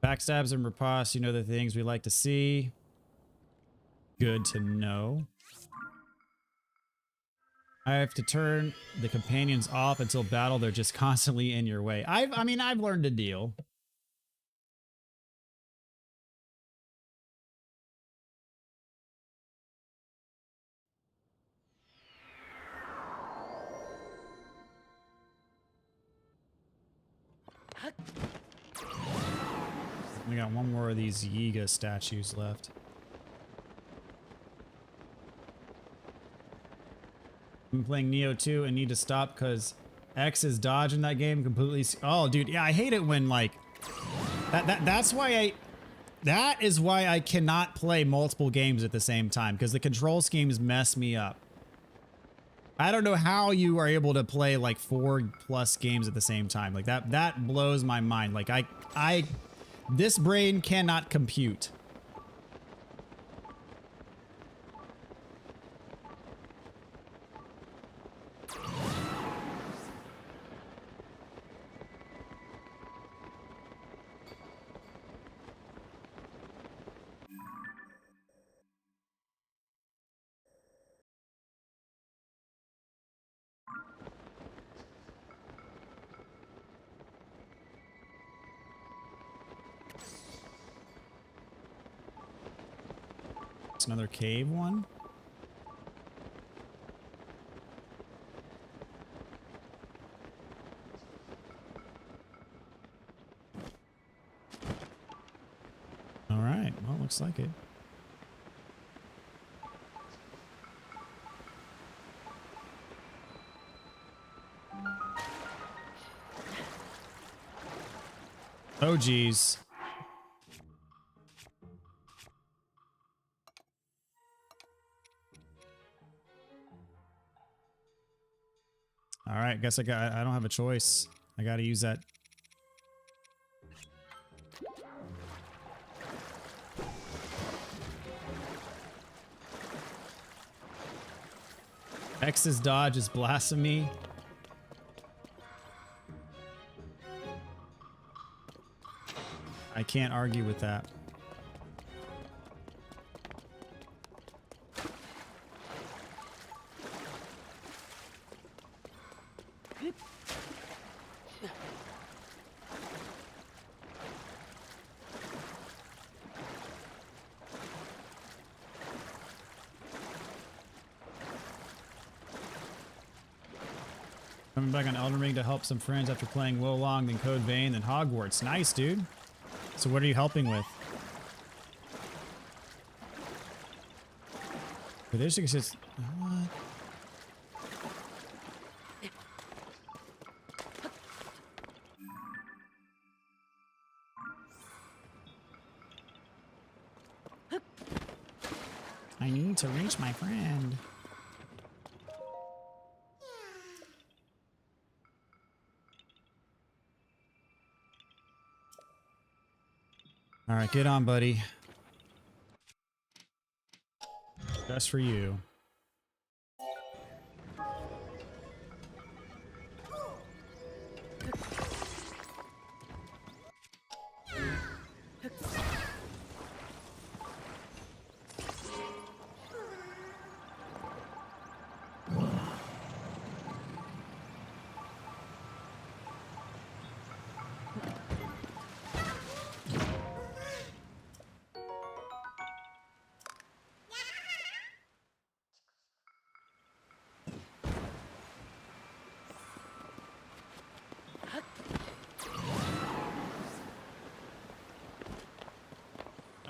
Backstabs and riposte, you know the things we like to see. Good to know. I have to turn the companions off until battle. They're just constantly in your way. I mean, I've learned to deal. We got one more of these Yiga statues left. I'm playing Neo 2 and need to stop because X's dodge in that game completely. Oh, dude, yeah, I hate it when like that's why that is why I cannot play multiple games at the same time, because the control schemes mess me up. I don't know how you are able to play like 4+ games at the same time. Like that blows my mind. Like this brain cannot compute. It's another cave one. All right, well, looks like it. Oh, geez. All right, guess I don't have a choice. I got to use that. X's dodge is blasphemy. I can't argue with that. Coming back on Elden Ring to help some friends after playing Wo Long, then Code Vein, then Hogwarts. Nice, dude. So what are you helping with? But there's just what? I need to reach my friend. All right, get on, buddy. Just for you.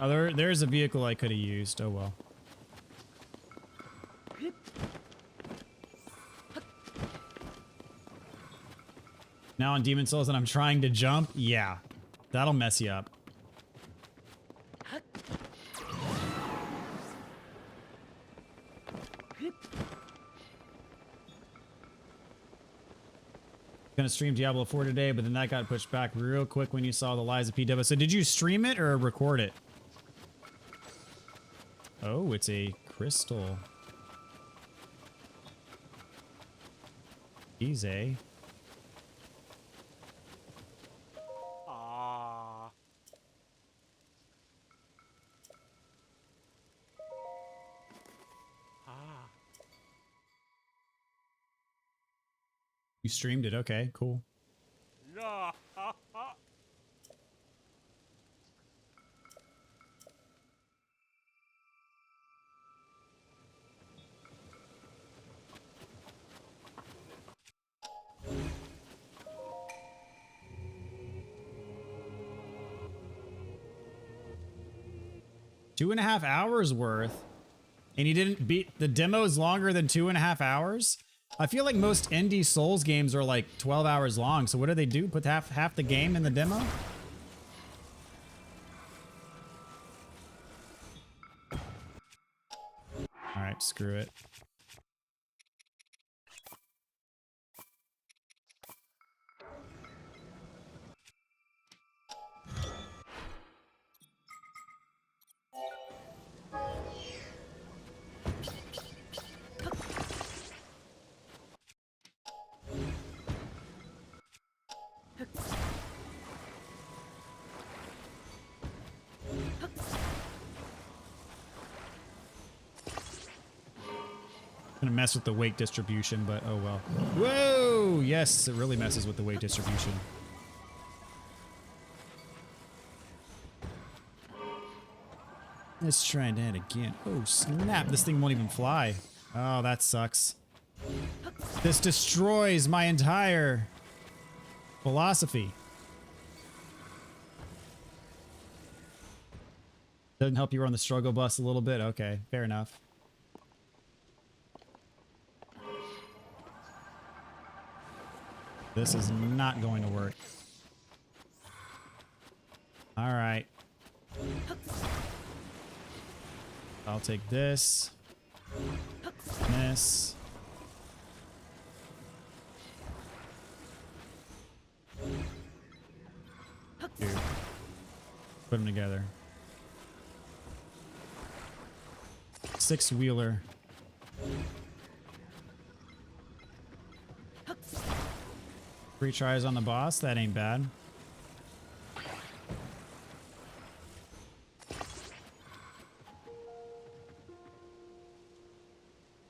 Oh, there's a vehicle I could have used. Oh well. Now on Demon Souls and I'm trying to jump? Yeah. That'll mess you up. Gonna stream Diablo 4 today, but then that got pushed back real quick when you saw the Lies of PW. So did you stream it or record it? Oh, it's a crystal. Easy. Ah. Ah. You streamed it. Okay, cool. Yeah. 2.5 hours worth. And you didn't beat the demo's longer than 2.5 hours? I feel like most indie Souls games are like 12 hours long. So what do they do? Put half the game in the demo? All right, screw it. Gonna mess with the weight distribution, but oh well. Whoa! Yes, it really messes with the weight distribution. Let's try that again. Oh snap, this thing won't even fly. Oh, that sucks. This destroys my entire philosophy. Doesn't help you run the struggle bus a little bit? Okay, fair enough. This is not going to work. All right. I'll take this. This. Here. Put them together. 6-wheeler. Three tries on the boss, that ain't bad.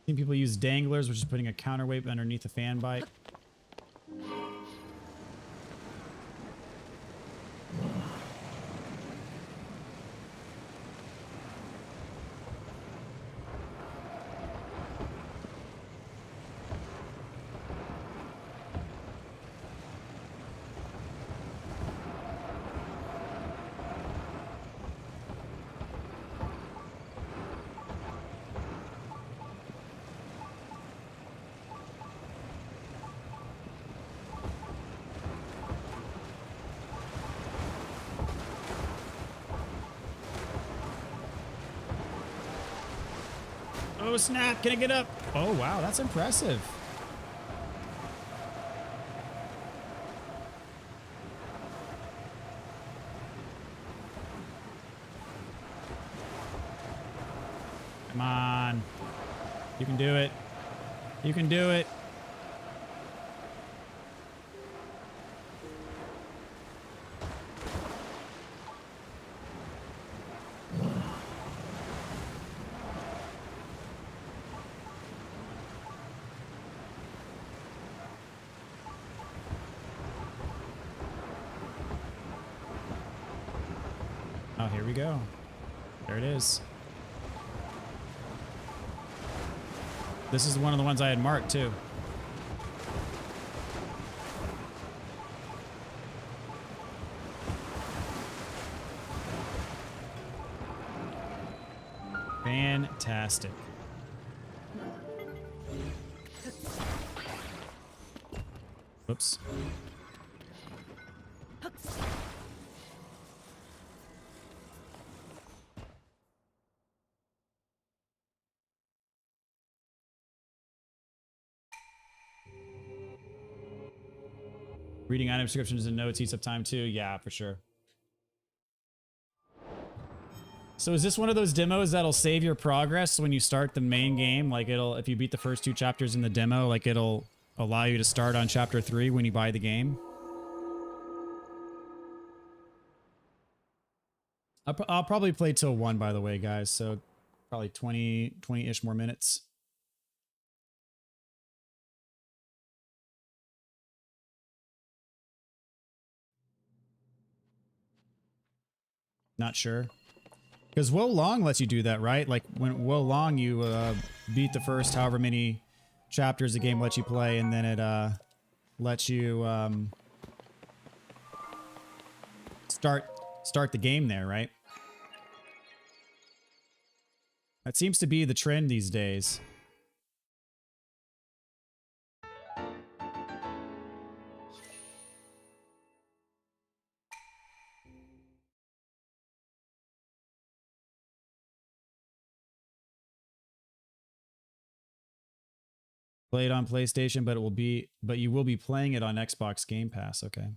Seen people use danglers, which is putting a counterweight underneath a fan bike. Oh, snap. Can I get up? Oh, wow. That's impressive. Come on. You can do it. You can do it. Oh, here we go. There it is. This is one of the ones I had marked too. Fantastic. Whoops. Reading item descriptions and notes eats up time too. Yeah, for sure. So is this one of those demos that'll save your progress when you start the main game? Like it'll, if you beat the first 2 chapters in the demo, like it'll allow you to start on chapter 3 when you buy the game? I'll probably play till 1, by the way, guys. So probably 20-ish more minutes. Not sure. Because Wo Long lets you do that, right? Like when Wo Long, you beat the first however many chapters the game lets you play, and then it lets you start the game there, right? That seems to be the trend these days. Play it on PlayStation, but you will be playing it on Xbox Game Pass. Okay.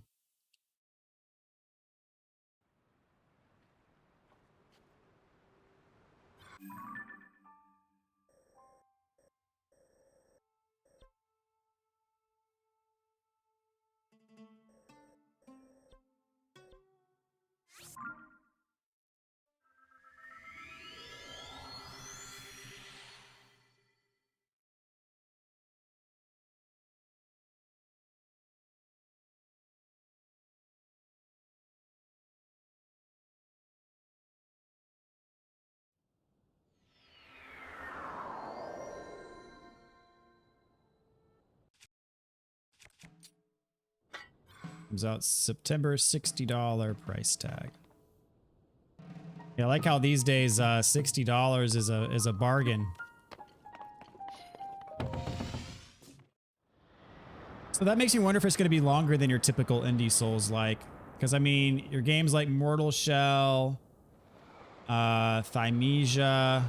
Comes out September, $60 price tag. Yeah, I like how these days $60 is a bargain. So that makes me wonder if it's going to be longer than your typical indie Souls-like. Because I mean, your games like Mortal Shell, Thymesia.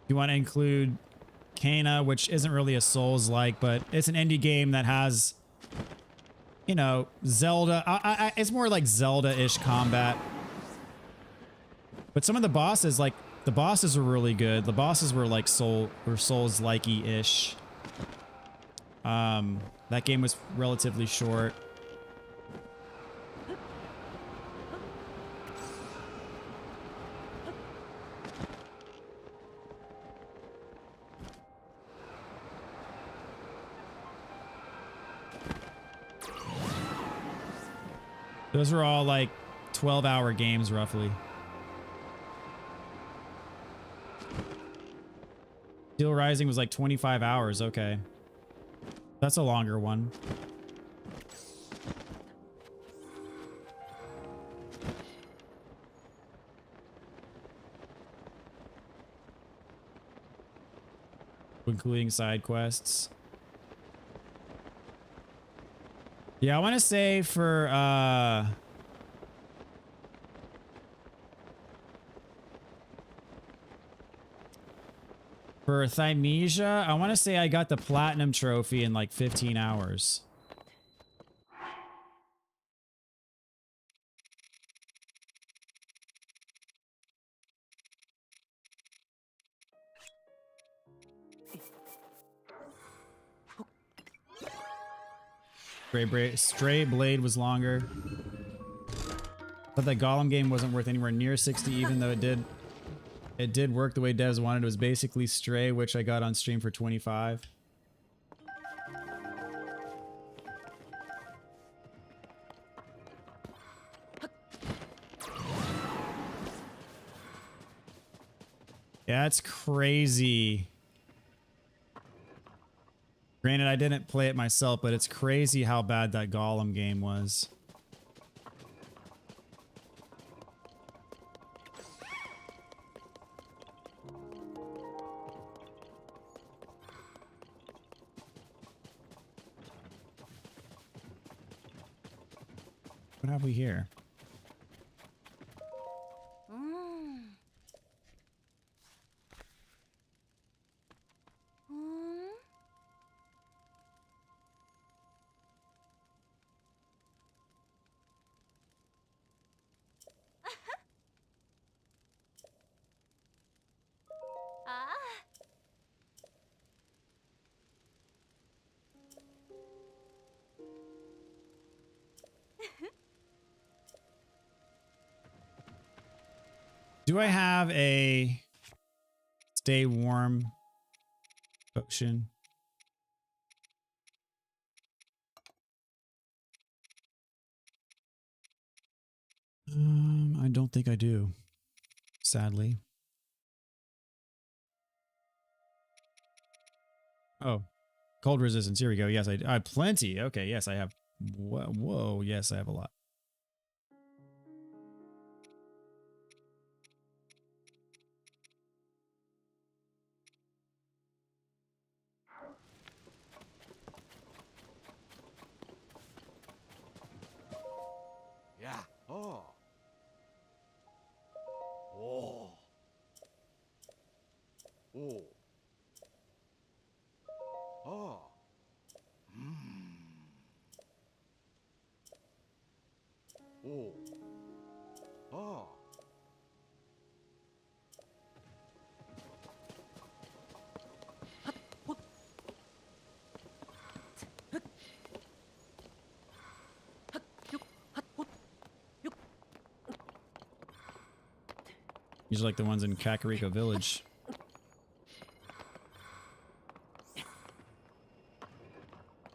You want to include Kana, which isn't really a Souls-like, but it's an indie game that has, you know, Zelda. It's more like Zelda-ish combat. But some of the bosses, like, the bosses were really good. The bosses were like Souls-likey-ish. That game was relatively short. Those were all like 12-hour games, roughly. Steel Rising was like 25 hours. Okay. That's a longer one. Including side quests. Yeah, I want to say for Thymesia, I want to say I got the platinum trophy in like 15 hours. Stray Blade was longer. But that Golem game wasn't worth anywhere near 60, even though it did work the way devs wanted. It was basically Stray, which I got on stream for 25. Yeah, it's crazy. Granted, I didn't play it myself, but it's crazy how bad that Golem game was. What have we here? Do I have a stay warm potion? I don't think I do, sadly. Oh, cold resistance. Here we go. Yes, I have plenty. Okay, yes, I have. Whoa, yes, I have a lot. Yeah. Oh. Oh. Oh. Oh. Oh. Oh. These are like the ones in Kakariko Village.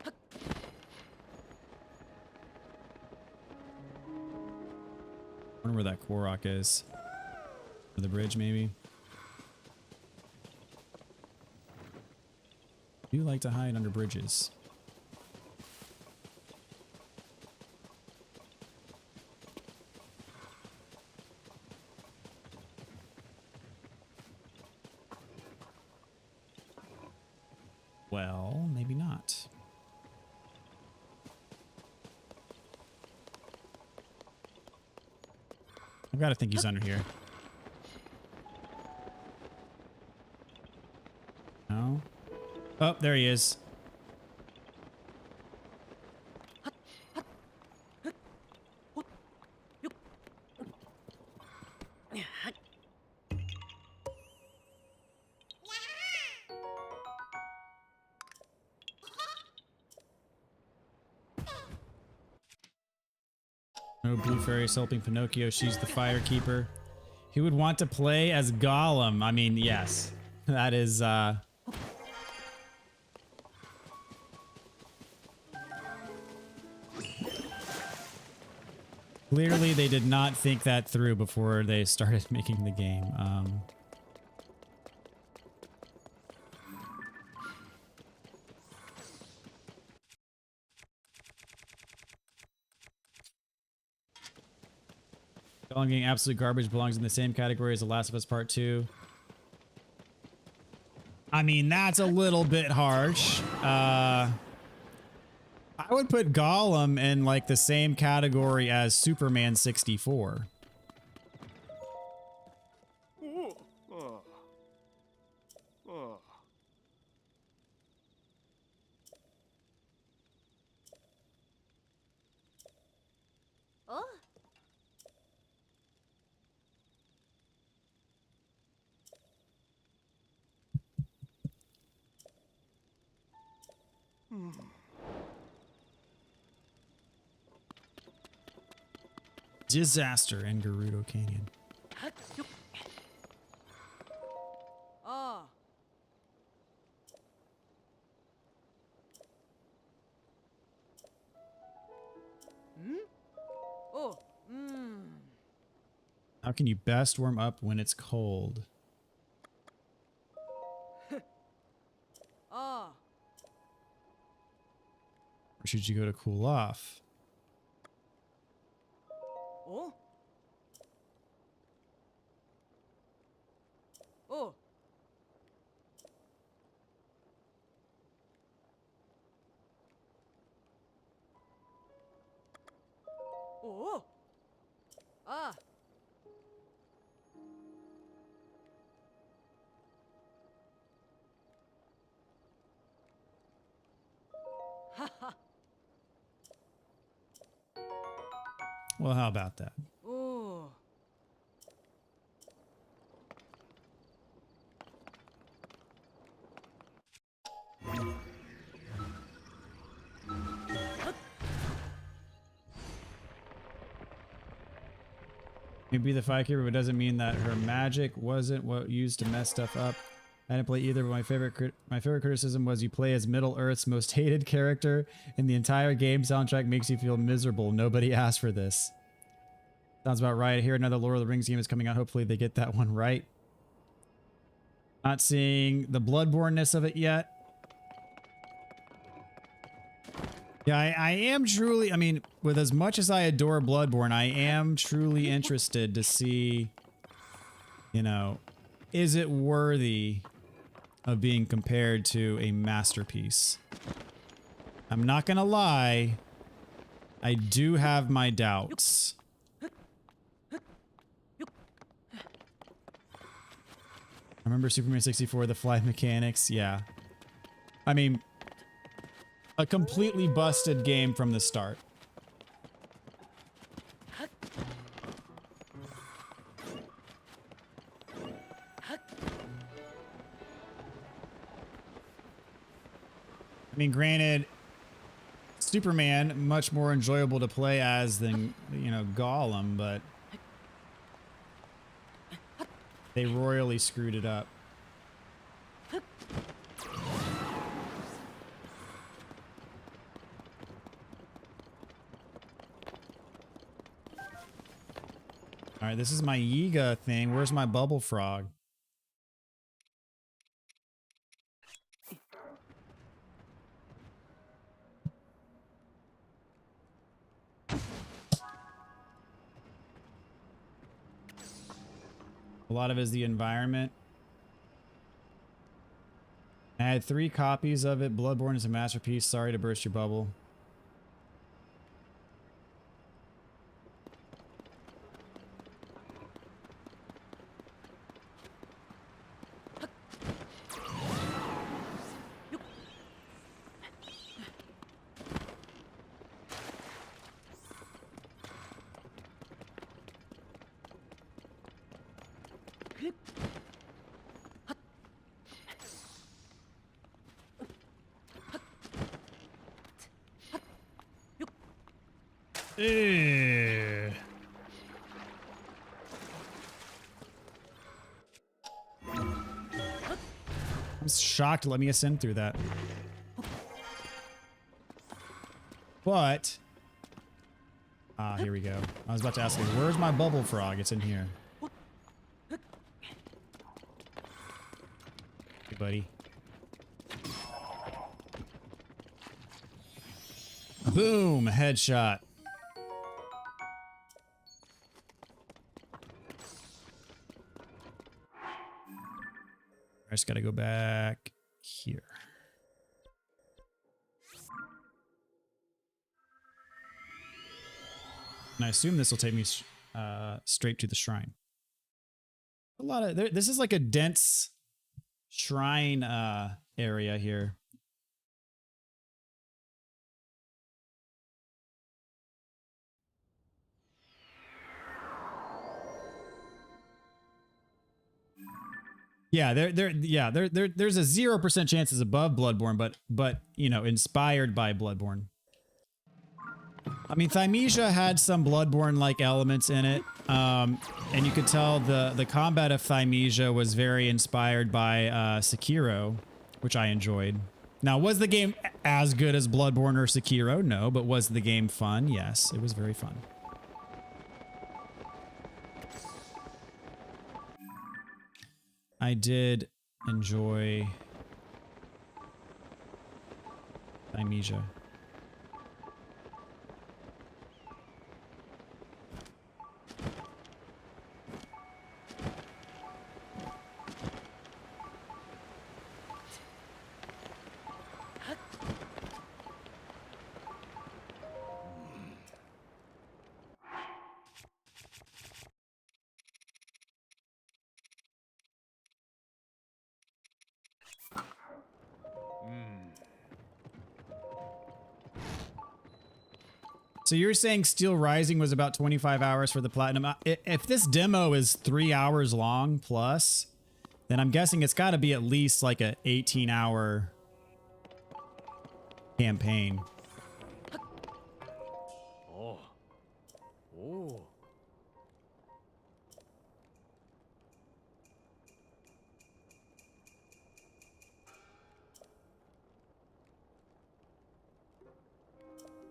I wonder where that Korok is. For the bridge, maybe. I do like to hide under bridges. Well, maybe not. I've got to think he's under here. No? Oh, there he is. No blue fairies helping Pinocchio. She's the fire keeper. He would want to play as Gollum. I mean, yes. That is, clearly, they did not think that through before they started making the game. Gollum getting absolute garbage belongs in the same category as The Last of Us Part 2. I mean, that's a little bit harsh. I would put Gollum in like the same category as Superman 64. Oh. Disaster in Gerudo Canyon. Oh. Oh. How can you best warm up when it's cold? Oh. Or should you go to cool off? Oh. Oh. Oh. Ah. Ha ha. Well, how about that? Oh. Maybe the Firekeeper, but it doesn't mean that her magic wasn't what used to mess stuff up. I didn't play either, but my favorite criticism was you play as Middle Earth's most hated character, and the entire game soundtrack makes you feel miserable. Nobody asked for this. Sounds about right. Here, another Lord of the Rings game is coming out. Hopefully they get that one right. Not seeing the Bloodborne-ness of it yet. Yeah, I am truly, I mean, with as much as I adore Bloodborne, I am truly interested to see, you know, is it worthy of being compared to a masterpiece? I'm not gonna lie, I do have my doubts. I remember Superman 64, the fly mechanics, yeah. I mean, a completely busted game from the start. I mean, granted, Superman, much more enjoyable to play as than, you know, Gollum, but they royally screwed it up. All right, this is my Yiga thing. Where's my bubble frog? A lot of it is the environment. I had 3 copies of it. Bloodborne is a masterpiece. Sorry to burst your bubble. Ugh. I'm shocked to let me ascend through that. But here we go. I was about to ask you, where's my bubble frog? It's in here. Hey, buddy. Boom! Headshot. I just gotta go back here. And I assume this will take me straight to the shrine. A lot of this is like a dense shrine area here. Yeah, there's a 0% chance it's above Bloodborne, but you know, inspired by Bloodborne. I mean, Thymesia had some Bloodborne-like elements in it, and you could tell the combat of Thymesia was very inspired by Sekiro, which I enjoyed. Now, was the game as good as Bloodborne or Sekiro? No, but was the game fun? Yes, it was very fun. I did enjoy Thymesia. So you're saying Steel Rising was about 25 hours for the platinum? If this demo is 3 hours long plus, then I'm guessing it's got to be at least like a 18-hour campaign. Oh. Oh.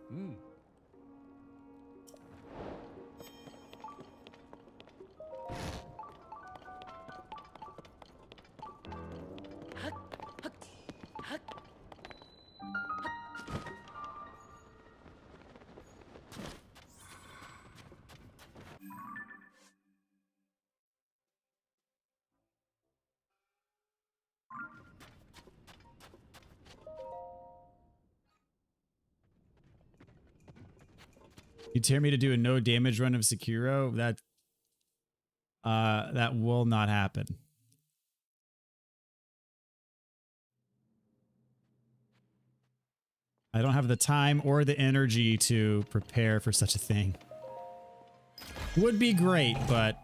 Hmm. You dare me to do a no damage run of Sekiro? That will not happen. I don't have the time or the energy to prepare for such a thing. Would be great, but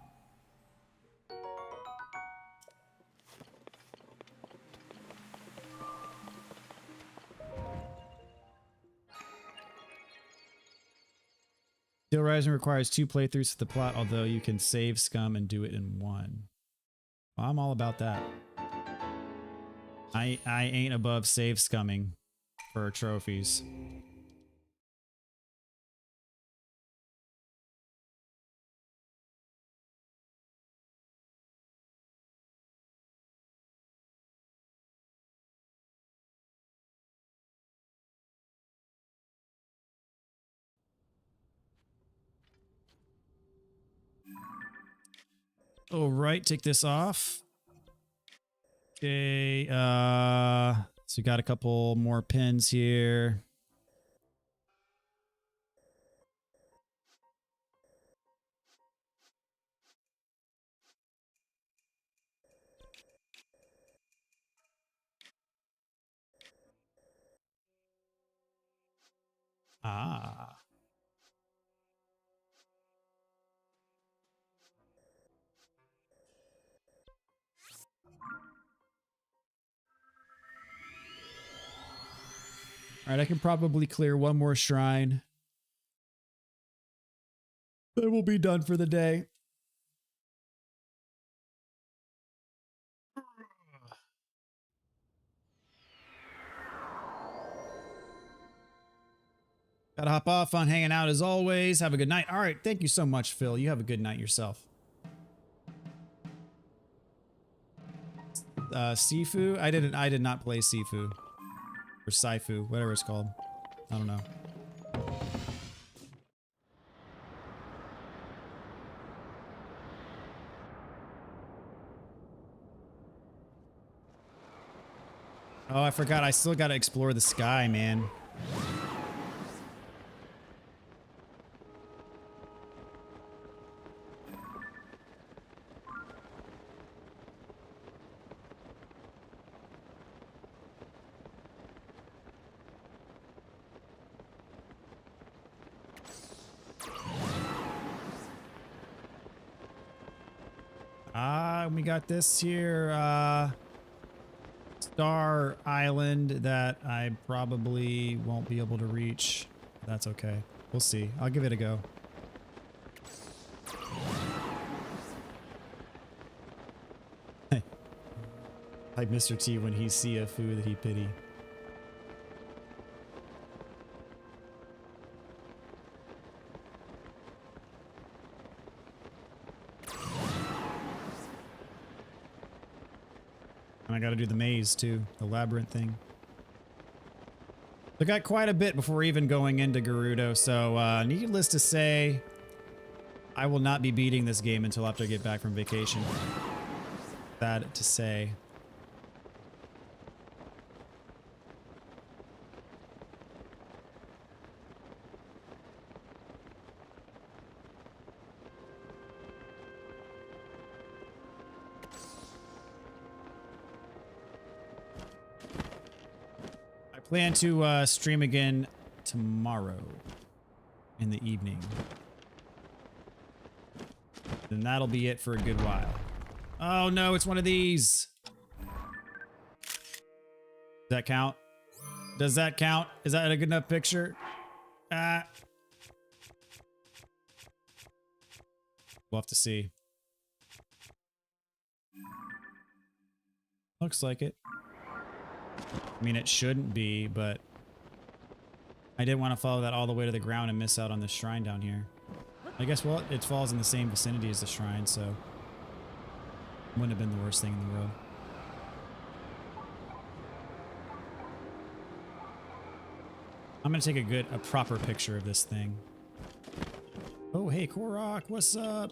Steel Rising requires 2 playthroughs of the plot, although you can save scum and do it in 1. Well, I'm all about that. I ain't above save scumming for trophies. All right, take this off. Okay, so we got a couple more pins here. Ah. All right, I can probably clear one more shrine. Then we'll be done for the day. Gotta hop off on hanging out as always. Have a good night. All right, thank you so much, Phil. You have a good night yourself. Sifu? I did not play Sifu. Or Saifu, whatever it's called. I don't know. Oh, I forgot. I still gotta explore the sky, man. We got this here, Star Island that I probably won't be able to reach. That's okay. We'll see. I'll give it a go. Like Mr. T when he see a food that he pity. And I gotta do the maze too, the labyrinth thing. I got quite a bit before even going into Gerudo, so needless to say, I will not be beating this game until after I get back from vacation. Sad to say. Plan to stream again tomorrow in the evening. Then that'll be it for a good while. Oh no, it's one of these. Does that count? Does that count? Is that a good enough picture? We'll have to see. Looks like it. I mean, it shouldn't be, but I didn't want to follow that all the way to the ground and miss out on this shrine down here. I guess, well, it falls in the same vicinity as the shrine, so wouldn't have been the worst thing in the world. I'm gonna take a proper picture of this thing. Oh, hey, Korok, what's up?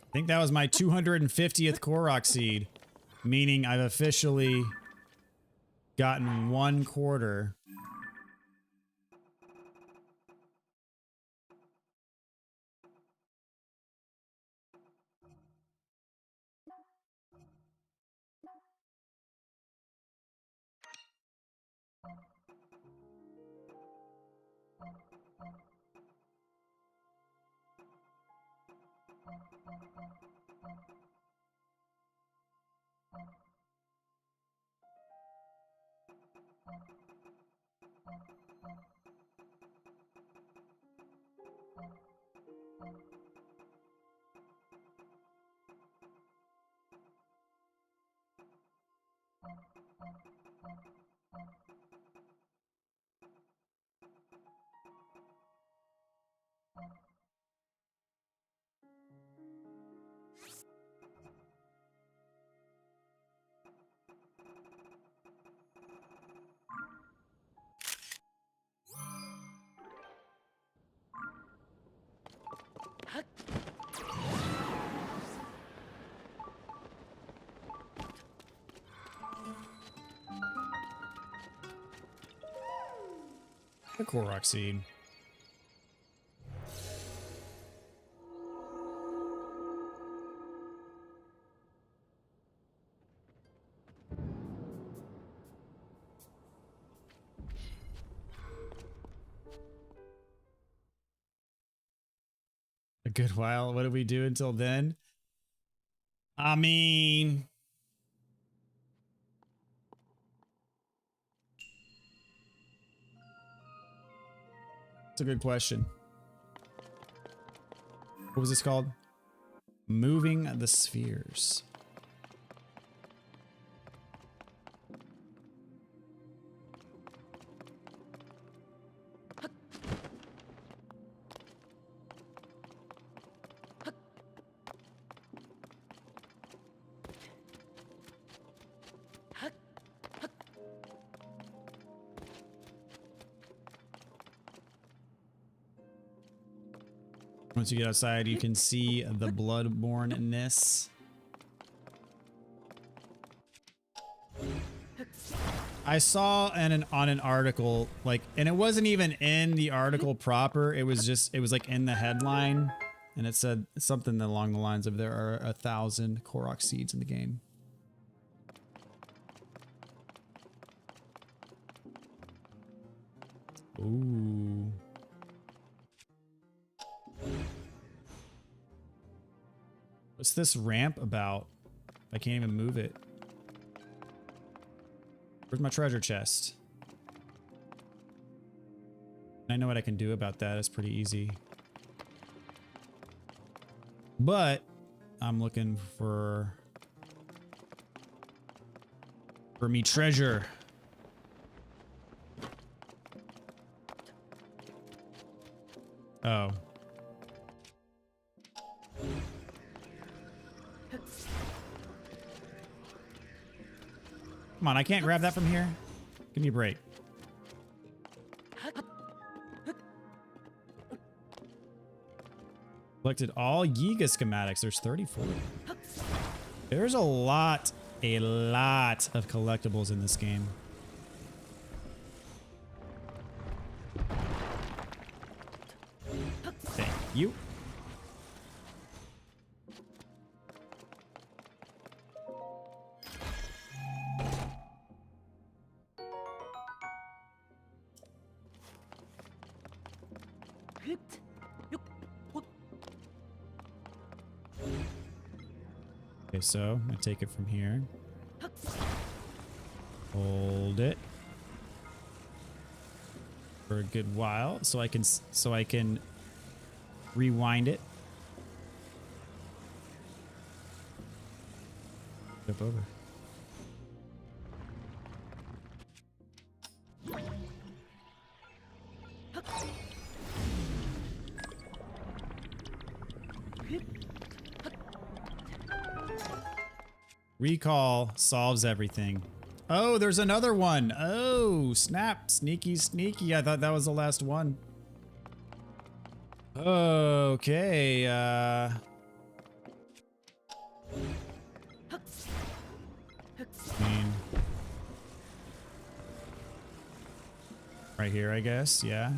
I think that was my 250th Korok seed, meaning I've officially gotten 1/4. A Korok seed. A good while. What do we do until then? I mean, it's a good question. What was this called? Moving the spheres. Once you get outside, you can see the bloodborne-ness. I saw on an article, like, and it wasn't even in the article proper. It was like in the headline, and it said something along the lines of there are 1,000 Korok seeds in the game. Ooh. What's this ramp about? I can't even move it. Where's my treasure chest? I know what I can do about that. It's pretty easy. But I'm looking for me treasure. Oh. Come on, I can't grab that from here. Give me a break. Collected all Yiga schematics. There's 34. There's a lot of collectibles in this game. Thank you. Okay, so I take it from here. Hold it for a good while, so I can rewind it. Jump over. Recall solves everything. Oh, there's another one. Oh, snap. Sneaky, sneaky. I thought that was the last one. Okay, right here, I guess. Yeah.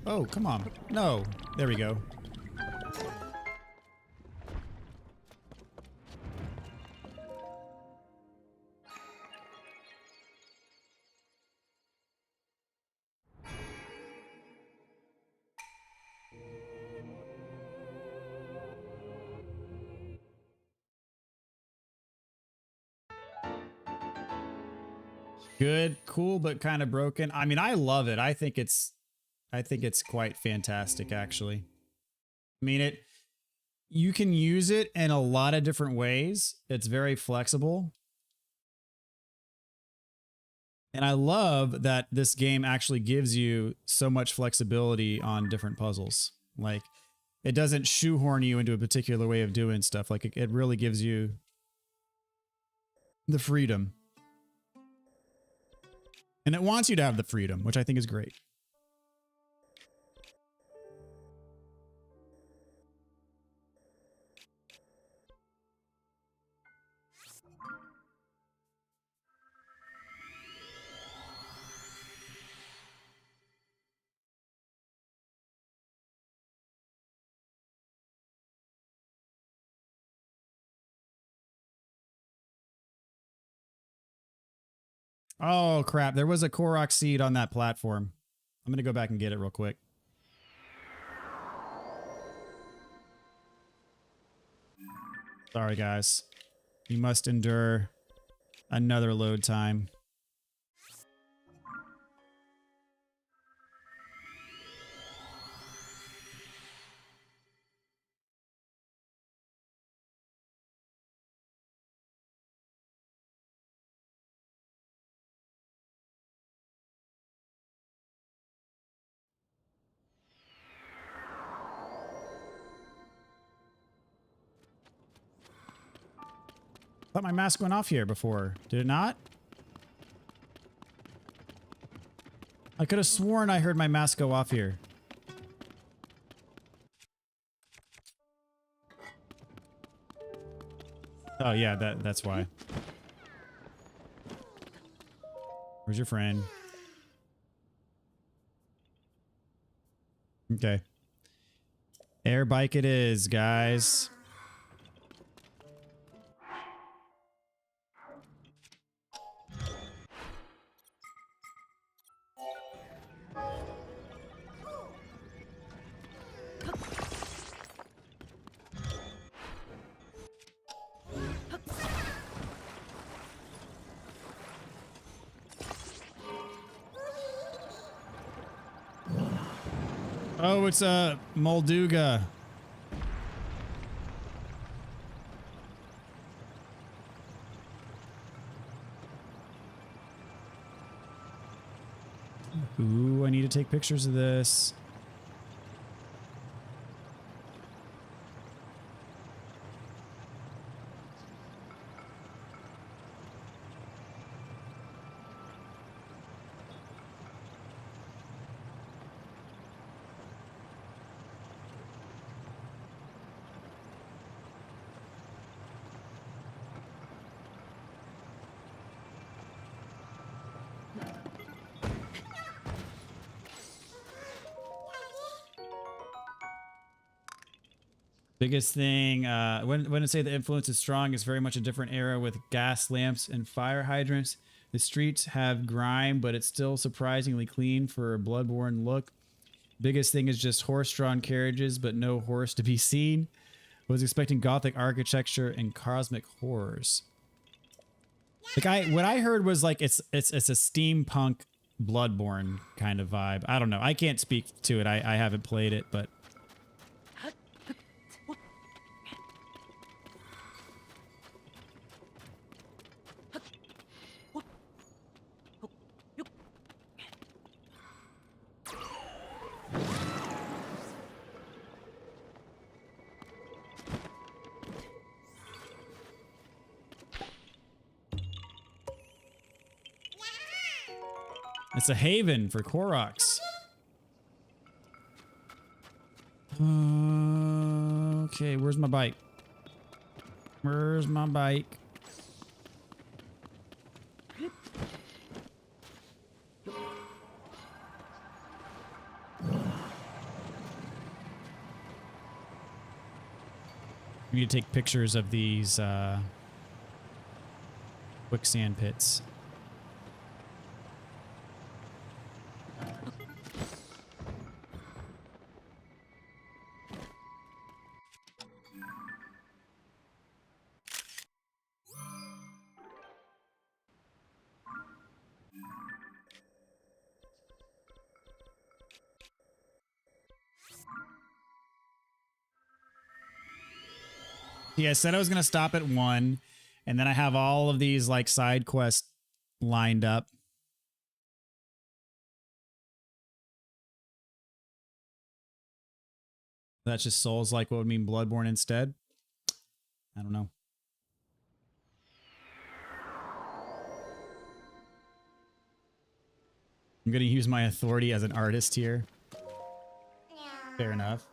Oh, come on. No. There we go. Good, cool, but kind of broken. I mean, I love it. I think it's quite fantastic, actually. I mean, you can use it in a lot of different ways. It's very flexible. And I love that this game actually gives you so much flexibility on different puzzles. Like, it doesn't shoehorn you into a particular way of doing stuff. Like, it really gives you the freedom. And it wants you to have the freedom, which I think is great. Oh, crap. There was a Korok seed on that platform. I'm going to go back and get it real quick. Sorry, guys. You must endure another load time. thought my mask went off here before. Did it not? I could have sworn I heard my mask go off here. Oh yeah, that's why. Where's your friend? Okay. Air bike it is, guys. Oh, it's a Molduga. Ooh, I need to take pictures of this. Biggest thing, when I say the influence is strong, it's very much a different era with gas lamps and fire hydrants. The streets have grime, but it's still surprisingly clean for a Bloodborne look. Biggest thing is just horse-drawn carriages, but no horse to be seen. Was expecting gothic architecture and cosmic horrors. Like what I heard was like it's a steampunk Bloodborne kind of vibe. I don't know. I can't speak to it. I haven't played it, but it's a haven for Koroks. Okay, where's my bike? Where's my bike? We need to take pictures of these quicksand pits. Yeah, I said I was going to stop at 1, and then I have all of these like side quests lined up. That's just Souls like what would mean Bloodborne instead. I don't know. I'm going to use my authority as an artist here. Fair enough.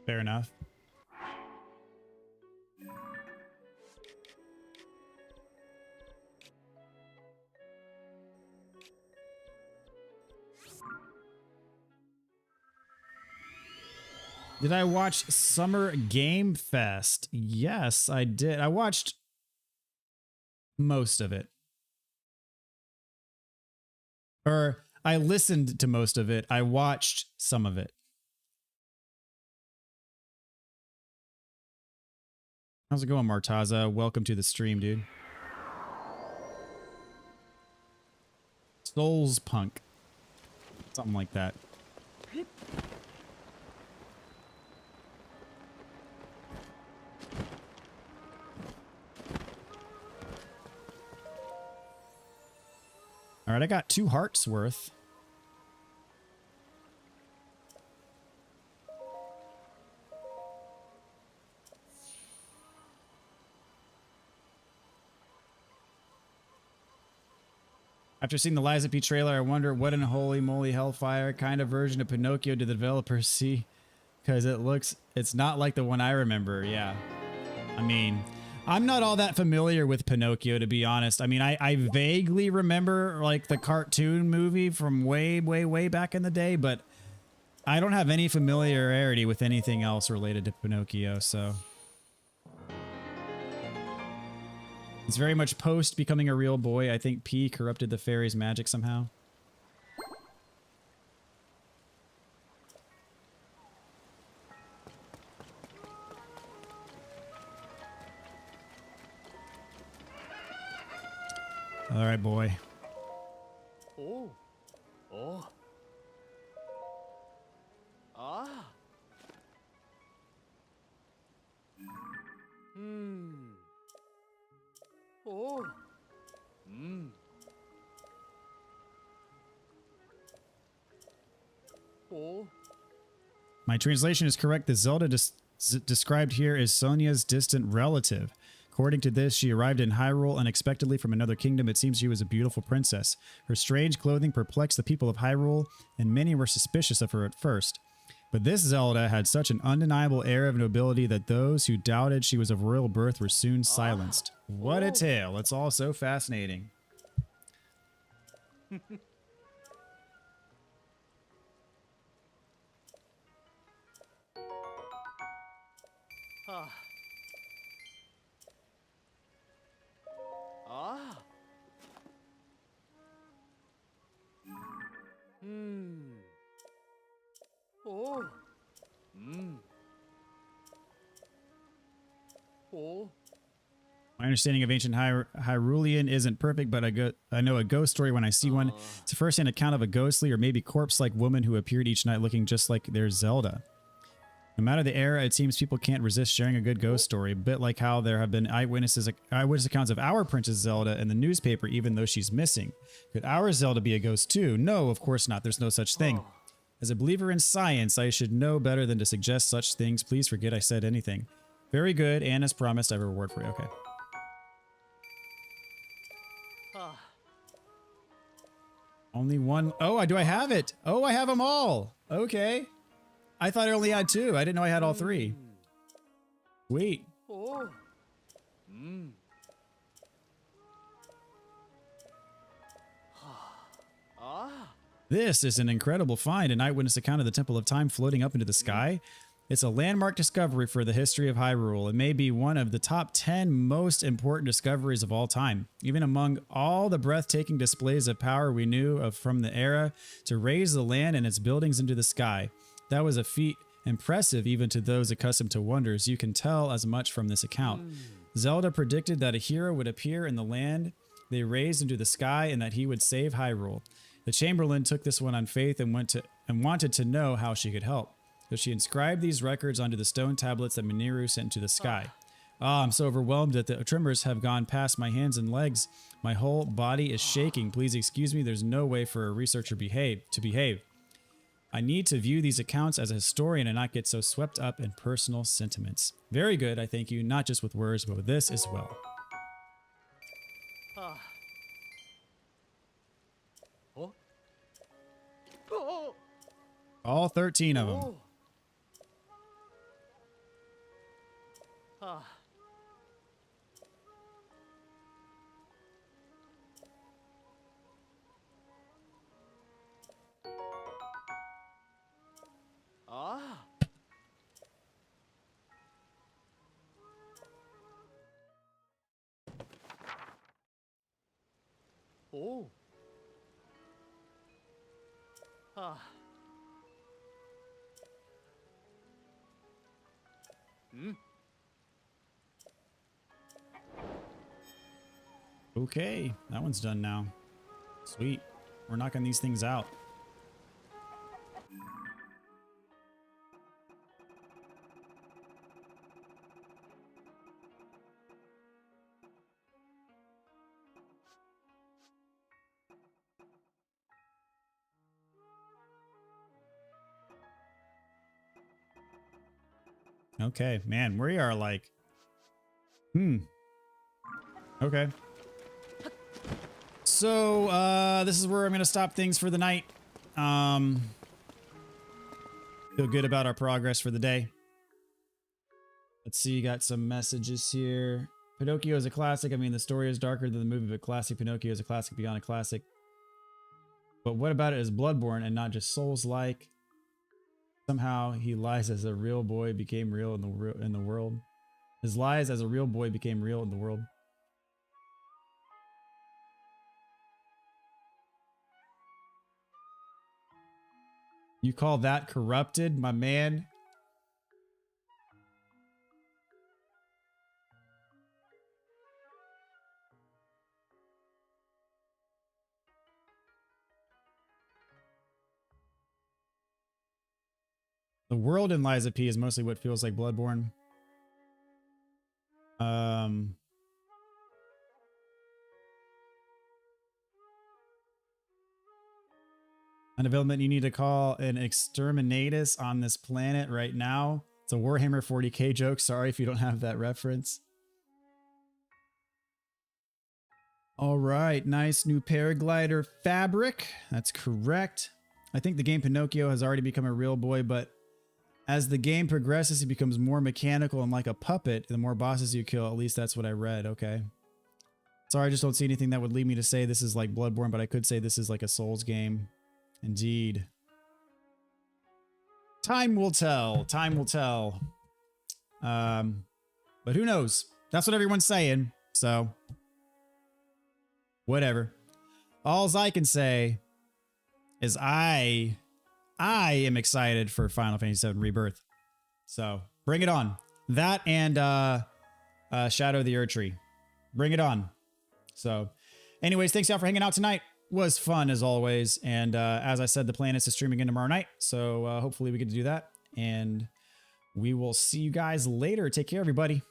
Fair enough. Did I watch Summer Game Fest? Yes, I did. I watched most of it. Or I listened to most of it. I watched some of it. How's it going, Martaza? Welcome to the stream, dude. Souls Punk. Something like that. All right, I got 2 hearts worth. After seeing the Lies of P trailer, I wonder what in holy moly hellfire kind of version of Pinocchio did the developers see? Because it's not like the one I remember. Yeah. I mean, I'm not all that familiar with Pinocchio, to be honest. I mean, I vaguely remember like the cartoon movie from way, way, way back in the day, but I don't have any familiarity with anything else related to Pinocchio, so. It's very much post becoming a real boy. I think P corrupted the fairy's magic somehow. All right, boy. Oh. Oh. Ah. Hmm. Oh. Hmm. Oh. My translation is correct. The Zelda described here is Sonia's distant relative. According to this, she arrived in Hyrule unexpectedly from another kingdom. It seems she was a beautiful princess. Her strange clothing perplexed the people of Hyrule, and many were suspicious of her at first. But this Zelda had such an undeniable air of nobility that those who doubted she was of royal birth were soon silenced. What a tale. It's all so fascinating. Ah. Ah. Hmm. Oh. Hmm. Oh. My understanding of ancient Hyrulean isn't perfect, but I know a ghost story when I see one. It's a first-hand account of a ghostly or maybe corpse-like woman who appeared each night looking just like their Zelda. No matter the era, it seems people can't resist sharing a good ghost story, a bit like how there have been eyewitness accounts of our Princess Zelda in the newspaper even though she's missing. Could our Zelda be a ghost too? No, of course not. There's no such thing. As a believer in science, I should know better than to suggest such things. Please forget I said anything. Very good, and as promised, I have a reward for you. Okay. Ah. Only one. Oh, do I have it? Oh, I have them all. Okay. I thought I only had 2. I didn't know I had all 3. Sweet. Oh. Hmm. Ah. This is an incredible find, an eyewitness account of the Temple of Time floating up into the sky. It's a landmark discovery for the history of Hyrule. It may be one of the top 10 most important discoveries of all time. Even among all the breathtaking displays of power we knew of from the era, to raise the land and its buildings into the sky. That was a feat impressive even to those accustomed to wonders. You can tell as much from this account. Zelda predicted that a hero would appear in the land they raised into the sky and that he would save Hyrule. The Chamberlain took this one on faith and wanted to know how she could help. So she inscribed these records onto the stone tablets that Mineru sent to the sky. I'm so overwhelmed that the tremors have gone past my hands and legs. My whole body is shaking. Please excuse me. There's no way for a researcher to behave. I need to view these accounts as a historian and not get so swept up in personal sentiments. Very good, I thank you, not just with words, but with this as well. Ah. Oh. Oh. All 13 of them. Oh. Ah. Ah. Oh. Ah. Hmm. Okay, that one's done now. Sweet. We're knocking these things out. Okay, man, we are like, okay. So, this is where I'm going to stop things for the night. Feel good about our progress for the day. Let's see, you got some messages here. Pinocchio is a classic. I mean, the story is darker than the movie, but classic Pinocchio is a classic beyond a classic. But what about it is Bloodborne and not just Souls-like? Somehow he lies as a real boy became real in the world. His lies as a real boy became real in the world. You call that corrupted, my man? The world in Lies of P is mostly what feels like Bloodborne. A development you need to call an exterminatus on this planet right now. It's a Warhammer 40k joke. Sorry if you don't have that reference. All right, nice new paraglider fabric. That's correct. I think the game Pinocchio has already become a real boy, but as the game progresses, he becomes more mechanical and like a puppet. The more bosses you kill, at least that's what I read. Okay. Sorry, I just don't see anything that would lead me to say this is like Bloodborne, but I could say this is like a Souls game. Indeed. Time will tell. Time will tell. But who knows? That's what everyone's saying. So, whatever. Alls I can say is I am excited for Final Fantasy VII Rebirth. So, bring it on. That and Shadow of the Erdtree. Bring it on. So, anyways, thanks y'all for hanging out tonight. Was fun as always, and as I said, the plan is to stream again tomorrow night, so hopefully we get to do that, and we will see you guys later. Take care, everybody.